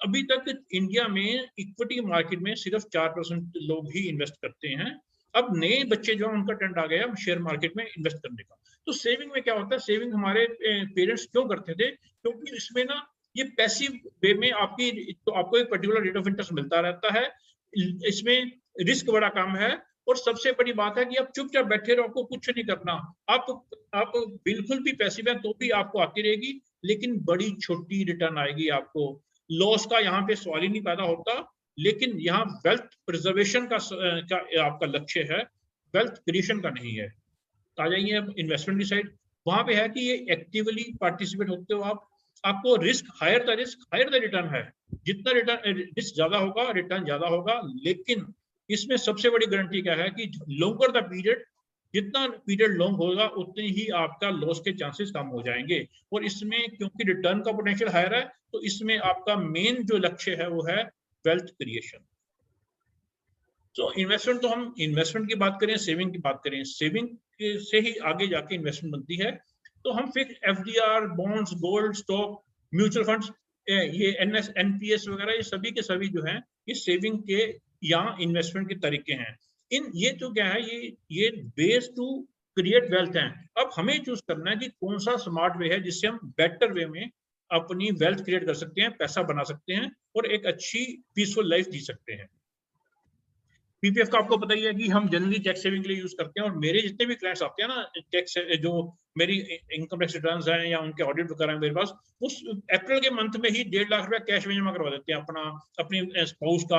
अभी तक इंडिया में इक्विटी मार्केट में सिर्फ 4% लोग ही इन्वेस्ट करते हैं। अब नए बच्चे जो उनका ट्रेंड आ गया शेयर मार्केट में इन्वेस्ट करने का। तो सेविंग में क्या होता है, सेविंग हमारे पेरेंट्स क्यों करते थे, क्योंकि इसमें ना ये पैसिव वे में आपको एक पर्टिकुलर रेट ऑफ इंटरेस्ट मिलता रहता है, इसमें रिस्क बड़ा कम है, और सबसे बड़ी बात है कि आप चुपचाप बैठे रहो, आपको कुछ नहीं करना, आप बिल्कुल भी पैसिव है तो भी आपको आती रहेगी, लेकिन बड़ी छोटी रिटर्न आएगी आपको। लॉस का यहाँ पे सवाल ही नहीं पैदा होता, लेकिन यहाँ वेल्थ प्रिजर्वेशन का आपका लक्ष्य है, वेल्थ क्रिएशन का नहीं है। आ जाइए अब इन्वेस्टमेंट की साइड, वहां पे है कि ये एक्टिवली पार्टिसिपेट होते हो आपको रिस्क हायर द रिटर्न है, जितना रिटर्न रिस्क ज्यादा होगा रिटर्न ज्यादा होगा, लेकिन इसमें सबसे बड़ी गारंटी क्या है कि लॉन्गर द पीरियड, जितना पीरियड लॉन्ग होगा उतनी ही आपका लॉस के चांसेस कम हो जाएंगे। और इसमें क्योंकि रिटर्न का पोटेंशियल हायर है, तो इसमें आपका मेन जो लक्ष्य है वो है वेल्थ क्रिएशन। तो इन्वेस्टमेंट, तो हम इन्वेस्टमेंट की बात करें, सेविंग की बात करें, सेविंग से ही आगे जाके इन्वेस्टमेंट बनती है। तो हम fix FDR, bonds, gold, stock, mutual funds, ये एनपीएस वगैरह, ये सभी के सभी जो हैं ये सेविंग के या इन्वेस्टमेंट के तरीके हैं। ये तो क्या है, ये बेस टू क्रिएट वेल्थ है। अब हमें चूज करना है कि कौन सा स्मार्ट वे है जिससे हम बेटर वे में अपनी वेल्थ क्रिएट कर सकते हैं, पैसा बना सकते हैं और एक अच्छी पीसफुल लाइफ जी सकते हैं। पीपीएफ का आपको पता ही है कि हम जनरली टैक्स सेविंग के लिए यूज करते हैं, और मेरे जितने भी क्लाइंट्स आते हैं ना, टैक्स जो मेरी इनकम टैक्स रिटर्न्स हैं या उनके ऑडिट वगैरह हैं मेरे पास, उस अप्रैल के मंथ में ही 1.5 लाख रुपया कैश में जमा करवा देते हैं, अपनी स्पाउस का,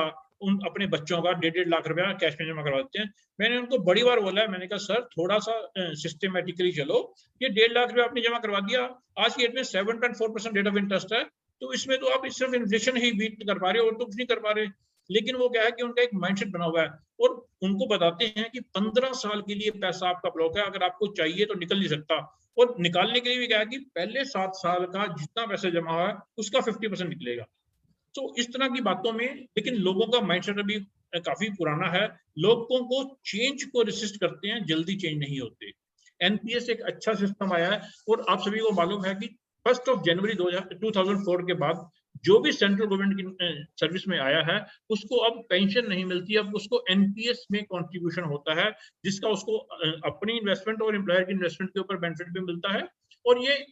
अपने बच्चों का 1.5 लाख रुपया कैश में जमा करवा देते हैं। मैंने उनको बड़ी बार बोला है, मैंने कहा सर थोड़ा सा सिस्टमेटिकली चलो, ये 1.5 लाख रुपया आपने जमा करवा दिया, आज की डेट में 7.4% रेट ऑफ इंटरेस्ट है, तो इसमें तो आप सिर्फ इन्फ्लेशन ही बीट कर पा रहे हो और तो कुछ नहीं कर पा रहे। लेकिन वो क्या है कि उनका एक माइंडसेट बना हुआ है, और उनको बताते हैं कि 15 साल के लिए पैसा आपका ब्लॉक है, अगर आपको चाहिए तो निकल नहीं सकता, और निकालने के लिए भी क्या है कि पहले 7 साल का जितना पैसा जमा हुआ है उसका 50% निकलेगा। तो इस तरह की बातों में, लेकिन लोगों का माइंडसेट अभी काफी पुराना है, लोगों को चेंज को रेसिस्ट करते हैं, जल्दी चेंज नहीं होते। एनपीएस एक अच्छा सिस्टम आया है, और आप सभी को मालूम है कि 1 जनवरी 2004 के बाद जो भी सेंट्रल गवर्नमेंट की सर्विस में आया है उसको अब पेंशन नहीं मिलती, अब उसको एनपीएस में कंट्रीब्यूशन होता है, जिसका उसको अपनी इन्वेस्टमेंट और एम्प्लॉयर की इन्वेस्टमेंट के ऊपर बेनिफिट भी मिलता है। और ये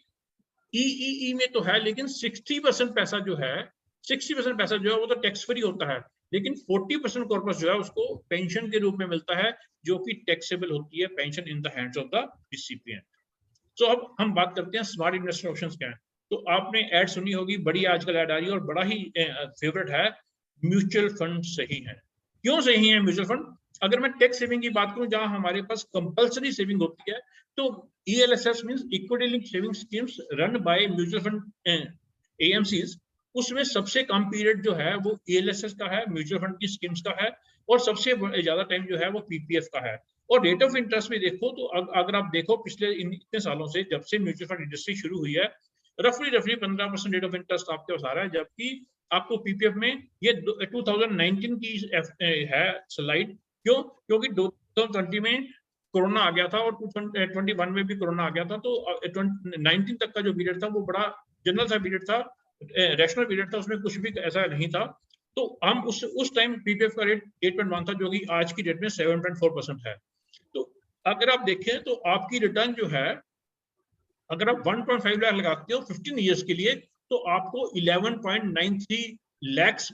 ईईई में तो है, लेकिन 60% पैसा जो है, 60% पैसा जो है वो तो टैक्स फ्री होता है, लेकिन 40% कॉर्पस जो है उसको पेंशन के रूप में मिलता है, जो कि टैक्सेबल होती है, pension in the hands of the recipient. तो अब हम बात करते हैं स्मार्ट इन्वेस्टमेंट ऑप्शंस क्या है। तो आपने ऐड सुनी होगी, बड़ी आजकल ऐड आ रही है और बड़ा ही फेवरेट है, म्यूचुअल फंड सही है। क्यों सही है म्यूचुअल फंड? अगर मैं टैक्स सेविंग की बात करूं, जहां हमारे पास कंपलसरी सेविंग होती है, तो ELSS means equity linked saving schemes run by mutual fund AMCs, उसमें सबसे कम पीरियड जो है वो ईएलएसएस का है, म्यूचुअल फंड की स्कीम्स का है, और सबसे ज्यादा टाइम जो है वो पीपीएफ का है। और रेट ऑफ इंटरेस्ट में देखो तो अगर आप देखो पिछले इतने सालों से, जब से म्यूचुअल फंड इंडस्ट्री शुरू हुई है, रफली 15% रेट ऑफ इंटरेस्ट आपके पास आ रहा है, जबकि आपको पीपीएफ में ये 2019 की है स्लाइड। क्यों? क्योंकि 2020 में कोरोना आ गया था और 2021 में भी कोरोना आ गया था, तो 19 तक का जो पीरियड था वो बड़ा जनरल सा पीरियड था, रैशनल पीरियड था, उसमें कुछ भी ऐसा नहीं था। तो हम उस टाइम पीपीएफ का रेट 8.1 था, जो कि आज की डेट में 7.4% है। तो अगर आप देखें तो आपकी रिटर्न जो है, अगर आप 1.5 लाख लगाते हो 15 ईयर्स के लिए, तो आपको 11.93 लैक्स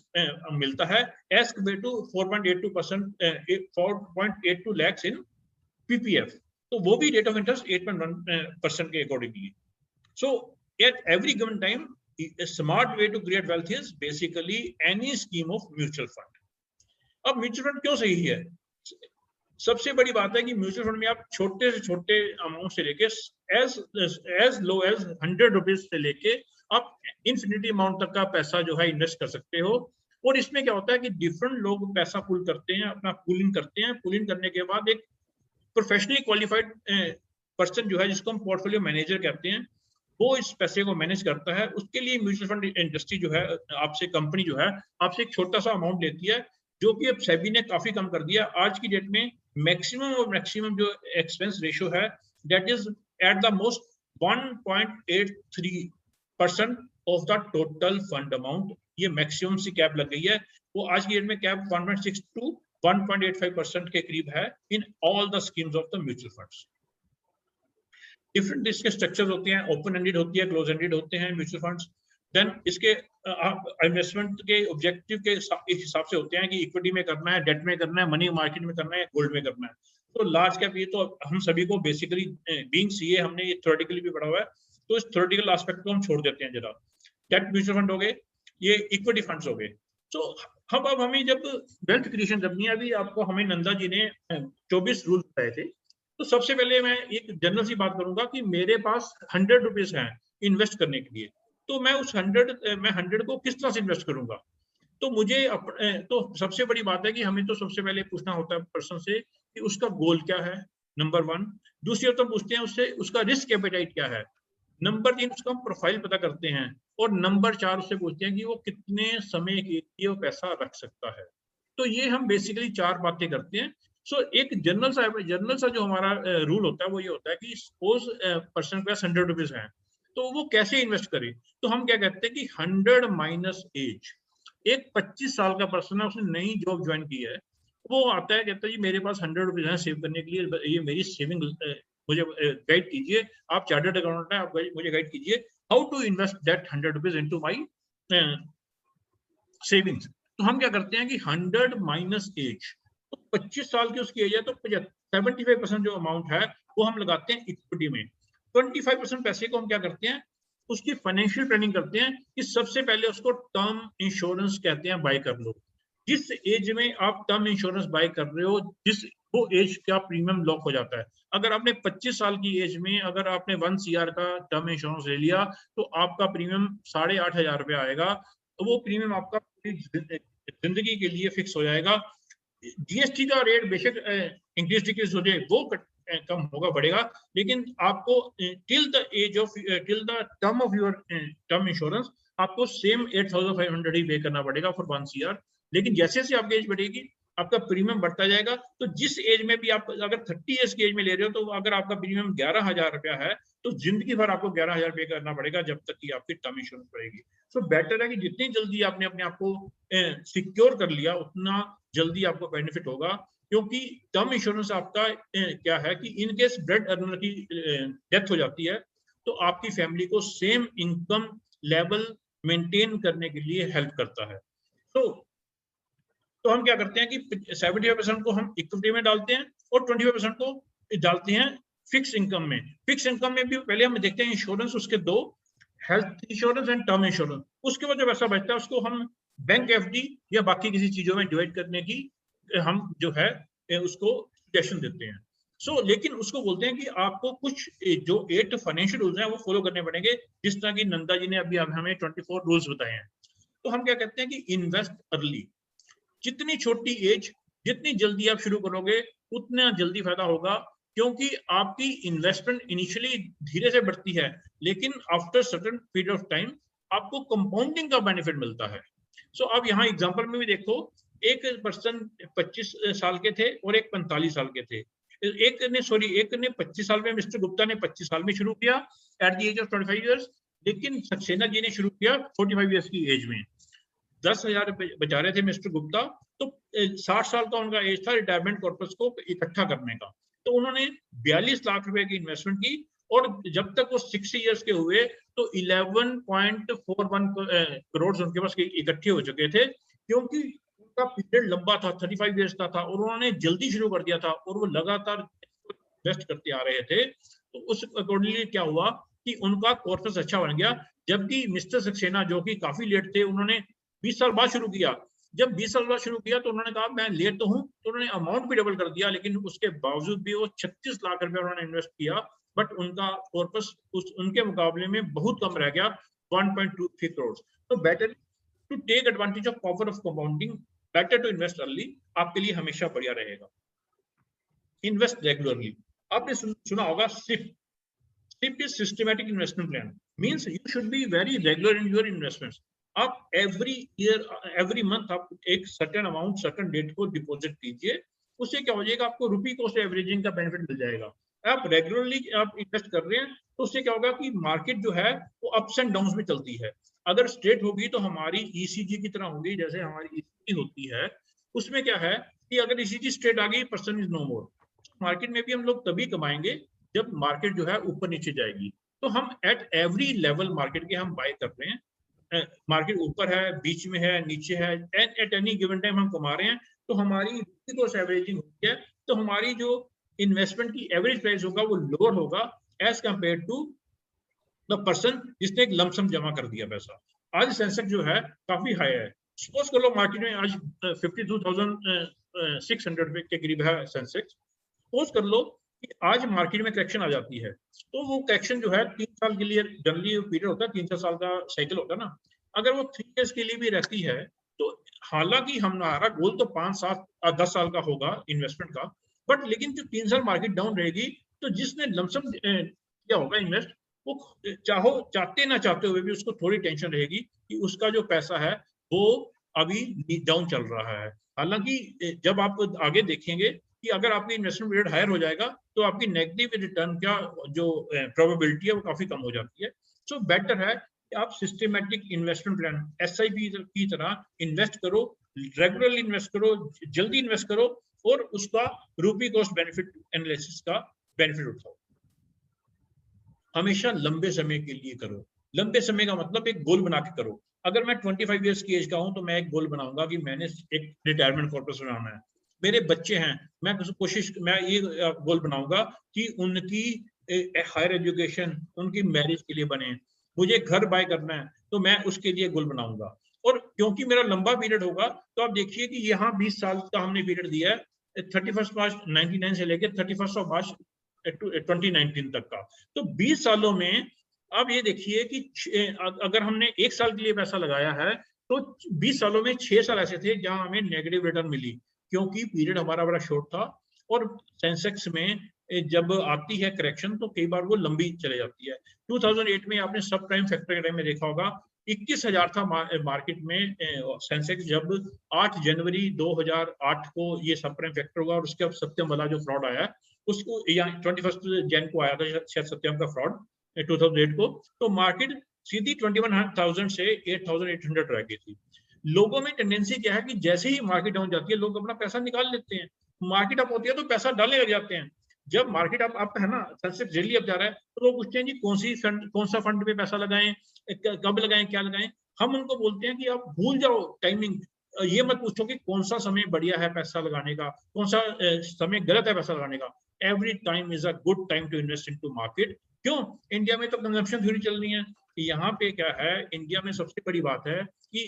मिलता है, as compare to 4.82 lakhs in PPF. तो वो भी रेट ऑफ इंटरेस्ट 8.1% के accordingly. So at every given time, a smart way to create wealth is basically any scheme of mutual fund. अब म्यूचुअल फंड क्यों सही है? सबसे बड़ी बात है कि म्यूचुअल फंड में आप छोटे से छोटे अमाउंट से लेके एज लो एज 100 रुपीज से लेके आप इन्फिनिटी अमाउंट तक का पैसा जो है इन्वेस्ट कर सकते हो। और इसमें क्या होता है कि डिफरेंट लोग पैसा पुल करते हैं, अपना पुलिंग करते हैं। पुलिंग करने के बाद एक प्रोफेशनली क्वालिफाइड पर्सन जो है, जिसको हम पोर्टफोलियो मैनेजर कहते हैं, वो इस पैसे को मैनेज करता है। उसके लिए म्यूचुअल फंड इंडस्ट्री जो है आपसे, कंपनी जो है आपसे एक छोटा सा अमाउंट लेती है, जो कि अब सेबी ने काफी कम कर दिया। आज की डेट में मैक्सिमम जो एक्सपेंस रेशियो है, that is at the most 1.83% of the total fund amount. ये मैक्सिमम सी कैप लग गई है। वो आज की डेट में कैप 1.6 to 1.85% के करीब है in all the schemes of the mutual funds. Different इसके स्ट्रक्चर्स होते हैं, ओपन एंडेड होती है, क्लोज एंडेड होते हैं म्यूचुअल फंड्स। देन इसके इन्वेस्टमेंट के ऑब्जेक्टिव के हिसाब से होते हैं कि इक्विटी में करना है, डेट में करना है, मनी मार्केट में करना है, गोल्ड में करना है। तो लार्ज कैप ये तो हम सभी को बेसिकली बीइंग सीए हमने ये थ्योरेटिकली भी पढ़ा हुआ है, तो इस थ्योरेटिकल एस्पेक्ट को हम छोड़ देते हैं जरा। डेट म्यूचुअल फंड हो गए, ये इक्विटी फंड्स हो गए। तो अब हमें जब वेल्थ क्रिएशन करनी है, अभी आपको हमें नंदा जी ने 24 रूल बताए थे। तो सबसे पहले मैं एक जनरल सी बात करूंगा कि मेरे पास 100 रुपीज हैं इन्वेस्ट करने के लिए, तो मैं उस 100 को किस तरह से इन्वेस्ट करूंगा। तो मुझे तो सबसे बड़ी बात है कि हमें तो सबसे पहले पूछना होता है पर्सन से कि उसका गोल क्या है, नंबर 1। दूसरी बात तो पूछते हैं उससे उसका रिस्क एपेटाइट क्या है। नंबर 3 उसका हम प्रोफाइल पता करते हैं। और नंबर 4 उससे पूछते हैं कि वो कितने समय के लिए वो पैसा रख सकता है। तो ये हम बेसिकली 4 बातें करते हैं। सो एक जनरल सा जो हमारा रूल होता है वो ये होता है कि सपोज पर्सन के पास 100 रुपीज है, तो वो कैसे इन्वेस्ट करे। तो हम क्या कहते हैं कि 100 माइनस एज। एक 25 साल का पर्सन है, उसने नई जॉब ज्वाइन की है, वो आता है, कहता है जी मेरे पास 100 रुपीज है सेव करने के लिए, ये मेरी सेविंग, मुझे गाइड कीजिए, आप चार्टर्ड अकाउंटेंट हैं, आप मुझे गाइड कीजिए how to invest that 100 rupees into my savings. तो हम क्या करते हैं कि 100 माइनस एज, तो 25 साल की उसकी एज है, तो 75% जो अमाउंट है वो हम लगाते हैं इक्विटी में। 25% पैसे को हम क्या करते हैं, उसकी फाइनेंशियल प्लानिंग करते हैं कि सबसे पहले उसको टर्म इंश्योरेंस कहते हैं बाय कर लो। जिस एज में आप टर्म इंश्योरेंस बाय कर रहे हो, जिस वो एज का प्रीमियम लॉक हो जाता है। अगर आपने 25 साल की एज में अगर आपने 1 CR का टर्म इंश्योरेंस ले लिया, तो आपका प्रीमियम 8,500 रुपया आएगा। तो वो प्रीमियम आपका जिंदगी के लिए फिक्स हो जाएगा। जीएसटी का रेट बेशक इंक्रीज डिक्रीज हो जाए, वो कम होगा, बढ़ेगा, लेकिन आपको till the term of your term insurance आपको सेम 8,500 ही पे करना पड़ेगा फॉर 1 CR। लेकिन जैसे जैसे आपकी एज बढ़ेगी आपका प्रीमियम बढ़ता जाएगा। तो जिस एज में भी आप अगर 30 ईयर्स की एज में ले रहे हो, तो अगर आपका प्रीमियम 11,000 रुपया है, तो जिंदगी भर आपको 11,000 पे करना पड़ेगा जब तक कि आपकी टर्म इंश्योरेंस पड़ेगी। सो बेटर है कि जितनी जल्दी आपने अपने आप को सिक्योर कर लिया, उतना जल्दी आपको बेनिफिट होगा। क्योंकि टर्म इंश्योरेंस आपका क्या है कि इन केस ब्रेड अर्नर की डेथ हो जाती है, तो आपकी फैमिली को सेम इनकम लेवल मेंटेन करने के लिए हेल्प करता है। तो हम क्या करते हैं कि 75% को हम इक्विटी में डालते हैं और 25% को डालते हैं फिक्स इनकम में। फिक्स इनकम में भी पहले हम देखते हैं इंश्योरेंस, उसके 2, health insurance and term insurance. उसके बाद जो पैसा बचता है उसको हम बैंक FD या बाकी किसी चीजों में डिवाइड करने की हम जो है उसको सजेशन देते हैं। लेकिन उसको बोलते हैं कि आपको कुछ जो 8 फाइनेंशियल रूल्स हैं वो फॉलो करने पड़ेंगे, जिस तरह की नंदा जी ने अभी हमें 24 रूल्स बताए हैं। तो हम क्या कहते हैं कि इन्वेस्ट अर्ली। जितनी छोटी एज, जितनी जल्दी आप शुरू करोगे उतना जल्दी फायदा होगा, क्योंकि आपकी इन्वेस्टमेंट इनिशियली धीरे से बढ़ती है, लेकिन after certain period of time आपको कंपाउंडिंग का बेनिफिट मिलता है। अब यहाँ एग्जांपल में भी देखो, एक पर्सन 25 साल के थे और एक 45 साल के थे। एक ने 25 साल में, मिस्टर गुप्ता ने 25 साल में शुरू किया at the age of 25 years, लेकिन सक्सेना जी ने शुरू किया 45 इयर्स की एज में। 10,000 बचा रहे थे मिस्टर गुप्ता, तो 60 साल का उनका एज था रिटायरमेंट कॉर्पस को इकट्ठा करने का। तो उन्होंने 42 लाख रुपए की इन्वेस्टमेंट की, और जब तक वो 60 इयर्स के हुए तो 11.41 करोड़ उनके पास इकट्ठे हो चुके थे, क्योंकि उनका पीरियड लंबा था, 35 इयर्स का था, और उन्होंने जल्दी शुरू कर दिया था और वो लगातार इन्वेस्ट करते आ रहे थे। तो उस अकॉर्डिंगली क्या हुआ कि उनका कॉर्पस अच्छा बन गया। जबकि मिस्टर सक्सेना जो कि काफी लेट थे, उन्होंने 20 साल बाद शुरू किया, जब 20 साल बाद शुरू किया तो उन्होंने कहा मैं लेट तो हूं, तो उन्होंने अमाउंट भी डबल कर दिया, लेकिन उसके बावजूद भी वो 36 लाख रुपए उन्होंने इन्वेस्ट किया, बट उनका कॉर्पस उनके मुकाबले में बहुत कम रह गया, 1.23 करोड़। तो better to take advantage of power of compounding, better to invest early, आपके लिए हमेशा बढ़िया रहेगा। इन्वेस्ट रेगुलरली, आपने सुना होगा SIP। SIP is systematic investment plan, means you should be very regular in your investments। आप every year, every month आप एक certain amount, certain date को डिपॉजिट कीजिए, उससे क्या हो जाएगा, आपको रुपी कॉस्ट एवरेजिंग का बेनिफिट मिल जाएगा। आप रेगुलरली आप इन्वेस्ट कर रहे हैं तो उससे क्या होगा कि मार्केट जो है वो अप्स एंड डाउन्स में चलती है। अगर स्ट्रेट होगी तो हमारी ECG की तरह होगी, जैसे हमारी ECG होती है, उसमें क्या है कि अगर ECG स्ट्रेट आ गई, person is no more. Market में भी हम लोग तभी कमाएंगे जब मार्केट जो है ऊपर नीचे जाएगी। तो हम एट एवरी लेवल मार्केट के हम बाय कर रहे हैं, मार्केट ऊपर है, बीच में है, नीचे है, एट एनी गिवन टाइम हम कमा रहे हैं, तो हमारी कॉस्ट एवरेजिंग होती है, तो हमारी जो इन्वेस्टमेंट की एवरेज प्राइस होगा वो लोअर होगा as compare to the person जिसने एक लमसम जमा कर दिया पैसा। आज सेंसेक्स जो है काफी हाई है, सपोज कर लो मार्केट में आज 52,600 के करीब है सेंसेक्स। सपोज कर लो कि आज मार्केट में करेक्शन आ जाती है, तो वो करेक्शन जो है 3 साल के लिए जनरली पीरियड होता है, 3-4 साल का साइकिल होता है ना, अगर वो 3 इयर्स के लिए भी रहती है, तो हालांकि हमारा गोल तो 5-7-10 साल का होगा इन्वेस्टमेंट का, बट लेकिन जो 3 साल मार्केट डाउन रहेगी, तो जिसने लमसम क्या होगा इन्वेस्ट, वो चाहते ना चाहते हुए भी उसको थोड़ी टेंशन रहेगी कि उसका जो पैसा है वो अभी डाउन चल रहा है। हालांकि जब आप आगे देखेंगे कि अगर आपकी इन्वेस्टमेंट पीरियड हायर हो जाएगा तो आपकी नेगेटिव रिटर्न का जो प्रोबेबिलिटी है वो काफी कम हो जाती है। सो बेटर है कि आप सिस्टमैटिक इन्वेस्टमेंट प्लान SIP की तरह इन्वेस्ट करो, रेगुलरली इन्वेस्ट करो, जल्दी इन्वेस्ट करो और उसका रुपी कॉस्ट बेनिफिट एनालिसिस का बेनिफिट उठाओ। हमेशा लंबे समय के लिए करो। लंबे समय का मतलब एक गोल बना के करो। अगर मैं 25 इयर्स की एज का हूं तो मैं एक गोल बनाऊंगा कि मैंने एक रिटायरमेंट कॉर्पस बनाना है। मेरे बच्चे हैं, मैं मैं ये गोल बनाऊंगा कि उनकी हायर एजुकेशन, उनकी मैरिज के लिए बने। मुझे घर बाय करना है तो मैं उसके लिए गोल बनाऊंगा। और क्योंकि मेरा लंबा पीरियड होगा तो आप देखिए कि यहाँ 20 साल का हमने पीरियड दिया है, 31 मार्च 1999 से लेकर 31 मार्च 2019 तक का। तो 20 सालों में आप ये देखिए कि अगर हमने 1 साल के लिए पैसा लगाया है तो 20 सालों में 6 साल ऐसे थे जहां हमें नेगेटिव रिटर्न मिली, क्योंकि पीरियड हमारा बड़ा शॉर्ट था। और सेंसेक्स में जब आती है करेक्शन तो कई बार वो लंबी चले जाती है। 2008 में आपने सब प्राइम फैक्टर के टाइम में देखा होगा 21,000 था मार्केट में सेंसेक्स, जब 8 जनवरी 2008 को ये सब प्राइम फैक्टर होगा और उसके अब सत्यम वाला जो फ्रॉड आया उसको, या 21 जैन को आया था शायद सत्यम का फ्रॉड 2008 को, तो मार्केट सीधी 21,000 से 8,800 रह गई थी। लोगों में टेंडेंसी क्या है कि जैसे ही मार्केट डाउन जाती है लोग अपना पैसा निकाल लेते हैं, मार्केट अप होती है तो पैसा डालने लग जाते हैं। जब मार्केट अप है ना, सेंसेक्स डेली अप जा रहा है, तो लोग पूछते हैं जी कौन सा फंड में पैसा लगाएं, कब लगाएं, क्या लगाएं। हम उनको बोलते हैं कि आप भूल जाओ टाइमिंग, ये मत पूछो कि कौन सा समय बढ़िया है पैसा लगाने का, कौन सा समय गलत है पैसा लगाने का। Every time is a good time to invest into market. क्यों? इंडिया में तो कंजम्पशन थ्योरी चल रही है। यहाँ पे क्या है, इंडिया में सबसे बड़ी बात है कि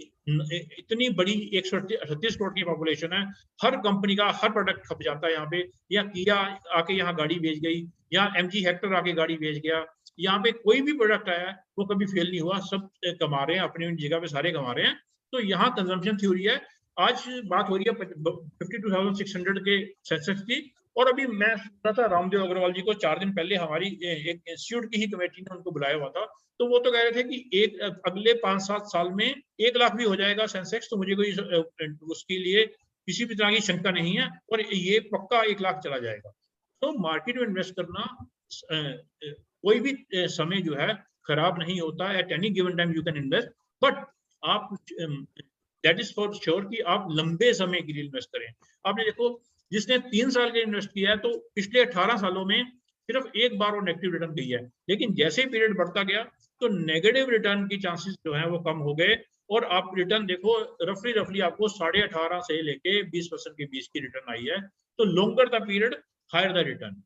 इतनी बड़ी 138 करोड़ की पॉपुलेशन है, हर कंपनी का हर प्रोडक्ट खप जाता है यहाँ पे। या किया आके यहाँ गाड़ी बेच गई, या MG हेक्टर आके गाड़ी बेच गया, यहाँ पे कोई भी प्रोडक्ट आया वो कभी फेल नहीं हुआ, सब कमा रहे हैं अपनी जगह पे, सारे कमा रहे हैं। तो यहाँ कंजम्पशन थ्योरी है। आज बात हो रही है 52,600 के सेंसेक्स की, और अभी मैं सुना था रामदेव अग्रवाल जी को 4 दिन पहले हमारी एक इंस्टीट्यूट की ही कमेटी ने उनको बुलाया हुआ था, तो वो तो कह रहे थे कि अगले 5-7 साल में 1 लाख भी हो जाएगा सेंसेक्स, तो मुझे कोई उसके लिए किसी भी तरह की शंका नहीं है, और ये पक्का 1 लाख चला जाएगा। तो मार्केट में इन्वेस्ट करना कोई भी समय जो है खराब नहीं होता। At any given time you can invest, but आप दैट इज फॉर श्योर कि आप लंबे समय के लिए इन्वेस्ट करें। आपने देखो जिसने 3 साल के इन्वेस्ट किया है तो पिछले 18 सालों में सिर्फ एक बार वो नेगेटिव रिटर्न गई है, लेकिन जैसे ही पीरियड बढ़ता गया तो नेगेटिव रिटर्न की चांसेस जो है वो कम हो गए, और आप रिटर्न देखो रफली आपको 18.5 से लेके 20% के बीच की रिटर्न आई है। तो longer the period higher the return.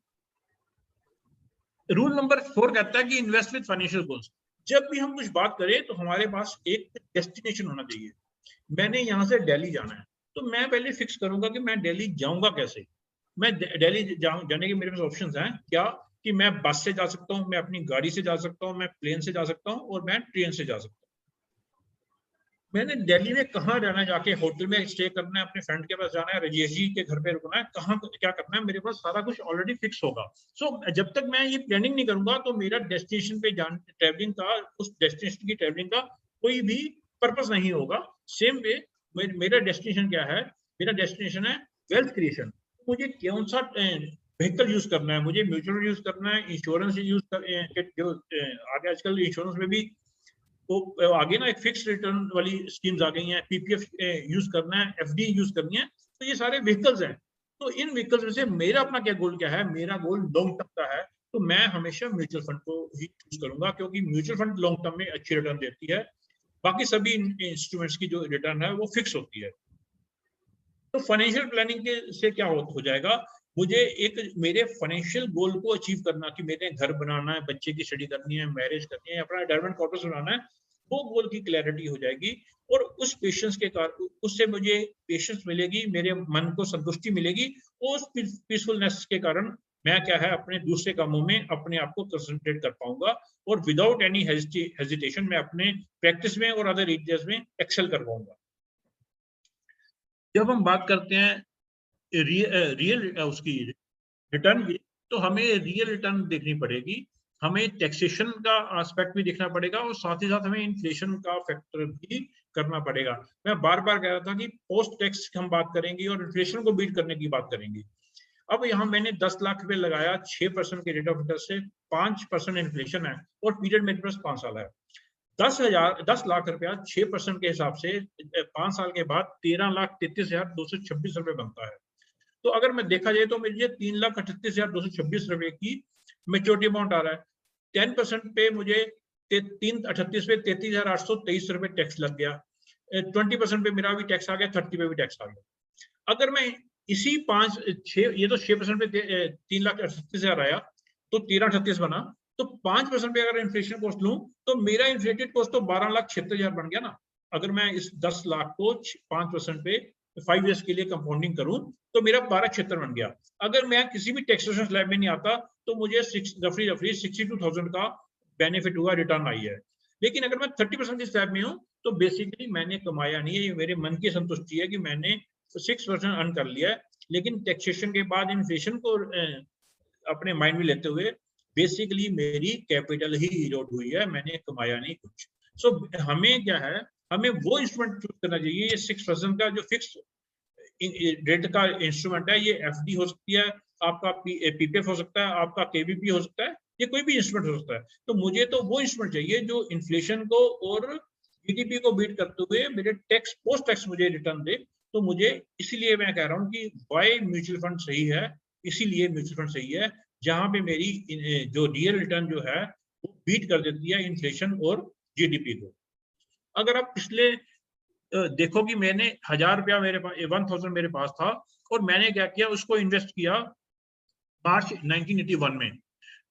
Rule number 4 कहता है कि इन्वेस्ट विद फाइनेंशियल गोल्स। जब भी हम कुछ बात करें तो हमारे पास एक डेस्टिनेशन होना चाहिए। मैंने यहाँ से दिल्ली जाना है, तो मैं पहले फिक्स करूंगा कि मैं दिल्ली जाऊंगा कैसे। मैं दिल्ली जाने के मेरे पास ऑप्शंस हैं क्या, कि मैं बस से जा सकता हूँ, मैं अपनी गाड़ी से जा सकता हूँ, मैं प्लेन से जा सकता हूँ, और मैं ट्रेन से जा सकता हूँ। मैंने दिल्ली में कहाँ रहना है, जाके होटल में स्टे करना है, अपने फ्रेंड के पास जाना है, राजेश जी के घर पे रुकना है, कहाँ क्या करना है, मेरे पास सारा कुछ ऑलरेडी फिक्स होगा। जब तक मैं ये प्लानिंग नहीं करूंगा तो मेरा डेस्टिनेशन पे ट्रैवलिंग का, उस डेस्टिनेशन की ट्रैवलिंग का कोई भी पर्पस नहीं होगा। सेम वे मेरा डेस्टिनेशन क्या है, मेरा डेस्टिनेशन है वेल्थ क्रिएशन। मुझे कौन सा व्हीकल यूज करना है, मुझे म्यूचुअल यूज करना है, इंश्योरेंस यूज जो आगे आजकल इंश्योरेंस में भी वो आगे ना एक फिक्स रिटर्न वाली स्कीम्स आ गई हैं, पीपीएफ यूज करना है, एफडी यूज करनी है, तो ये सारे व्हीकल्स हैं। तो इन व्हीकल्स में से मेरा अपना क्या गोल क्या है, मेरा गोल लॉन्ग टर्म का है, तो मैं हमेशा म्यूचुअल फंड को ही चूज करूंगा, क्योंकि म्यूचुअल फंड लॉन्ग टर्म में अच्छी रिटर्न देती है, बाकी सभी इंस्ट्रूमेंट्स की जो रिटर्न है वो फिक्स होती है। तो फाइनेंशियल प्लानिंग के से क्या हो जाएगा, मुझे एक मेरे फाइनेंशियल गोल को अचीव करना, कि मेरे घर बनाना है, बच्चे की स्टडी करनी है, मैरिज करनी है, अपना रिटायरमेंट कॉर्पस बनाना है, वो गोल की क्लैरिटी हो जाएगी। और उस पेशेंस के कारण, उससे मुझे पेशेंस मिलेगी, मेरे मन को संतुष्टि मिलेगी, उस पीसफुलनेस के कारण मैं क्या है अपने दूसरे कामों में अपने आप को कंसंट्रेट कर पाऊंगा, और विदाउट एनी हेजिटेशन मैं अपने प्रैक्टिस में और अदर एरियाज में एक्सेल कर पाऊंगा। जब हम बात करते हैं रियल उसकी रिटर्न की, तो हमें रियल रिटर्न देखनी पड़ेगी, हमें टैक्सेशन का एस्पेक्ट भी देखना पड़ेगा, और साथ ही साथ हमें इन्फ्लेशन का फैक्टर भी करना पड़ेगा। मैं बार बार कह रहा था कि पोस्ट टैक्स हम बात करेंगे और इन्फ्लेशन को बीट करने की बात करेंगे। अब यहाँ मैंने 10 लाख रुपए लगाया 6% के रेट ऑफ इंटरेस्ट से, 5% इन्फ्लेशन है, और पीरियड मेरे पास 5 साल है। 10 लाख रुपया 6% के हिसाब से 5 साल के बाद 13,33,226 रुपए बनता है। तो अगर मैं देखा जाए तो मुझे 3,38,226 रुपए की मेच्योरिटी अमाउंट आ रहा है। 10% पे मुझे 338 पे 33,823 रुपए टैक्स लग गया। 20% पे मेरा भी टैक्स आ गया, 30 पे भी टैक्स आ गया। अगर मैं इसी 6% पे 3,38,000 आया, तो 1338 बना, तो 5% पे अगर इन्फ्लेशन कॉस्ट लूं, तो मेरा इन्फ्लेटेड कॉस्ट तो 12,76,000 बन गया ना। अगर मैं इस 10 लाख को 5% पे 5 इयर्स के लिए कंपाउंडिंग करूं, तो मेरा 12,76 बन गया। अगर मैं किसी भी टैक्सेशन स्लैब में नहीं आता, तो मुझे रफली 62,000 का बेनिफिट हुआ, रिटर्न आई है। लेकिन अगर मैं 30% स्लैब में हूं, तो बेसिकली मैंने कमाया नहीं है, ये मेरे मन की संतुष्टि है कि मैंने 6% अर्न कर लिया है। लेकिन टैक्सेशन के बाद इन्फ्लेशन को अपने माइंड में लेते हुए बेसिकली मेरी कैपिटल ही इरोड हुई है, मैंने कमाया नहीं कुछ। सो हमें क्या है, हमें वो इंस्ट्रूमेंट चूज करना चाहिए। ये 6% का जो फिक्स रेट का इंस्ट्रूमेंट है, ये एफडी हो सकती है, आपका पीपीएफ हो सकता है, आपका केवीपी हो सकता है, ये कोई भी इंस्ट्रूमेंट हो सकता है। तो मुझे तो वो इंस्ट्रूमेंट चाहिए जो इन्फ्लेशन को और जीडीपी को बीट करते हुए मेरे टैक्स पोस्ट टैक्स मुझे रिटर्न दे। तो मुझे इसीलिए मैं कह रहा हूँ कि वाई म्यूचुअल फंड सही है, इसीलिए म्यूचुअल फंड सही है, जहां पे मेरी जो रियल रिटर्न जो है वो बीट कर देती है इन्फ्लेशन और जीडीपी को। अगर आप पिछले देखो कि मैंने 1,000 रुपया मेरे पास 1,000 मेरे पास था, और मैंने क्या किया, उसको इन्वेस्ट किया मार्च 1981 में।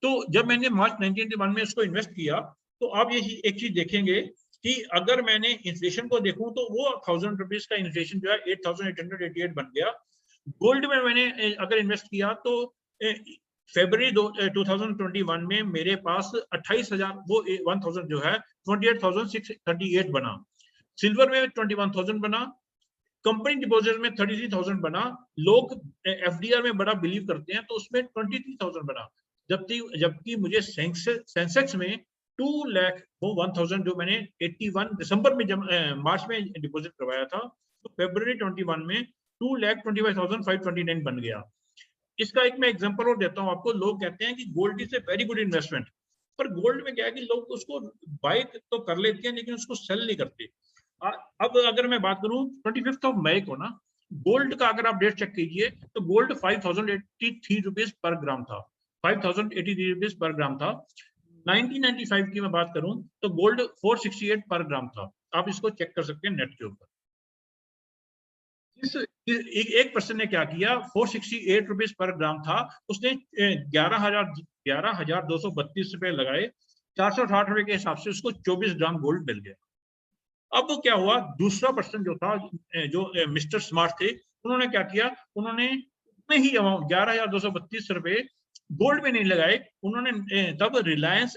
तो जब मैंने मार्च 1981 में उसको इन्वेस्ट किया, तो आप ये एक चीज देखेंगे कि अगर मैंने इन्फ्लेशन को देखूं, तो वो 1,000 रुपीज का इन्फ्लेशन जो है 8,888 बन गया। गोल्ड में मैंने अगर इन्वेस्ट किया, तो फरवरी 2021 में मेरे पास 28,000 वो 1,000 जो है 28,638 बना। सिल्वर में 21,000 बना, कंपनी डिपॉजिट में 33,000 बना, लोग एफडीआर में बड़ा बिलीव करते हैं तो उसमें 23,000 बना। जबकि मुझे सेंसेक्स में 2 लाख वो 1,000 जो मैंने 81 दिसंबर में मार्च में डिपॉजिट करवाया था, तो फरवरी 21 में 2,25,529 बन गया। इसका एक मैं एग्जांपल और देता हूं आपको। लोग कहते हैं कि gold is a very good investment, पर गोल्ड में क्या है कि लोग उसको बाय तो कर लेते हैं लेकिन उसको सेल नहीं करते। अब अगर मैं बात करूं 25 मई को ना, गोल्ड का अगर आप डेट चेक कीजिए, तो गोल्ड 5,083 रुपीज पर ग्राम था, 5,083 रुपीज पर ग्राम था। 1995 की मैं बात करूं तो गोल्ड 468 पर ग्राम था। आप इसको चेक कर सकते हैं नेट के ऊपर। एक पर्सन ने क्या किया, 468 रुपीज पर ग्राम था, उसने 11,232 रुपए लगाए, 460 रुपए के हिसाब से उसको 24 ग्राम गोल्ड मिल गया। अब क्या हुआ, दूसरा पर्सन जो था, जो मिस्टर स्मार्ट थे, उन्होंने क्या किया, उन्होंने उतने ही अमाउंट 11,232 रुपए गोल्ड में नहीं लगाए, उन्होंने तब रिलायंस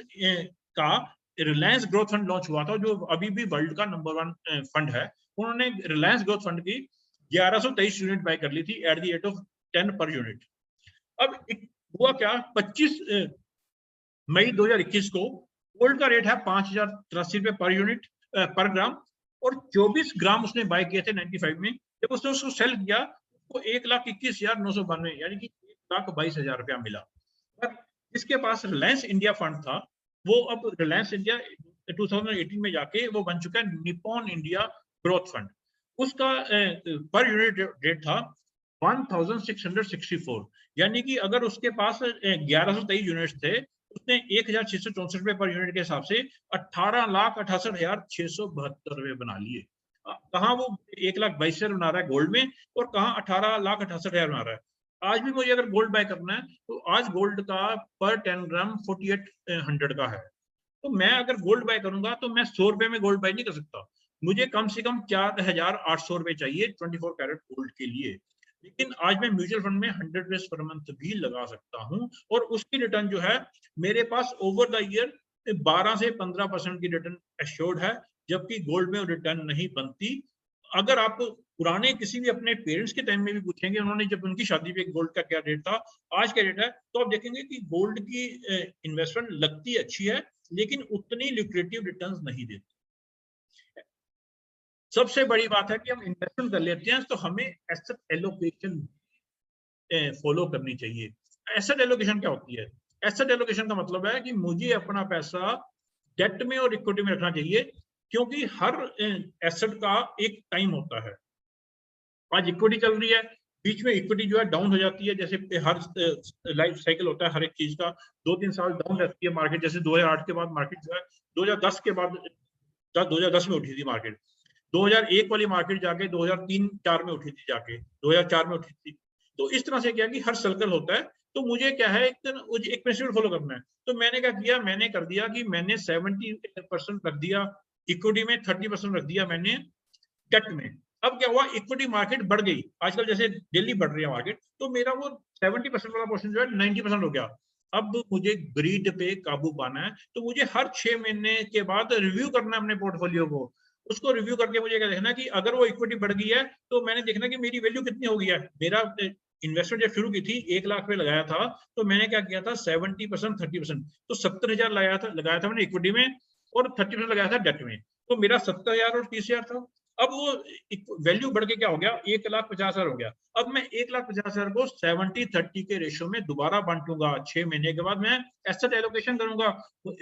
का रिलायंस ग्रोथ फंड लॉन्च हुआ था, जो अभी भी वर्ल्ड का नंबर 1 फंड है। उन्होंने रिलायंस ग्रोथ फंड की 1123 यूनिट बाय कर ली थी at the rate of 10 per unit. अब हुआ क्या, 25 मई 2021 को गोल्ड का रेट है 5,083 रुपए पर यूनिट पर ग्राम, और 24 ग्राम उसने बाय किए थे 95 में। जब उसने उसको सेल किया तो 1,21,992 यानी कि 1,22,000 रुपया मिला। पर जिसके पास रिलायंस इंडिया फंड था, वो अब रिलायंस इंडिया 2018 में जाके वो बन चुका है निप्पॉन इंडिया ग्रोथ फंड। उसका पर यूनिट रेट था 1,664, यानी कि अगर उसके पास 1123 यूनिट्स थे, उसने 1,664 रुपए पर यूनिट के हिसाब से 18,68,672 रुपए बना लिए। कहाँ वो 1,22,000 बना रहा है गोल्ड में, और कहाँ 18,68,000 बना रहा है। आज भी मुझे अगर गोल्ड बाय करना है तो आज गोल्ड का पर 10 ग्राम 4800 का है। तो मैं अगर गोल्ड बाय करूंगा तो मैं 100 रुपए में गोल्ड बाय नहीं कर सकता, मुझे कम से कम 4,800 रुपए चाहिए 24 कैरेट गोल्ड के लिए। लेकिन आज मैं म्यूचुअल फंड में 100 डेज पर मंथ भी लगा सकता हूं, और उसकी रिटर्न जो है मेरे पास ओवर द ईयर 12 से 15% की रिटर्न एश्योर्ड है, जबकि गोल्ड में रिटर्न नहीं बनती। अगर आप पुराने किसी भी अपने पेरेंट्स के टाइम में भी पूछेंगे, उन्होंने जब उनकी शादी पे गोल्ड का क्या रेट था, आज क्या रेट है, तो आप देखेंगे कि गोल्ड की इन्वेस्टमेंट लगती अच्छी है, लेकिन उतनी लिक्विडेटिव रिटर्न्स नहीं देती। सबसे बड़ी बात है कि हम इन्वेस्टमेंट कर लेते हैं तो हमें एसेट एलोकेशन फॉलो करनी चाहिए। एसेट एलोकेशन क्या होती है? एसेट एलोकेशन का मतलब है कि मुझे अपना पैसा डेट में और इक्विटी में रखना चाहिए, क्योंकि हर एसेट का एक टाइम होता है। आज इक्विटी चल रही है, बीच में इक्विटी जो है डाउन हो जाती है, जैसे हर लाइफ साइकिल होता है हर एक चीज का, 2-3 साल डाउन रहती है मार्केट। जैसे 2008 के बाद मार्केट जो है 2010 के बाद 2010 में उठी थी मार्केट, 2001 वाली मार्केट जाके 2003-4 में उठी थी, जाके 2004 में उठी थी। तो इस तरह से क्या कि हर सर्कल होता है। तो मुझे क्या है, एक प्रिंसिपल फॉलो करना है। तो मैंने क्या किया, मैंने कर दिया कि मैंने 70% रख दिया इक्विटी में, 30% रख दिया मैंने डेट में। अब क्या हुआ, इक्विटी मार्केट बढ़ गई, आजकल जैसे डेली बढ़ रही है मार्केट, तो मेरा वो 70% वाला पोर्शन जो है 90% हो गया। अब मुझे ग्रीड पे काबू पाना है, तो मुझे हर 6 महीने के बाद रिव्यू करना है अपने पोर्टफोलियो को। उसको रिव्यू करके मुझे क्या देखना कि अगर वो इक्विटी बढ़ गई है तो मैंने देखना कि मेरी वैल्यू कितनी हो गई है। मेरा इन्वेस्टमेंट जब शुरू की थी 1 लाख पे लगाया था, तो मैंने क्या किया था 70% 30%, तो 70,000 लगाया था मैंने इक्विटी में, और 30% लगाया था डेट में। तो मेरा 70,000 और 30,000 था। अब वो वैल्यू बढ़ के क्या हो गया, 1,50,000 हो गया। अब मैं 1,50,000 को 70-30 के रेशियो में दोबारा बांटूंगा। 6 महीने के बाद मैं एसेट एलोकेशन करूंगा।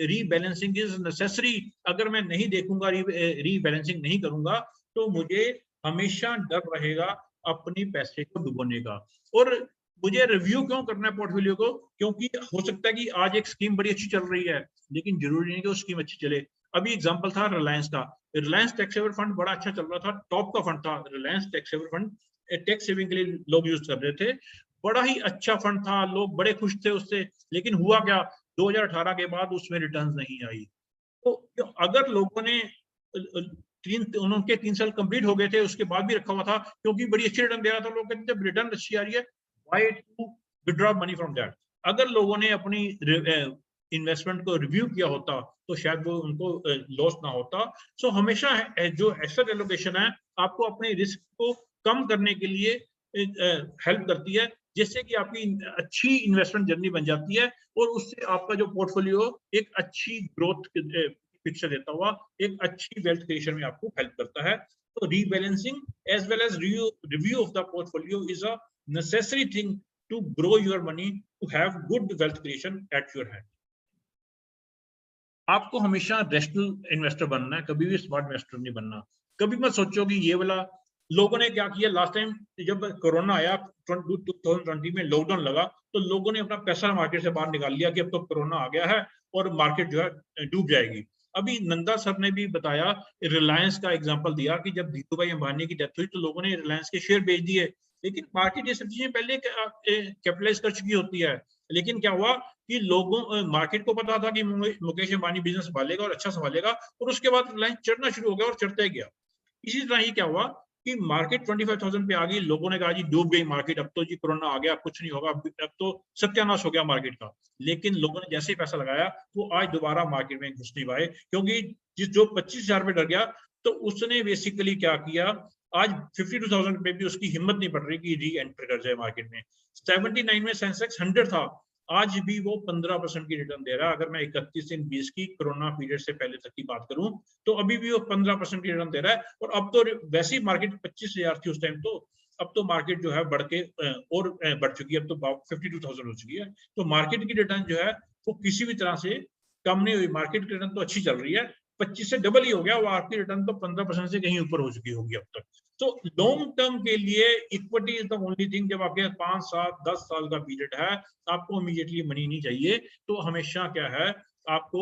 Rebalancing is necessary. अगर मैं नहीं देखूंगा, रीबैलेंसिंग नहीं करूंगा, तो मुझे हमेशा डर रहेगा अपनी पैसे को डुबोने का। और मुझे रिव्यू क्यों करना है पोर्टफोलियो को, क्योंकि हो सकता है कि आज एक स्कीम बड़ी अच्छी चल रही है, लेकिन जरूरी नहीं कि वो स्कीम अच्छी चले। अभी एग्जांपल था रिलायंस का। रिलायंस टैक्स सेवर फंड बड़ा अच्छा चल रहा था, टॉप का फंड था Reliance tax saver fund. Tax saving के लिए लोग यूज कर रहे थे, बड़ा ही अच्छा फंड था, लोग बड़े खुश थे उससे। लेकिन हुआ क्या, 2018 के बाद उसमें रिटर्न्स नहीं आई। तो अगर लोगों ने उनके 3 साल कंप्लीट हो गए थे, उसके बाद भी रखा हुआ था क्योंकि बड़ी अच्छी रिटर्न दे रहा था, लोग कहते जब रिटर्न अच्छी आ रही है, why to withdraw money from that. अगर लोगों ने अपनी इन्वेस्टमेंट को रिव्यू किया होता तो शायद वो उनको लॉस ना होता। सो हमेशा जो एसेट एलोकेशन है आपको अपने रिस्क को कम करने के लिए हेल्प करती है, जिससे कि आपकी अच्छी इन्वेस्टमेंट जर्नी बन जाती है, और उससे आपका जो पोर्टफोलियो एक अच्छी ग्रोथ पिक्चर देता हुआ एक अच्छी वेल्थ क्रिएशन में आपको हेल्प करता है। तो rebalancing as well as review of the portfolio is a necessary thing to grow your money, to have good wealth creation at your hand. आपको हमेशा रैशनल इन्वेस्टर बनना है, कभी भी स्मार्ट इन्वेस्टर नहीं बनना। कभी मत सोचो कि ये वाला, लोगों ने क्या किया लास्ट टाइम जब कोरोना आया 2020 में लॉकडाउन लगा, तो लोगों ने अपना पैसा मार्केट से बाहर निकाल लिया कि अब तो कोरोना आ गया है और मार्केट जो है डूब जाएगी। अभी नंदा सर ने भी बताया, रिलायंस का एग्जांपल दिया कि जब धीरू भाई अंबानी की डेथ हुई तो लोगों ने रिलायंस के शेयर बेच दिए। लेकिन मार्केट ये सब चीजें पहले कैपिटलाइज कर चुकी होती है। लेकिन क्या हुआ कि लोगों मार्केट को पता था कि मुकेश अंबानी बिजनेस संभालेगा और अच्छा संभालेगा, और उसके बाद रिलायंस चढ़ना शुरू हो गया और चढ़ता ही गया। इसी तरह ही क्या हुआ कि मार्केट 25,000 पे आ गई, लोगों ने कहा जी डूब गई मार्केट, अब तो जी कोरोना आ गया, अब कुछ नहीं होगा, अब तो सत्यानाश हो गया मार्केट का। लेकिन लोगों ने जैसे ही पैसा लगाया वो आज दोबारा मार्केट में घुस नहीं पाए, क्योंकि जो 25,000 पे डर गया तो उसने बेसिकली क्या किया, आज 52,000 पे भी उसकी हिम्मत नहीं पड़ रही कि री एंटर कर जाए मार्केट में। 79 में सेंसेक्स 100 था, आज भी वो 15% की रिटर्न दे रहा है। अगर मैं 31/20 की कोरोना पीरियड से पहले तक की बात करूं तो अभी भी वो 15% की रिटर्न दे रहा है। और अब तो वैसे ही मार्केट 25,000 थी उस टाइम, तो अब तो मार्केट जो है बढ़ के और बढ़ चुकी है, अब तो 52,000 हो चुकी है। तो मार्केट की रिटर्न जो है वो किसी भी तरह से कम नहीं हुई, मार्केट की रिटर्न तो अच्छी चल रही है, 25 से डबल ही हो गया, वो आपकी रिटर्न तो 15% से कहीं ऊपर हो चुकी होगी अब तक। तो लॉन्ग टर्म के लिए equity is the only thing. जब आपके 5 साल 10 साल का पीरियड है, आपको इमीडिएटली मनी नहीं चाहिए, तो हमेशा क्या है, आपको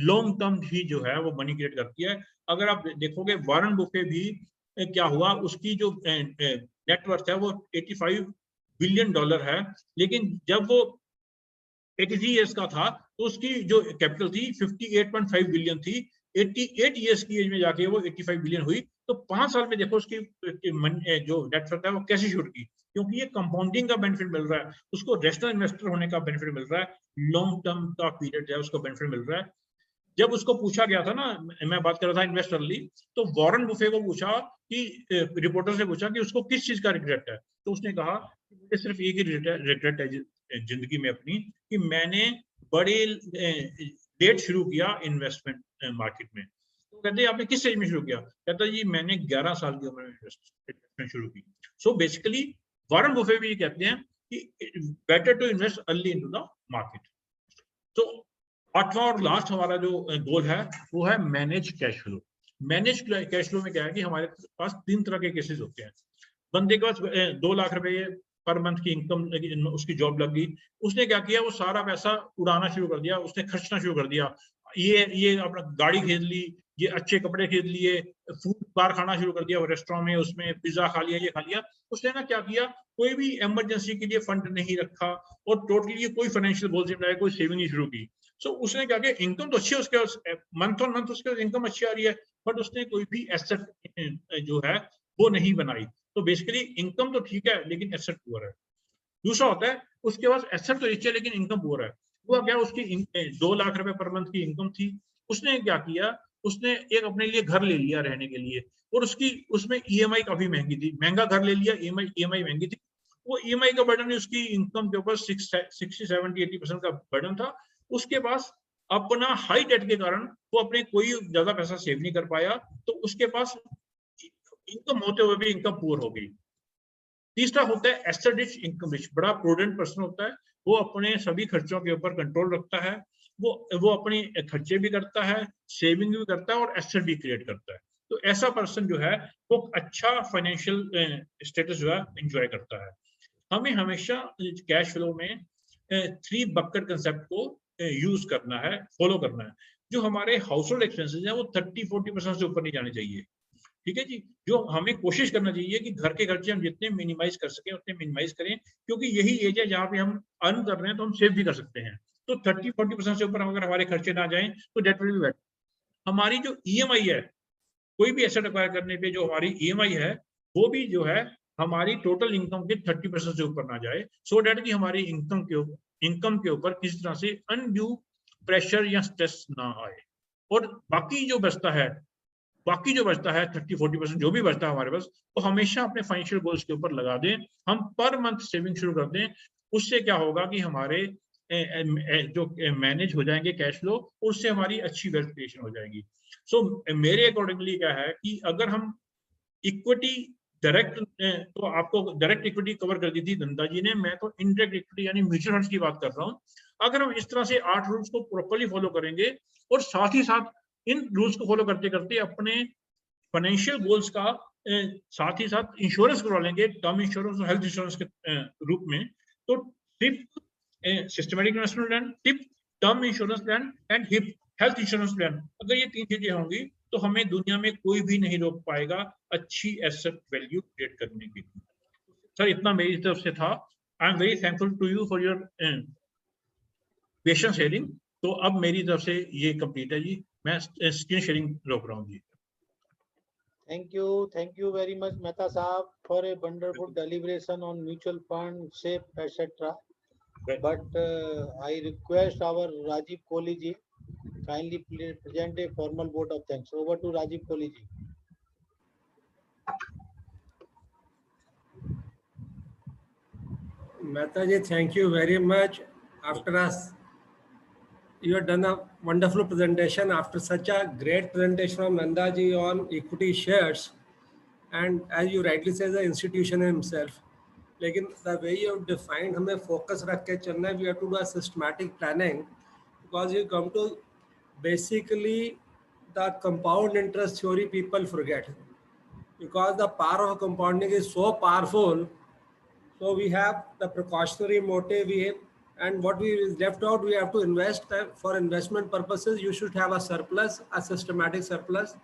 लॉन्ग टर्म ही जो है वो मनी क्रिएट करती है। अगर आप देखोगे वॉरेन बुफे भी क्या हुआ, उसकी जो नेटवर्थ है वो $85 बिलियन है, लेकिन जब वो 83 ईयर्स का था तो उसकी जो कैपिटल थी 58.5 बिलियन थी। 88 ईयर्स की एज में जाके वो 85 बिलियन हुई। तो 5 साल में देखो उसकी जो नेट वर्थ है वो कैसे शुरू की, क्योंकि ये कंपाउंडिंग का बेनिफिट मिल रहा है उसको, रैशनल इन्वेस्टर होने का बेनिफिट मिल रहा है, लॉन्ग टर्म का पीरियड है उसको बेनिफिट मिल रहा है। जब उसको पूछा गया था ना, मैं बात कर रहा था इन्वेस्ट अर्ली, तो वॉरेन बुफे को पूछा कि रिपोर्टर से पूछा कि उसको किस चीज का रिग्रेट है, तो उसने कहा मुझे सिर्फ एक ही रिग्रेट है जिंदगी में अपनी, कि मैंने बड़े लेट शुरू किया इन्वेस्टमेंट मार्केट में। तो कहते हैं आपने किस स्टेज में शुरू किया, कहता जी मैंने 11 साल की उम्र में इन्वेस्टमेंट शुरू की। सो बेसिकली वॉरेन बुफे भी कहते हैं कि better to invest early into the market. तो 8वां और लास्ट हमारा जो गोल है वो है manage cash flow. Manage cash flow में क्या है कि हमारे पास 3 तरह के केसेस होते हैं। बंदे के पास 2 लाख रुपए पर मंथ की इनकम, उसकी जॉब लग गई, उसने क्या किया, वो सारा पैसा उड़ाना शुरू कर दिया, उसने खर्चना शुरू कर दिया। ये अपना गाड़ी खरीद ली, ये अच्छे कपड़े खरीद लिए, फूड बार खाना शुरू कर दिया, वो रेस्टोरेंट में उसमें पिज्जा खा लिया, ये खा लिया। उसने ना क्या किया, कोई भी इमरजेंसी के लिए फंड नहीं रखा और टोटली कोई फाइनेंशियल गोल्स नहीं बनाया, कोई सेविंग नहीं शुरू की। सो उसने क्या किया, इनकम तो अच्छी है उसके, मंथ ऑन मंथ उसके इनकम अच्छी आ रही है, बट उसने कोई भी एसेट जो है वो नहीं बनाई। तो बेसिकली इनकम तो ठीक है लेकिन एसेट पुअर है। दूसरा होता है उसके पास एसेट तो रिच है लेकिन इनकम पुअर है। वो क्या, उसकी 2 लाख रुपए पर मंथ की इनकम थी, उसने क्या किया, उसने एक अपने लिए घर ले लिया रहने के लिए, और उसकी उसमें ईएमआई काफी महंगी थी, महंगा घर ले लिया, ईएमआई महंगी थी। वो ईएमआई का बर्डन उसकी इनकम के ऊपर 60-70-80% का बर्डन था। उसके पास अपना हाई डेट के कारण वो अपने कोई ज्यादा पैसा सेव नहीं कर पाया, तो उसके पास इनकम होते हुए भी इनकम पुअर हो गई। तीसरा होता है एसेट रिच इनकम रिच, बड़ा प्रूडेंट पर्सन होता है, वो अपने सभी खर्चों के ऊपर कंट्रोल रखता है, वो अपनी खर्चे भी करता है, सेविंग भी करता है और एसेट भी क्रिएट करता है। तो ऐसा पर्सन जो है वो अच्छा फाइनेंशियल स्टेटस जो है एंजॉय करता है। हमें हमेशा कैश फ्लो में 3 बकेट कंसेप्ट को यूज करना है, फॉलो करना है। जो हमारे हाउस होल्ड एक्सपेंसेस हैं वो 30-40% से ऊपर नहीं जाने चाहिए, ठीक है जी। जो हमें कोशिश करना चाहिए कि घर के खर्चे हम जितने मिनिमाइज कर सकें उतने मिनिमाइज करें, क्योंकि यही एज है जहाँ पे हम अर्न कर रहे हैं तो हम सेव भी कर सकते हैं। तो 30-40% से ऊपर अगर हमारे खर्चे ना जाएं तो डेट विल बी बेटर। हमारी जो ईएमआई है, कोई भी एसेट एक्वायर करने पे जो हमारी ईएमआई है वो भी जो है हमारी टोटल इनकम के 30% से ऊपर ना जाए, सो डेट कि हमारी इनकम के ऊपर किसी तरह से अनड्यू प्रेशर या स्ट्रेस ना आए। और बाकी जो बचता है 30-40% जो भी बचता है हमारे पास, तो हमेशा अपने फाइनेंशियल गोल्स के ऊपर लगा दें, हम पर मंथ सेविंग शुरू कर दें। उससे क्या होगा कि हमारे जो मैनेज हो जाएंगे कैश फ्लो, उससे हमारी अच्छी वेल्थ क्रिएशन हो जाएगी। सो मेरे अकॉर्डिंगली क्या है कि अगर हम इक्विटी डायरेक्ट, तो आपको डायरेक्ट इक्विटी कवर कर दी थी नंदा जी ने, मैं तो इनडायरेक्ट इक्विटी यानी म्यूचुअल फंड्स की बात कर रहा हूँ। अगर हम इस तरह से 8 रूल्स को प्रॉपर्ली फॉलो करेंगे और साथ ही साथ इन रूल्स को फॉलो करते करते अपने फाइनेंशियल गोल्स का साथ ही साथ इंश्योरेंस करवा लेंगे, टर्म इंश्योरेंस और हेल्थ इंश्योरेंस के रूप में, तो tip systematic investment plan, tip term insurance plan and hip health insurance plan, अगर ये 3 चीजें होंगी तो हमें दुनिया में कोई भी नहीं रोक पाएगा अच्छी एसेट वैल्यू क्रिएट करने के लिए। सर इतना मेरी तरफ से था। I am very thankful to you for your patience sharing. तो अब मेरी तरफ से ये कंप्लीट है जी, मैं स्क्रीन शेयरिंग रोक रहा हूँ जी। Thank you very much, Mehta Saab, for a wonderful deliberation on mutual fund, SAFE, etc. But I request our Rajiv Kohli ji kindly present a formal vote of thanks. Over to Rajiv Kohli ji. Mehta ji, thank you very much. After us, you have done a wonderful presentation. After such a great presentation from Nanda ji on equity shares, and as you rightly say, the institution himself. लेकिन the way you have defined, हमें focus रख के चलना है. We have to do a systematic planning, because you come to basically the compound interest theory people forget, because the power of compounding is so powerful. So we have the precautionary motive, and what we left out, we have to invest. For investment purposes, you should have a surplus, a systematic surplus.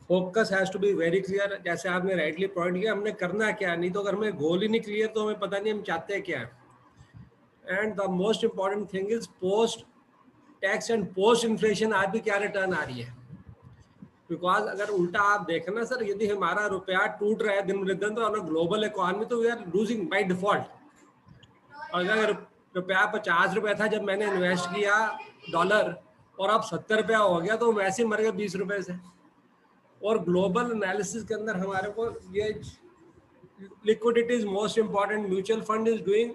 Focus has to be very clear. जैसे आपने rightly point किया, हमने करना क्या, नहीं तो अगर हमें goal ही नहीं clear तो हमें पता नहीं हम चाहते हैं क्या. And the most important thing is post tax and post inflation आज भी क्या return आ रही है. बिकॉज अगर उल्टा आप देखना सर, यदि हमारा रुपया टूट रहा है दिन प्रतिदिन तो ऑन ग्लोबल इकोनॉमी तो we are losing by default. और अगर रुपया 50 रुपये था जब मैंने इन्वेस्ट किया डॉलर, और अब 70 रुपया हो गया, तो वैसे ही मर गए 20 रुपये से. और ग्लोबल एनालिसिस के अंदर हमारे को ये liquidity is most important. Mutual fund is doing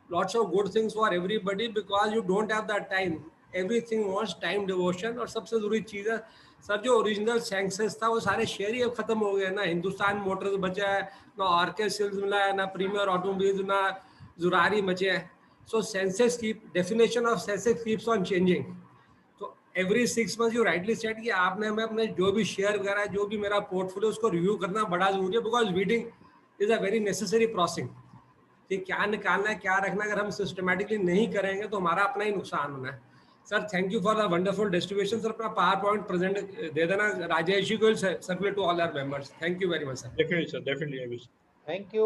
lots of good things for everybody, because you don't have that time. Everything wants time devotion. और सबसे जरूरी चीज़ है सर, जो ओरिजिनल सेंसेस था वो सारे शेयर ही अब खत्म हो गए ना. हिंदुस्तान मोटर्स बचा है ना, आरके सिल्स मिला है ना, प्रीमियर ऑटोमोबाइल्स ना, जुरारी बचे हैं. So Sensex keep definition of Sensex keeps on changing. तो every 6 months you rightly said कि आपने हमें अपने जो भी शेयर वगैरह जो भी मेरा पोर्टफोलियो उसको रिव्यू करना बड़ा जरूरी है, because reading is a very necessary processing. कि क्या निकालना है क्या रखना है, अगर हम सिस्टमेटिकली नहीं करेंगे तो हमारा अपना ही नुकसान होना है. Sir thank you for the wonderful distribution. Sir अपना पावर पॉइंट प्रेजेंट दे देना, राजेश जी को circulate to all our members. Thank you very much sir. Definitely sir, definitely I will. Thank you.